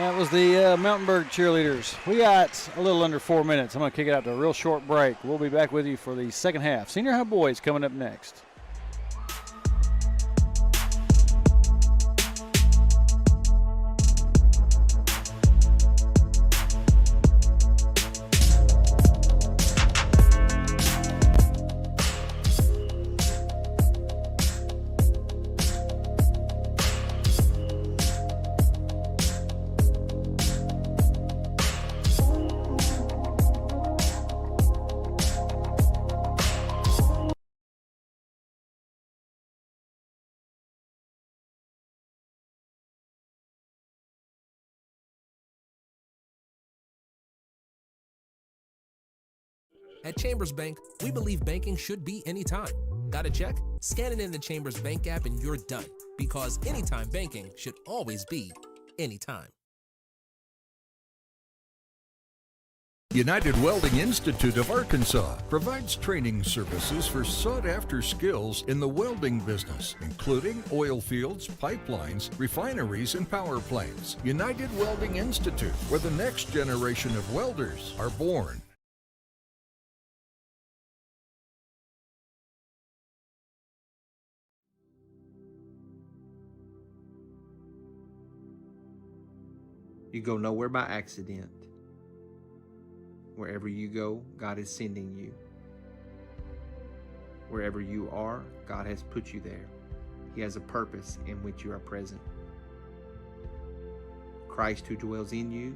That was the Mountainburg cheerleaders. We got a little under 4 minutes. I'm going to kick it out to a real short break. We'll be back with you for the second half. Senior high boys coming up next. At Chambers Bank, we believe banking should be anytime. Got a check? Scan it in the Chambers Bank app and you're done. Because anytime banking should always be anytime. United Welding Institute of Arkansas provides training services for sought-after skills in the welding business, including oil fields, pipelines, refineries, and power plants. United Welding Institute, where the next generation of welders are born. You go nowhere by accident. Wherever you go, God is sending you. Wherever you are, God has put you there. He has a purpose in which you are present. Christ who dwells in you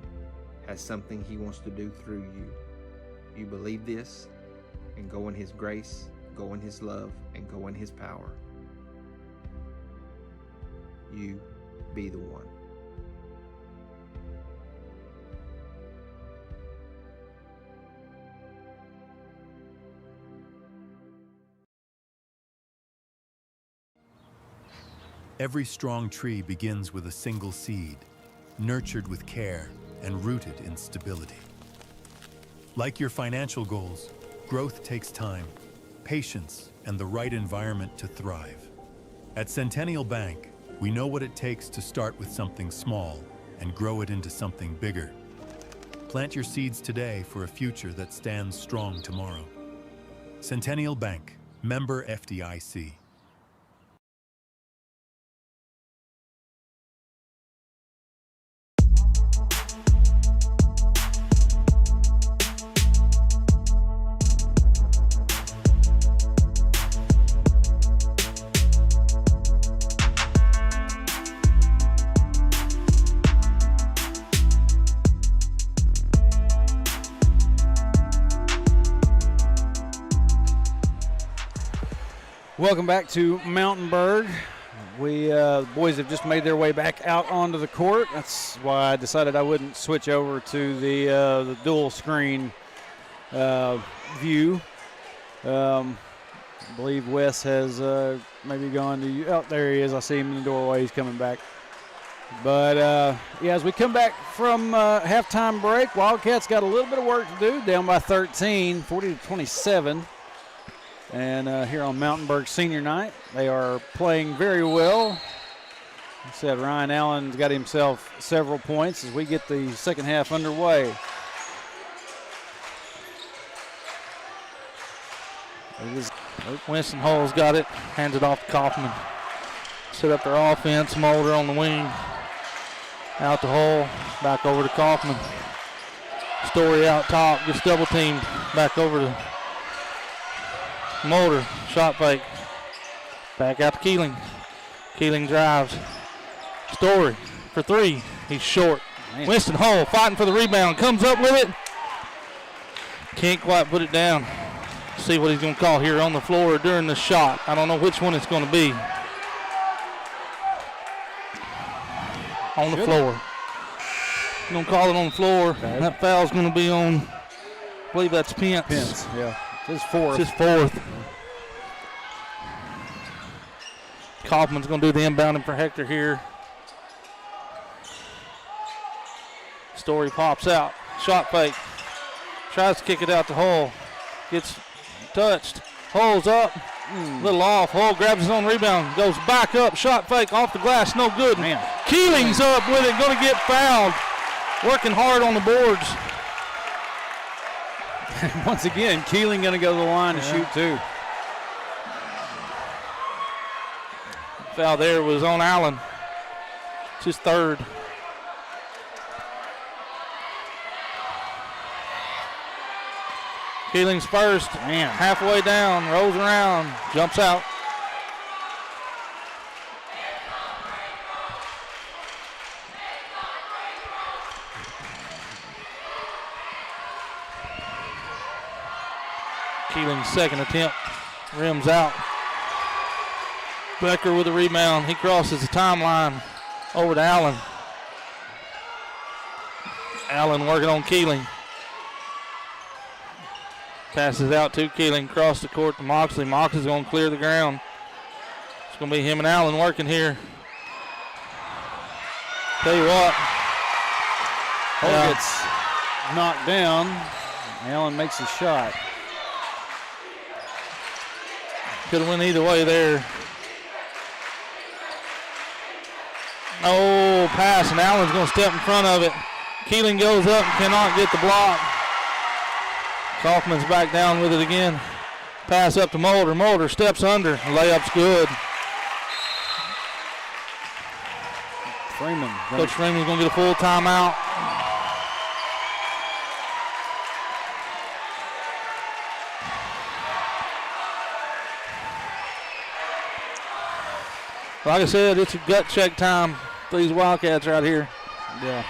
has something He wants to do through you. You believe this, and go in His grace, go in His love, and go in His power. You be the one. Every strong tree begins with a single seed, nurtured with care and rooted in stability. Like your financial goals, growth takes time, patience, and the right environment to thrive. At Centennial Bank, we know what it takes to start with something small and grow it into something bigger. Plant your seeds today for a future that stands strong tomorrow. Centennial Bank, member FDIC. Welcome back to Mountainburg. The boys have just made their way back out onto the court. That's why I decided I wouldn't switch over to the dual screen view. I believe Wes has maybe gone to, oh, there he is. I see him in the doorway. He's coming back. But, yeah, as we come back from halftime break, Wildcats got a little bit of work to do, down by 13, 40-27. And here on Mountainburg Senior Night, they are playing very well. Like I said, Ryan Allen's got himself several points as we get the second half underway. Winston Hull's got it, hands it off to Kaufman. Set up their offense, Mulder on the wing. Out to Hull, back over to Kaufman. Story out top, gets double teamed, back over to Mulder, shot fake. Back out to Keeling. Keeling drives. Story for three. He's short. Man. Winston Hull fighting for the rebound. Comes up with it. Can't quite put it down. See what he's going to call here on the floor during the shot. I don't know which one it's going to be. On the floor. He's going to call it on the floor. Okay. That foul's going to be on, I believe that's Pence. Pence, yeah. It's his fourth. It's his fourth. Kaufman's going to do the inbounding for Hector here. Story pops out. Shot fake. Tries to kick it out to Hull. Gets touched. Hull's up. Little off. Hull grabs his own rebound. Goes back up. Shot fake off the glass. No good. Man. Keeling's up with it. Going to get fouled. working hard on the boards. Once again, Keeling going to go to the line and shoot too. Foul there was on Allen. It's his third. Keeling's first. Man. Halfway down, rolls around, jumps out. Keeling's second attempt, rims out. Becker with a rebound. He crosses the timeline over to Allen. Allen working on Keeling. Passes out to Keeling, across the court to Moxley. Moxley's going to clear the ground. It's going to be him and Allen working here. Tell you what. Hole gets knocked down. Allen makes a shot. Could have went either way there. Oh, pass, and Allen's going to step in front of it. Keeling goes up and cannot get the block. Kaufman's back down with it again. Pass up to Mulder. Mulder steps under. Layup's good. Freeman. Coach Freeman's going to get a full timeout. Like I said, it's a gut check time for these Wildcats right here. Yeah.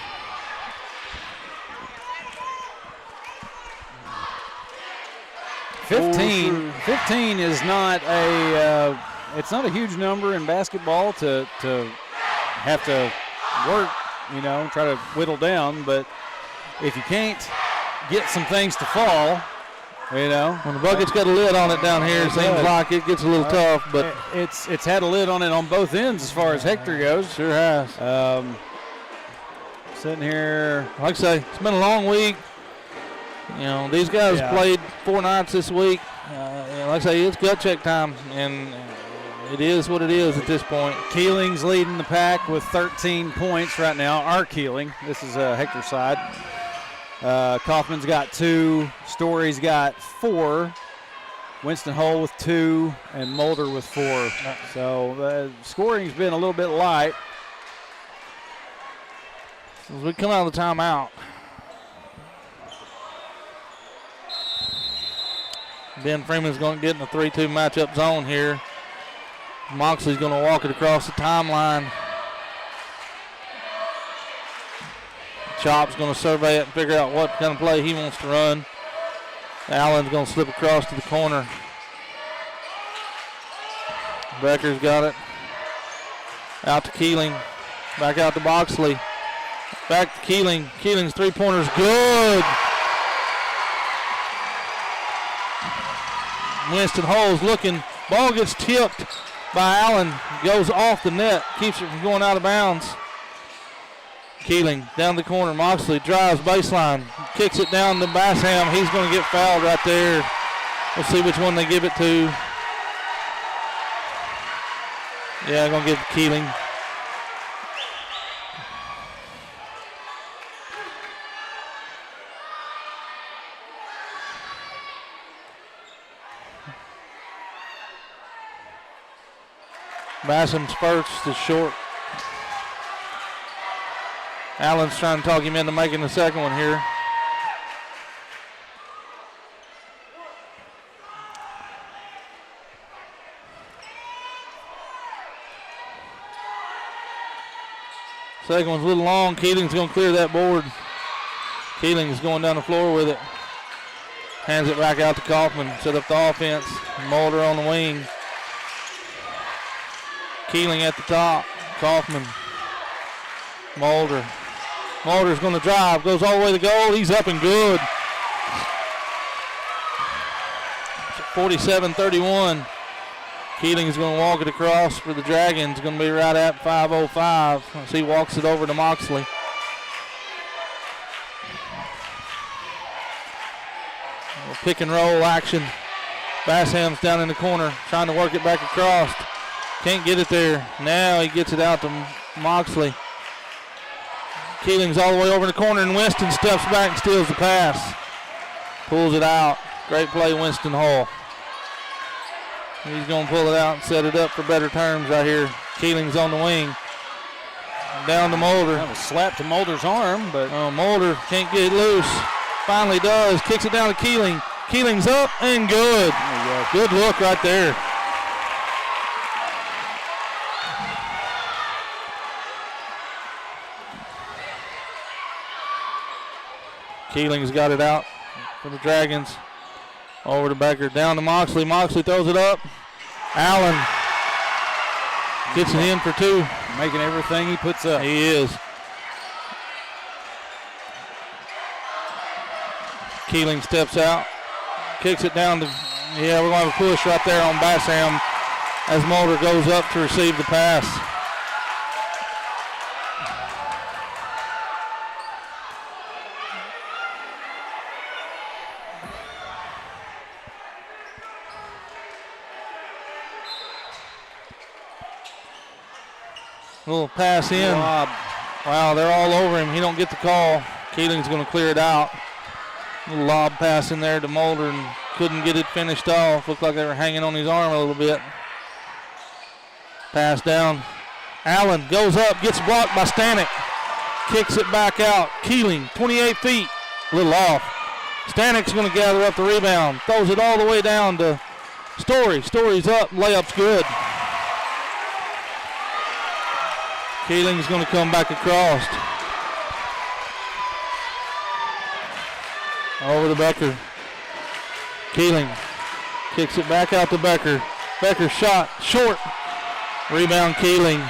Fifteen is not a it's not a huge number in basketball to have to work, try to whittle down, but if you can't get some things to fall, when the bucket's got a lid on it down here, it seems like it gets a little tough, but it's had a lid on it on both ends as far as Hector goes. Sure has. Sitting here, like I say, it's been a long week. These guys played 4 nights this week. Like I say, it's gut check time, and it is what it is at this point. Keeling's leading the pack with 13 points right now. Our Keeling. This is Hector's side. Kaufman's got 2. Story's got 4. Winston Hull with 2, and Mulder with 4. So scoring's been a little bit light. As we come out of the timeout, Ben Freeman's going to get in the 3-2 matchup zone here. Moxley's going to walk it across the timeline. Chop's going to survey it and figure out what kind of play he wants to run. Allen's going to slip across to the corner. Becker's got it. Out to Keeling. Back out to Boxley. Back to Keeling. Keeling's 3-pointer's good. Winston Hole's looking. Ball gets tipped by Allen. Goes off the net. Keeps it from going out of bounds. Keeling down the corner. Moxley drives baseline. Kicks it down to Bassham. He's going to get fouled right there. We'll see which one they give it to. Yeah, going to give it to Keeling. Basham's first is short. Allen's trying to talk him into making the second one here. Second one's a little long. Keeling's going to clear that board. Keeling is going down the floor with it. Hands it back out to Kaufman. Set up the offense. Mulder on the wing. Keeling at the top. Kaufman. Mulder. Mulder's going to drive. Goes all the way to the goal. He's up and good. 47-31. Keeling's going to walk it across for the Dragons. Going to be right at 5:05 as he walks it over to Moxley. Pick and roll action. Bassham's down in the corner trying to work it back across. Can't get it there. Now he gets it out to Moxley. Keeling's all the way over in the corner, and Winston steps back and steals the pass. Pulls it out. Great play, Winston Hall. He's going to pull it out and set it up for better terms right here. Keeling's on the wing. Down to Mulder. That was slapped to Mulder's arm, but Mulder can't get it loose. Finally does. Kicks it down to Keeling. Keeling's up and good. Good look right there. Keeling's got it out for the Dragons. Over to Becker, down to Moxley. Moxley throws it up. Allen gets it in for two. Making everything he puts up. He is. Keeling steps out, kicks it down to, we're going to have a push right there on Bassham as Mulder goes up to receive the pass. Little pass in. Lob. Wow, they're all over him. He don't get the call. Keeling's going to clear it out. Little lob pass in there to Mulder and couldn't get it finished off. Looked like they were hanging on his arm a little bit. Pass down. Allen goes up, gets blocked by Stanek. Kicks it back out. Keeling, 28 feet. A little off. Stanek's going to gather up the rebound. Throws it all the way down to Story. Story's up. Layup's good. Keeling's going to come back across. Over to Becker. Keeling kicks it back out to Becker. Becker shot short. Rebound Keeling.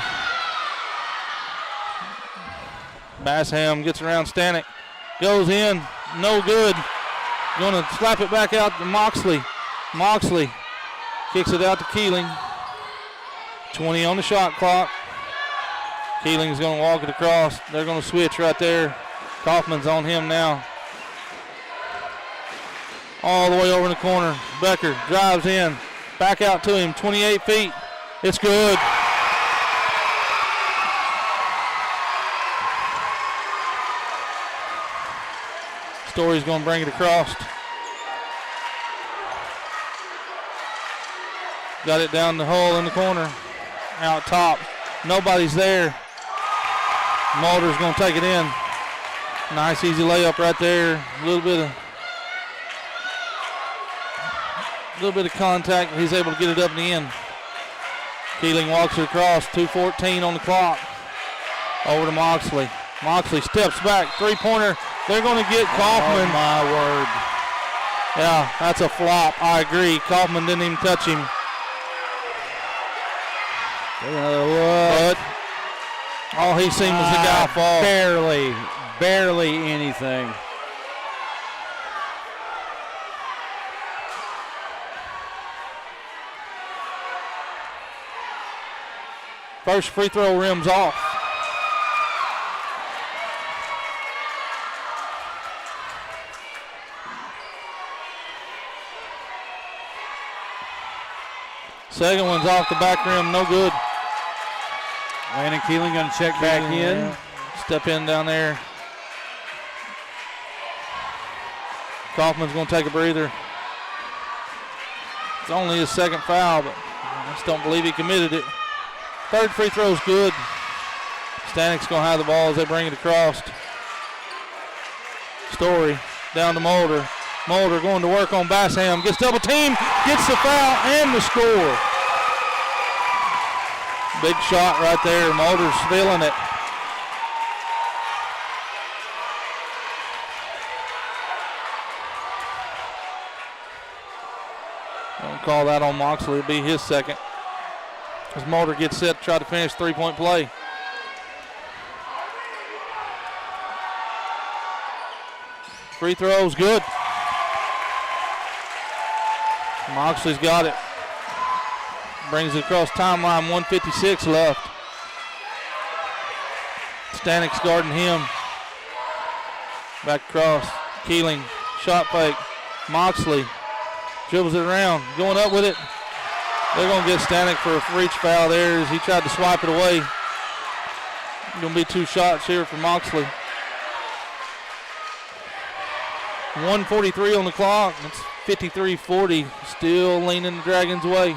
Bassham gets around Stanek. Goes in. No good. Going to slap it back out to Moxley. Moxley kicks it out to Keeling. 20 on the shot clock. Keeling's going to walk it across. They're going to switch right there. Kaufman's on him now. All the way over in the corner. Becker drives in. Back out to him. 28 feet. It's good. Story's going to bring it across. Got it down the hole in the corner. Out top. Nobody's there. Mulder's going to take it in. Nice easy layup right there. A little bit of contact, but he's able to get it up in the end. Keeling walks it across. 2:14 on the clock. Over to Moxley. Moxley steps back. Three-pointer. They're going to get Kaufman. Oh, my word. Yeah, that's a flop. I agree. Kaufman didn't even touch him. But all he seen was the guy fall. Barely anything. First free throw rims off. Second one's off the back rim, no good. Landon Keeling going to check back in. Step in down there. Kaufman's going to take a breather. It's only his second foul, but I just don't believe he committed it. Third free throw's good. Stanek's going to have the ball as they bring it across. Story down to Mulder. Mulder going to work on Bassham. Gets double team, gets the foul and the score. Big shot right there. Mulder's feeling it. Don't call that on Moxley. It'll be his second. As Mulder gets set to try to finish three-point play. Free throw's good. Moxley's got it. Brings it across timeline, 1:56 left. Stanek's guarding him. Back across. Keeling, shot fake. Moxley dribbles it around, going up with it. They're going to get Stanek for a reach foul there as he tried to swipe it away. Going to be two shots here for Moxley. 1:43 on the clock. It's 53-40. Still leaning the Dragons' way.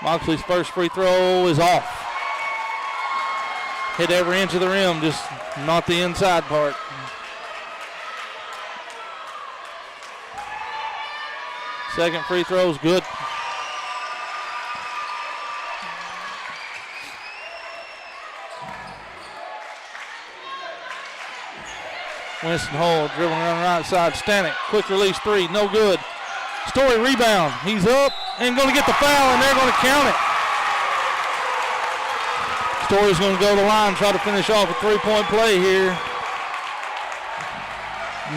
Moxley's first free throw is off. Hit every inch of the rim, just not the inside part. Second free throw is good. Winston Hull dribbling around the right side. Stanek, quick release three, no good. Story rebound. He's up and going to get the foul, and they're going to count it. Story's going to go to the line, try to finish off a three-point play here.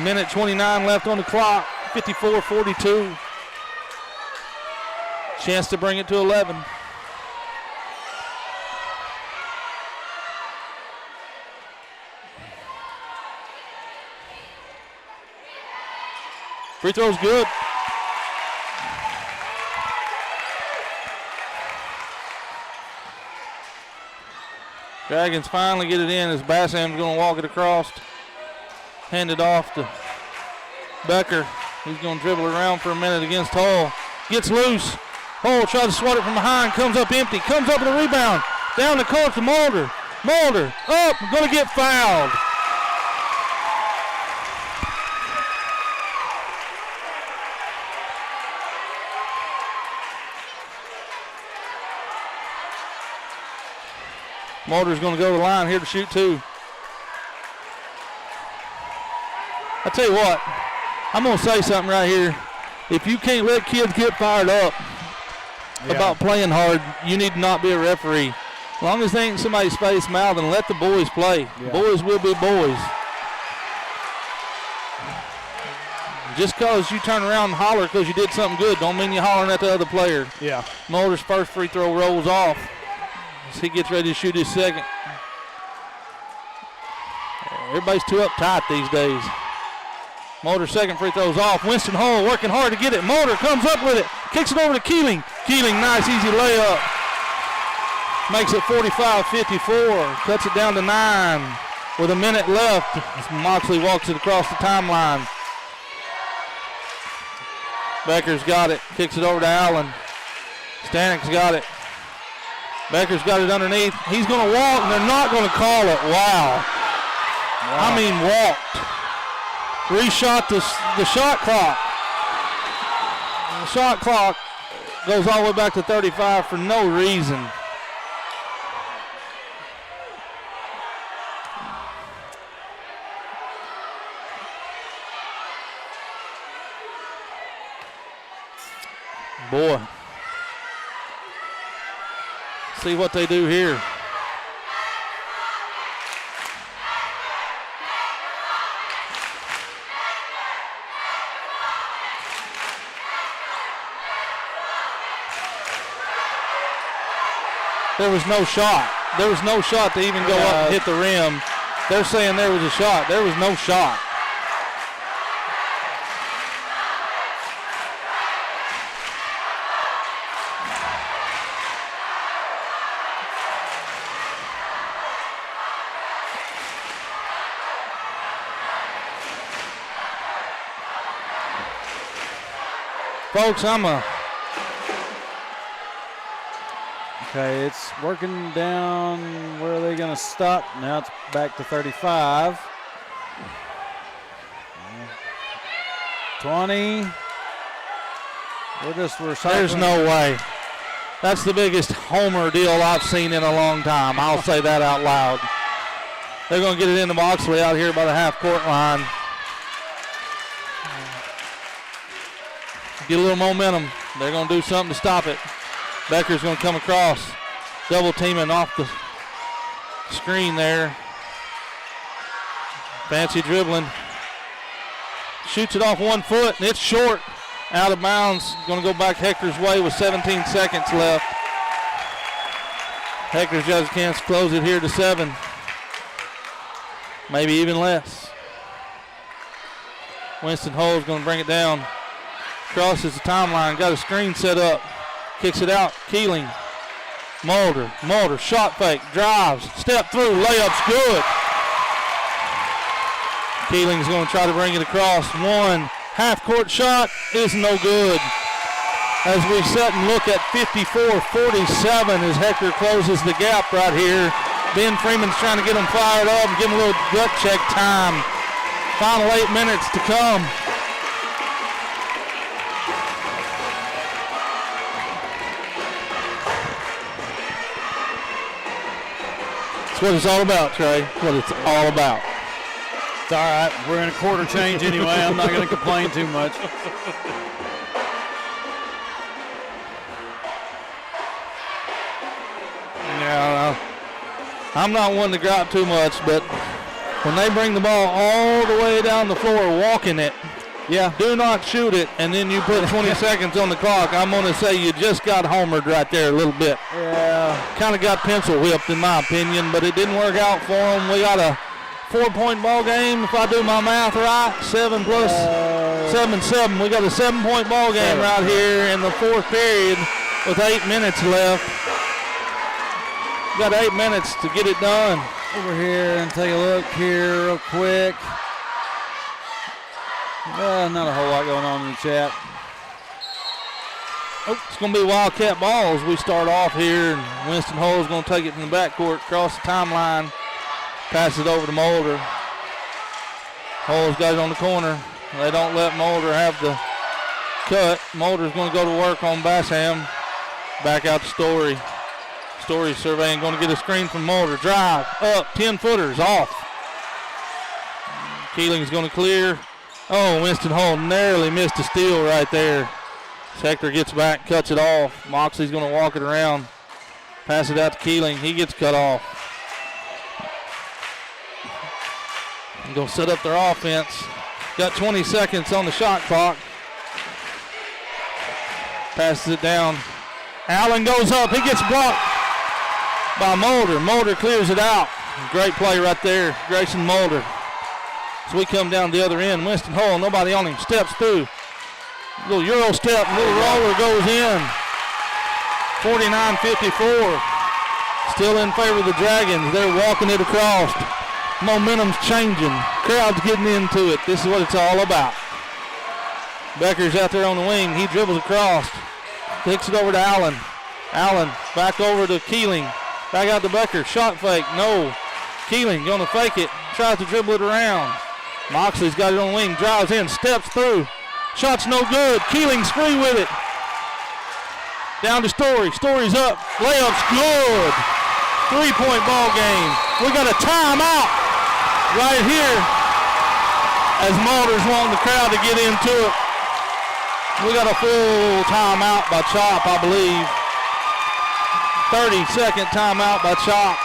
Minute 29 left on the clock. 54-42. Chance to bring it to 11. Free throw's good. Dragons finally get it in as Bassam's going to walk it across. Hand it off to Becker. He's going to dribble around for a minute against Hull. Gets loose. Hull tries to swat it from behind. Comes up empty. Comes up with a rebound. Down the court to Mulder. Mulder up. Going to get fouled. Mulder's going to go to the line here to shoot two. I tell you what, I'm going to say something right here. If you can't let kids get fired up about playing hard, you need to not be a referee. As long as they ain't somebody's face mouthing, let the boys play. Yeah. Boys will be boys. Just because you turn around and holler because you did something good don't mean you're hollering at the other player. Yeah. Mulder's first free throw rolls off as he gets ready to shoot his second. Everybody's too uptight these days. Mulder's second free throw's off. Winston Hull working hard to get it. Mulder comes up with it. Kicks it over to Keeling. Keeling, nice easy layup. Makes it 45-54. Cuts it down to 9 with a minute left as Moxley walks it across the timeline. Becker's got it. Kicks it over to Allen. Stanek's got it. Becker's got it underneath. He's going to walk, and they're not going to call it. Wow. I mean, walked. Reshot the shot clock. The shot clock goes all the way back to 35 for no reason. Boy. See what they do here. There was no shot. There was no shot to even go up and hit the rim. They're saying there was a shot. There was no shot. Folks, Okay, it's working down. Where are they going to stop? Now it's back to 35. 20. There's no way. That's the biggest homer deal I've seen in a long time. I'll say that out loud. They're going to get it into Moxley out here by the half-court line. Get a little momentum. They're going to do something to stop it. Becker's going to come across, double teaming off the screen there. Fancy dribbling. Shoots it off 1 foot, and it's short. Out of bounds. Going to go back Hector's way with 17 seconds left. Hector's got a chance to close it here to 7. Maybe even less. Winston Hull's going to bring it down. Crosses the timeline, got a screen set up. Kicks it out, Keeling. Mulder, shot fake, drives, step through, layup's good. Keeling's going to try to bring it across. One half-court shot is no good. As we sit and look at 54-47 as Hector closes the gap right here. Ben Freeman's trying to get them fired up and give them a little gut check time. Final 8 minutes to come. That's what it's all about, Trey. That's what it's all about. It's all right. We're in a quarter change anyway. I'm not going to complain too much. Yeah, I'm not one to gripe too much, but when they bring the ball all the way down the floor, walking it, yeah, do not shoot it, and then you put 20 seconds on the clock, I'm going to say you just got homered right there a little bit. Yeah. Kind of got pencil whipped in my opinion, but it didn't work out for them. We got a 4-point ball game, if I do my math right, 7 plus 7. We got a 7-point ball game right here in the fourth period with 8 minutes left. Got 8 minutes to get it done. Over here and take a look here real quick. Not a whole lot going on in the chat. Oh, it's going to be Wildcat ball as we start off here. And Winston Hull's going to take it from the backcourt, cross the timeline, pass it over to Mulder. Hull's got it on the corner. They don't let Mulder have the cut. Mulder's going to go to work on Basham. Back out to Story. Story surveying, going to get a screen from Mulder. Drive, up, 10-footers, off. Keeling's going to clear. Oh, Winston Hull narrowly missed a steal right there. Hector gets back, cuts it off. Moxley's going to walk it around. Pass it out to Keeling. He gets cut off. They're going to set up their offense. Got 20 seconds on the shot clock. Passes it down. Allen goes up. He gets blocked by Mulder. Mulder clears it out. Great play right there, Grayson Mulder. So we come down the other end. Winston Hull, nobody on him, steps through. Little Euro step, little roller goes in. 49-54. Still in favor of the Dragons. They're walking it across. Momentum's changing. Crowd's getting into it. This is what it's all about. Becker's out there on the wing. He dribbles across. Kicks it over to Allen. Allen back over to Keeling. Back out to Becker. Shot fake. No. Keeling going to fake it. Tries to dribble it around. Moxley's got it on the wing. Drives in. Steps through. Shot's no good. Keeling's free with it. Down to Story. Story's up. Layup's good. 3-point ball game. We got a timeout right here as Mulder's wanting the crowd to get into it. We got a full timeout by Chop, I believe. 30-second timeout by Chop.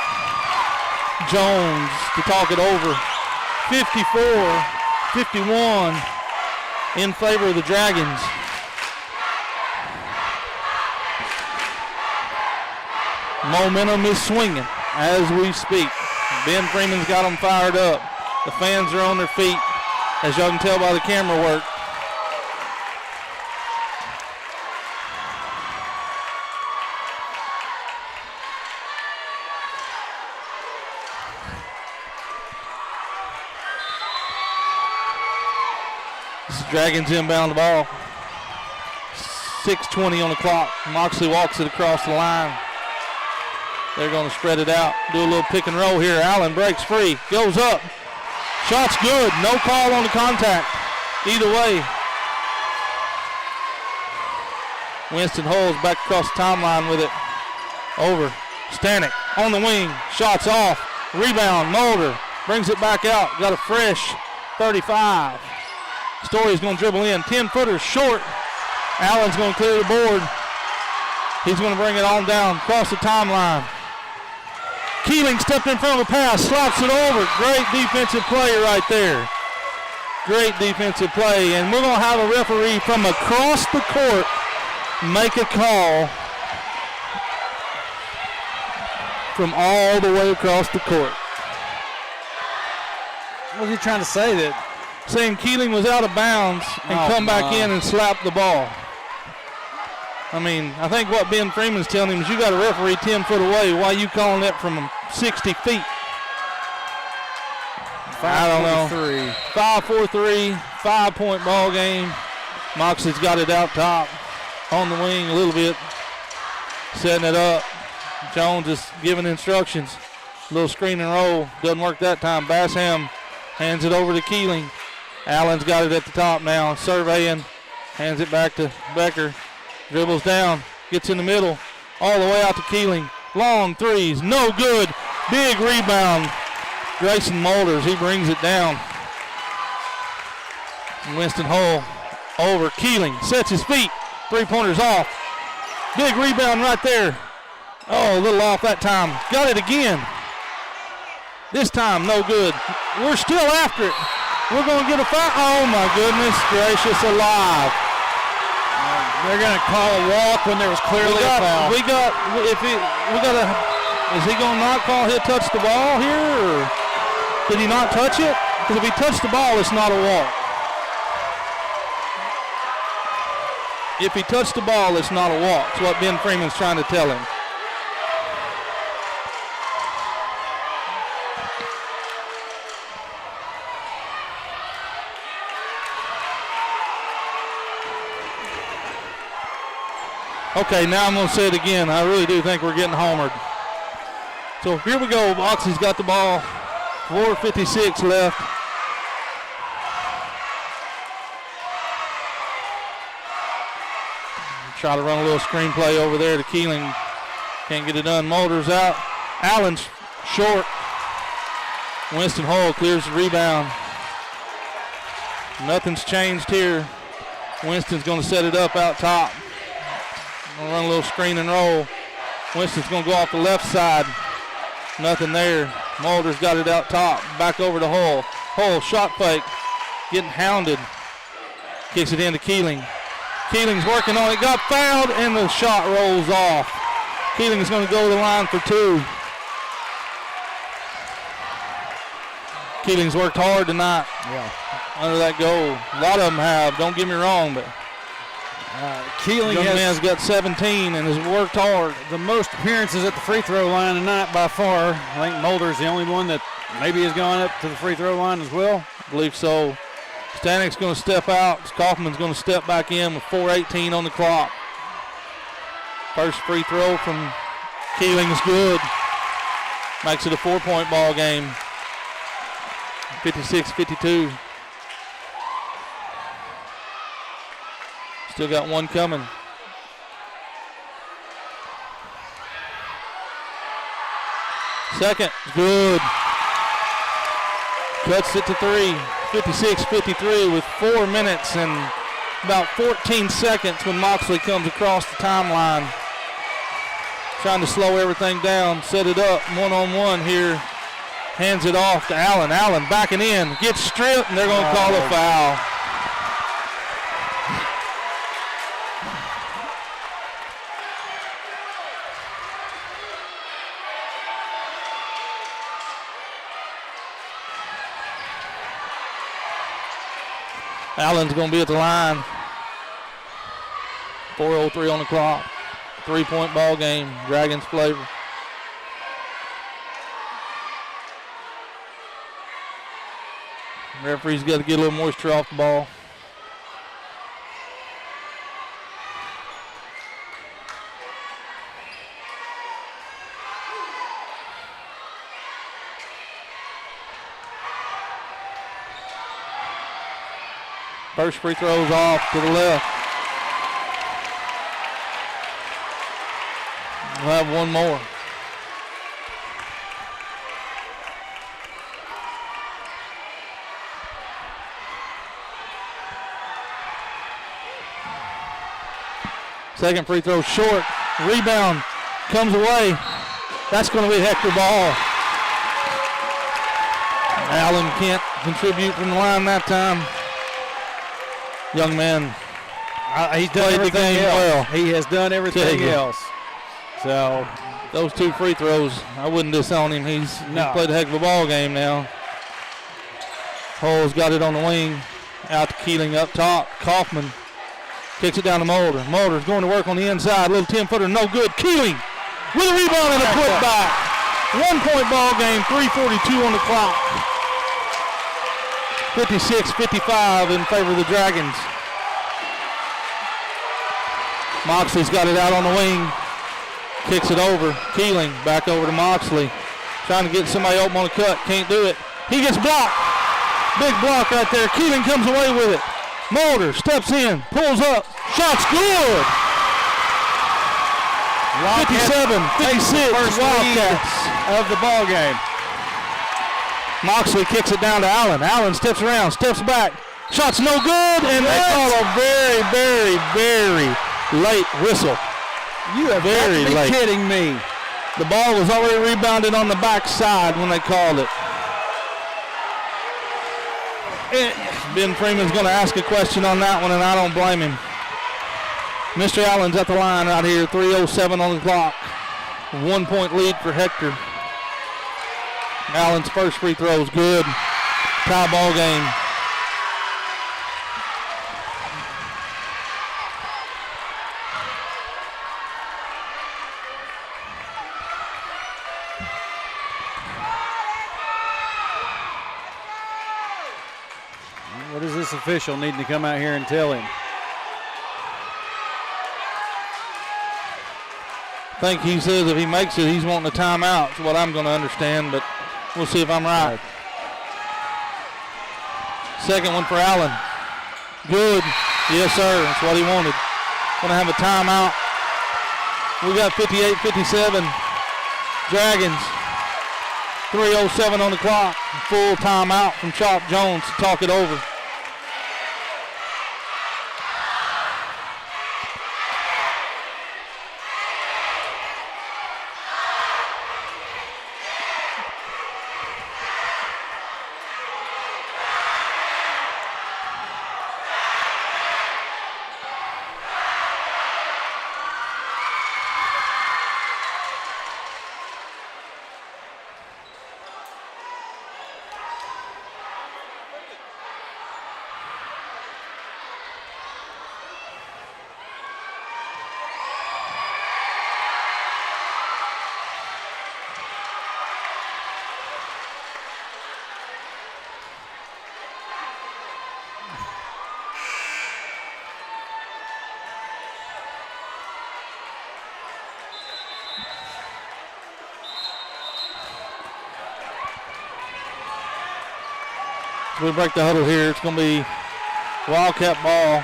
Jones to talk it over. 54-51 in favor of the Dragons. Momentum is swinging as we speak. Ben Freeman's got them fired up. The fans are on their feet, as y'all can tell by the camera work. Dragons inbound the ball. 6:20 on the clock. Moxley walks it across the line. They're going to spread it out. Do a little pick and roll here. Allen breaks free. Goes up. Shot's good. No call on the contact. Either way. Winston Hull's back across the timeline with it. Over. Stanek on the wing. Shots off. Rebound. Mulder brings it back out. Got a fresh 35. Story's going to dribble in. 10-footers short. Allen's going to clear the board. He's going to bring it on down across the timeline. Keeling stepped in front of the pass, slaps it over. Great defensive play right there. Great defensive play. And we're going to have a referee from across the court make a call from all the way across the court. What was he trying to say? That saying Keeling was out of bounds and come back in and slap the ball. I mean, I think what Ben Freeman's telling him is you got a referee 10 foot away. Why are you calling that from 60 feet? I don't know. 5-4-3. 5-4-3, 5-point ball game. Moxley's got it out top on the wing a little bit, setting it up. Jones is giving instructions. Little screen and roll. Doesn't work that time. Bassham hands it over to Keeling. Allen's got it at the top now, surveying. Hands it back to Becker. Dribbles down. Gets in the middle. All the way out to Keeling. Long threes. No good. Big rebound. Grayson Mulders, he brings it down. Winston Hull over. Keeling sets his feet. Three-pointers off. Big rebound right there. Oh, a little off that time. Got it again. This time, no good. We're still after it. We're going to get a foul. Oh, my goodness gracious alive. They're going to call a walk when there was clearly a foul. Is he going to not call? He'll touch the ball here, or did he not touch it? Because if he touched the ball, it's not a walk. If he touched the ball, it's not a walk. That's what Ben Freeman's trying to tell him. Okay, now I'm going to say it again. I really do think we're getting homered. So here we go. Moxie's got the ball. 4:56 left. Try to run a little screenplay over there to Keeling. Can't get it done. Mulders out. Allen's short. Winston Hull clears the rebound. Nothing's changed here. Winston's going to set it up out top. Gonna run a little screen and roll. Winston's gonna go off the left side. Nothing there. Mulders got it out top. Back over to Hull. Hull shot fake. Getting hounded. Kicks it into Keeling. Keeling's working on it. Got fouled and the shot rolls off. Keeling's gonna go to the line for two. Keeling's worked hard tonight. Yeah. Under that goal. A lot of them have. Don't get me wrong, but Keeling young has man's got 17 and has worked hard. the most appearances at the free throw line tonight by far. I think Mulder's the only one that maybe has gone up to the free throw line as well. I believe so. Stanik's going to step out. Kaufman's going to step back in with 4:18 on the clock. First free throw from Keeling is good. Makes it a 4-point ball game. 56-52. Still got one coming. Second, good. Cuts it to three. 56-53 with 4 minutes and about 14 seconds when Moxley comes across the timeline. Trying to slow everything down, set it up one-on-one here. Hands it off to Allen. Allen backing in, gets stripped, and they're going to call a foul. Allen's going to be at the line. 4:03 on the clock. 3-point ball game. Dragons flavor. Referee's got to get a little moisture off the ball. First free throw's off to the left. We'll have one more. Second free throw short. Rebound comes away. That's going to be Hector Ball. Allen can't contribute from the line that time. Young man, he's done played the game well. He has done everything else. So those two free throws, I wouldn't disown him. He's played a heck of a ball game now. Hull's got it on the wing. Out to Keeling up top. Kaufman kicks it down to Mulder. Mulder's going to work on the inside. Little 10-footer, no good. Keeling with a rebound and a putback. 1-point ball game, 3:42 on the clock. 56-55 in favor of the Dragons. Moxley's got it out on the wing. Kicks it over. Keeling back over to Moxley. Trying to get somebody open on the cut. Can't do it. He gets blocked. Big block right there. Keeling comes away with it. Mulder steps in. Pulls up. Shot's good. 57-56 Wildcats of the ball game. Moxley kicks it down to Allen. Allen steps around, steps back. Shot's no good, and they call a very, very, very late whistle. You have very got to be late. kidding me. The ball was already rebounded on the backside when they called it. Ben Freeman's going to ask a question on that one, and I don't blame him. Mr. Allen's at the line right here, 3:07 on the clock. 1 point lead for Hector. Allen's first free throw is good. Tie ball game. What is this official needing to come out here and tell him? I think he says if he makes it, he's wanting a timeout. That's what I'm going to understand, but we'll see if I'm right. Second one for Allen. Good. Yes, sir. That's what he wanted. Going to have a timeout. We got 58-57. Dragons. 3:07 on the clock. Full timeout from Chop Jones to talk it over. We break the huddle here. It's going to be Wildcat ball.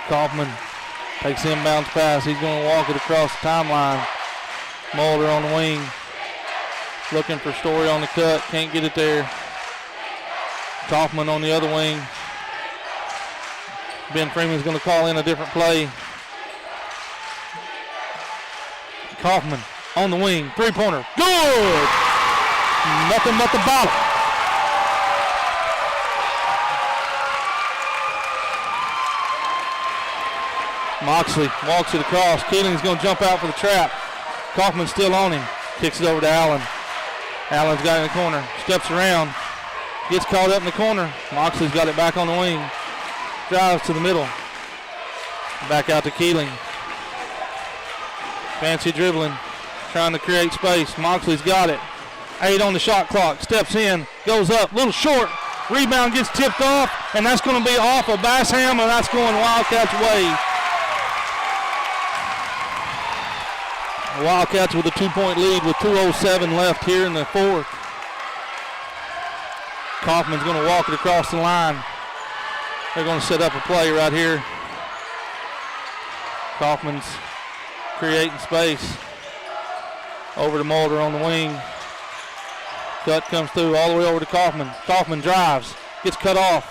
Kaufman takes the inbounds pass. He's going to walk it across the timeline. Mulder on the wing. Looking for Story on the cut. Can't get it there. Kaufman on the other wing. Ben Freeman's going to call in a different play. Kaufman on the wing, three-pointer, good! Nothing but the bottom. Moxley walks it across. Keeling's going to jump out for the trap. Kaufman's still on him. Kicks it over to Allen. Allen's got it in the corner. Steps around. Gets caught up in the corner. Moxley's got it back on the wing. Drives to the middle. Back out to Keeling. Fancy dribbling. Trying to create space. Moxley's got it. 8 on the shot clock. Steps in. Goes up. Little short. Rebound gets tipped off. And that's going to be off of Bassham. And that's going Wildcats' way. The Wildcats with a 2-point lead with 2:07 left here in the fourth. Kaufman's going to walk it across the line. They're going to set up a play right here. Kaufman's creating space. Over to Mulder on the wing. Cut comes through all the way over to Kaufman. Kaufman drives. Gets cut off.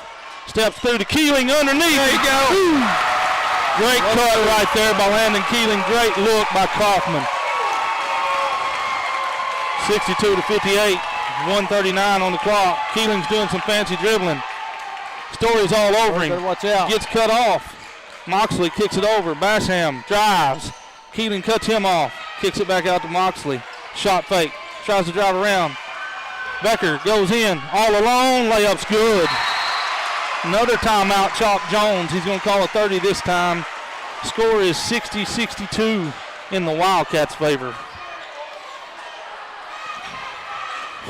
Steps through to Keeling underneath. There you go. Ooh. Great cut right there by Landon Keeling. Great look by Kaufman. 62-58. 1:39 on the clock. Keeling's doing some fancy dribbling. Story's all over him. Watch out. Gets cut off. Moxley kicks it over. Basham drives. Keeling cuts him off. Kicks it back out to Moxley. Shot fake. Tries to drive around. Becker goes in. All alone. Layup's good. Another timeout. Chop Jones. He's going to call a 30 this time. Score is 60-62 in the Wildcats' favor.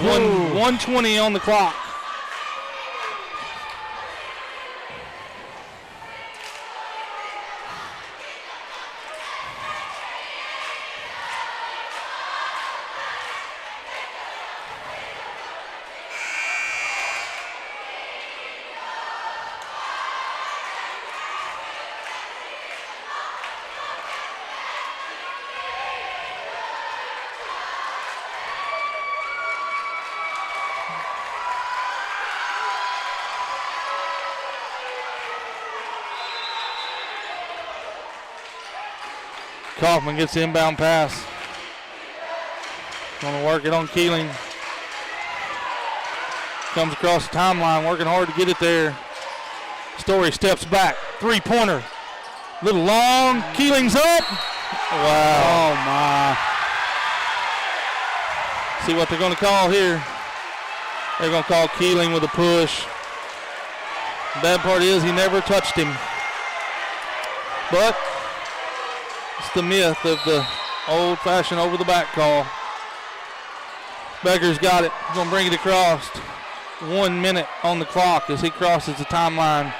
1:20 on the clock. Kaufman gets the inbound pass. Going to work it on Keeling. Comes across the timeline, working hard to get it there. Story steps back. Three-pointer. Little long. Keeling's up. Wow. Oh, my. See what they're going to call here. They're going to call Keeling with a push. The bad part is he never touched him. But it's the myth of the old-fashioned over-the-back call. Becker's got it. He's going to bring it across. 1 minute on the clock as he crosses the timeline.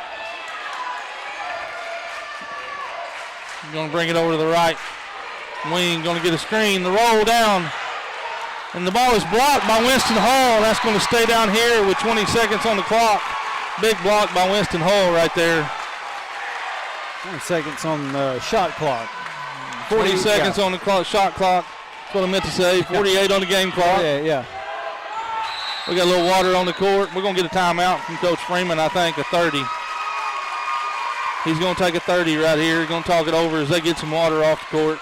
He's going to bring it over to the right wing. Going to get a screen. The roll down. And the ball is blocked by Winston Hall. That's going to stay down here with 20 seconds on the clock. Big block by Winston Hall right there. 20 seconds on the shot clock. 40 seconds on the clock, shot clock. That's what I meant to say. 48 on the game clock. Yeah. We got a little water on the court. We're going to get a timeout from Coach Freeman, I think, a 30. He's going to take a 30 right here. He's going to talk it over as they get some water off the court.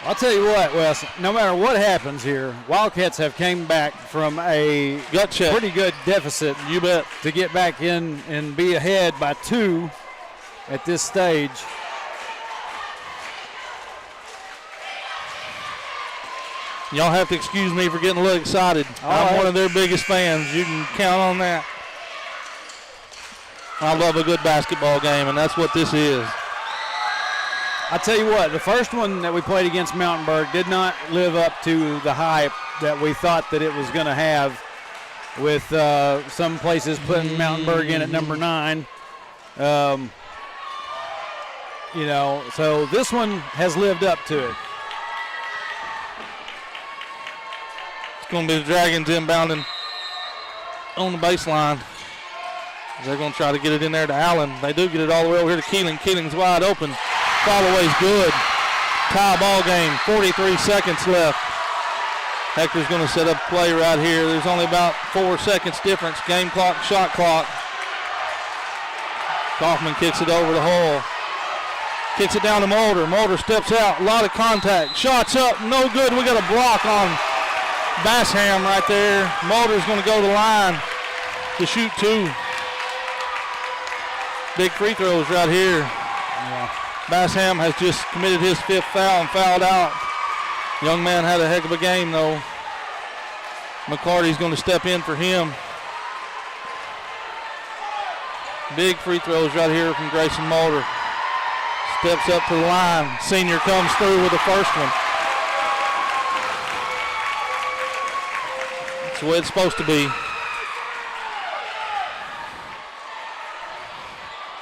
I'll tell you what, Wes, no matter what happens here, Wildcats have came back from a gut check. Pretty good deficit. You bet. To get back in and be ahead by 2 at this stage. Y'all have to excuse me for getting a little excited. I'm one of their biggest fans. You can count on that. I love a good basketball game, and that's what this is. I tell you what, the first one that we played against Mountainburg did not live up to the hype that we thought that it was going to have, with some places putting Mountainburg in at number 9. So this one has lived up to it. It's going to be the Dragons inbounding on the baseline. They're going to try to get it in there to Allen. They do get it all the way over here to Keeling. Keeling's wide open. Followaway's good. Tie ball game. 43 seconds left. Hector's going to set up play right here. There's only about 4 seconds difference. Game clock, shot clock. Kaufman kicks it over to Hull. Kicks it down to Mulder. Mulder steps out. A lot of contact. Shots up. No good. We got a block on Bassham right there. Mulder's going to go to the line to shoot 2. Big free throws right here. Yeah. Bassham has just committed his 5th foul and fouled out. Young man had a heck of a game, though. McCarty's going to step in for him. Big free throws right here from Grayson Mulder. Steps up to the line. Senior comes through with the first one. That's the way it's supposed to be.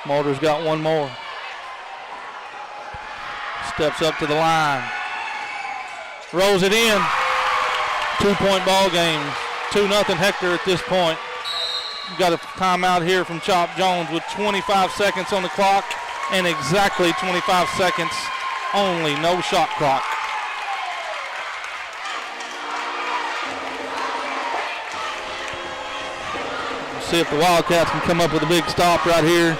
Mulder's got one more. Steps up to the line. Rolls it in. 2-point ball game. 2-0 Hector at this point. Got a timeout here from Chop Jones with 25 seconds on the clock and exactly 25 seconds only. No shot clock. Let's see if the Wildcats can come up with a big stop right here.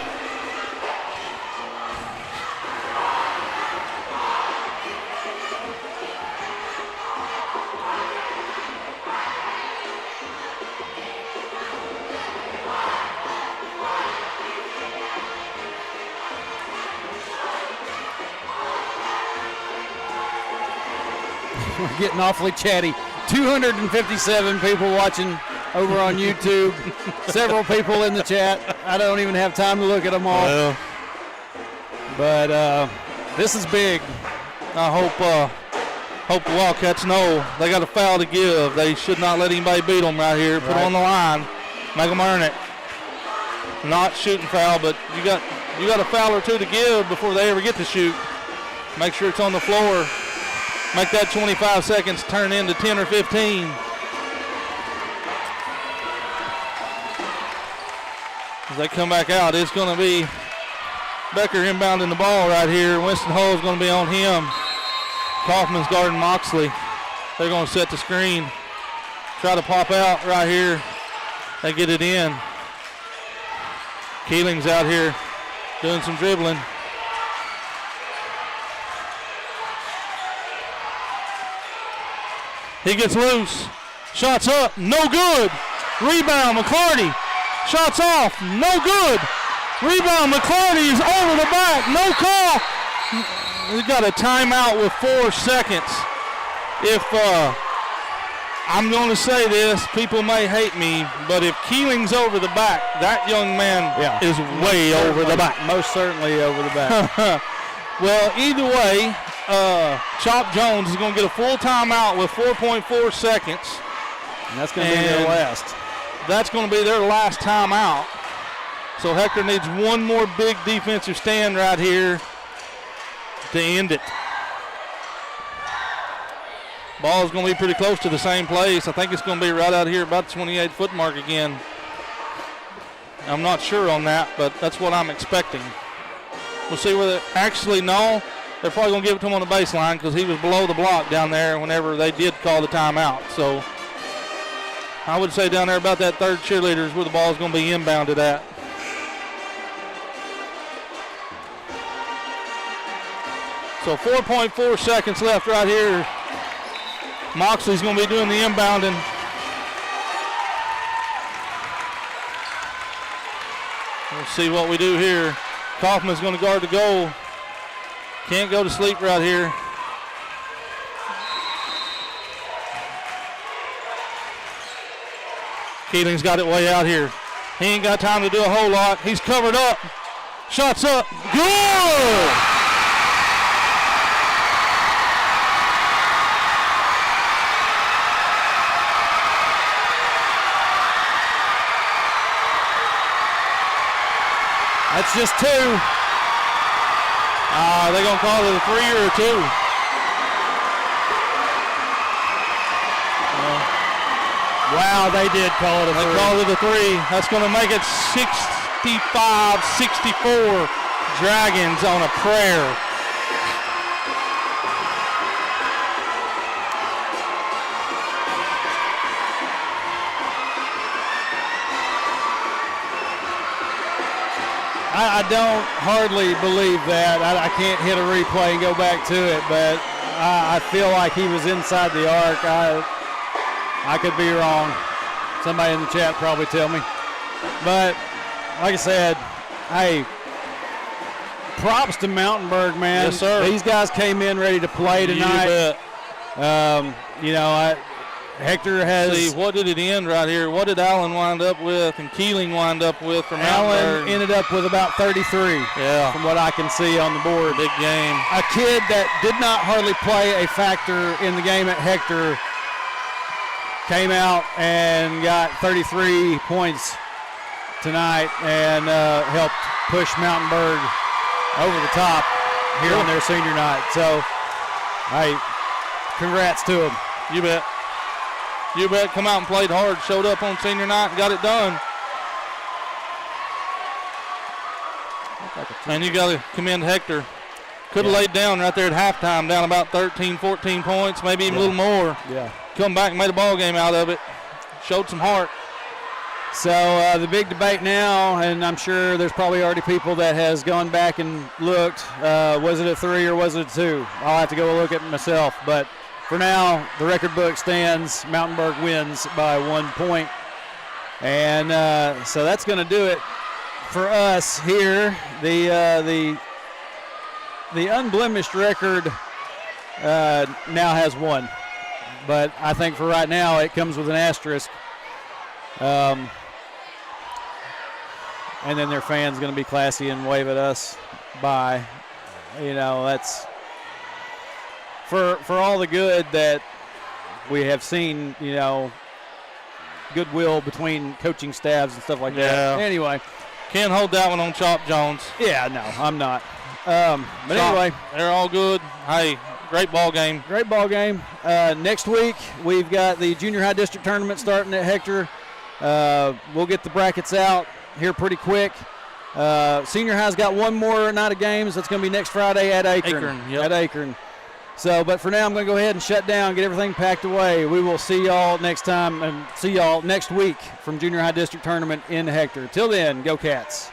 We're getting awfully chatty. 257 people watching over on YouTube. Several people in the chat. I don't even have time to look at them all. Well, but this is big. I hope Hope the Wildcats know they got a foul to give. They should not let anybody beat them right here. Put them on the line. Make them earn it. Not shooting foul, but you got a foul or two to give before they ever get to shoot. Make sure it's on the floor. Make that 25 seconds turn into 10 or 15. As they come back out, it's going to be Becker inbounding the ball right here. Winston Hull's going to be on him. Kaufman's guarding Moxley. They're going to set the screen. Try to pop out right here. They get it in. Keeling's out here doing some dribbling. He gets loose. Shots up, no good. Rebound, McClarty. Shots off, no good. Rebound, McClarty is over the back, no call. We got a timeout with 4 seconds. If I'm going to say this, people may hate me, but if Keeling's over the back, that young man is way over the back. Most certainly over the back. Well, either way, Chop Jones is going to get a full timeout with 4.4 seconds. And that's going to be their last. That's going to be their last timeout. So Hector needs one more big defensive stand right here to end it. Ball is going to be pretty close to the same place. I think it's going to be right out here about the 28-foot mark again. I'm not sure on that, but that's what I'm expecting. We'll see where actually, no, they're probably going to give it to him on the baseline because he was below the block down there whenever they did call the timeout. So I would say down there about that third cheerleader is where the ball is going to be inbounded at. So 4.4 seconds left right here. Moxley's going to be doing the inbounding. We'll see what we do here. Kaufman's going to guard the goal. Can't go to sleep right here. Keeling's got it way out here. He ain't got time to do a whole lot. He's covered up. Shots up. Good! That's just 2. They're going to call it a 3 or a 2. Wow, they did call it a 3. They called it a 3. That's going to make it 65-64. Dragons on a prayer. I don't hardly believe that. I can't hit a replay and go back to it, but I feel like he was inside the arc. I could be wrong. Somebody in the chat probably tell me. But like I said, hey, props to Mountainburg, man. Yes, sir. These guys came in ready to play tonight. You know, Hector has. See, what did it end right here? What did Allen wind up with and Keeling wind up with from Allen Mountainburg? ended up with about 33. Yeah. From what I can see on the board. Big game. A kid that did not hardly play a factor in the game at Hector came out and got 33 points tonight and helped push Mountainburg over the top here on their senior night. So, hey, congrats to them. You bet. You bet. Come out and played hard. Showed up on senior night and got it done. And you got to commend Hector. Could have laid down right there at halftime, down about 13, 14 points, maybe even a little more. Yeah. Come back and made a ball game out of it. Showed some heart. So the big debate now, and I'm sure there's probably already people that has gone back and looked, was it a 3 or was it a 2? I'll have to go look at it myself. But for now, the record book stands. Mountainburg wins by 1 point. And so that's going to do it for us here. The unblemished record now has 1. But I think for right now it comes with an asterisk. And then their fans going to be classy and wave at us. Bye. You know, that's for all the good that we have seen, goodwill between coaching staffs and stuff like that. Anyway. Can't hold that one on Chop Jones. Yeah, no, I'm not. But anyway. They're all good. Hey, great ball game. Great ball game. Next week, we've got the junior high district tournament starting at Hector. We'll get the brackets out here pretty quick. Senior high's got one more night of games. That's going to be next Friday at Akron. At Akron. So, but for now, I'm going to go ahead and shut down, get everything packed away. We will see y'all next time and see y'all next week from junior high district tournament in Hector. Till then, go Cats.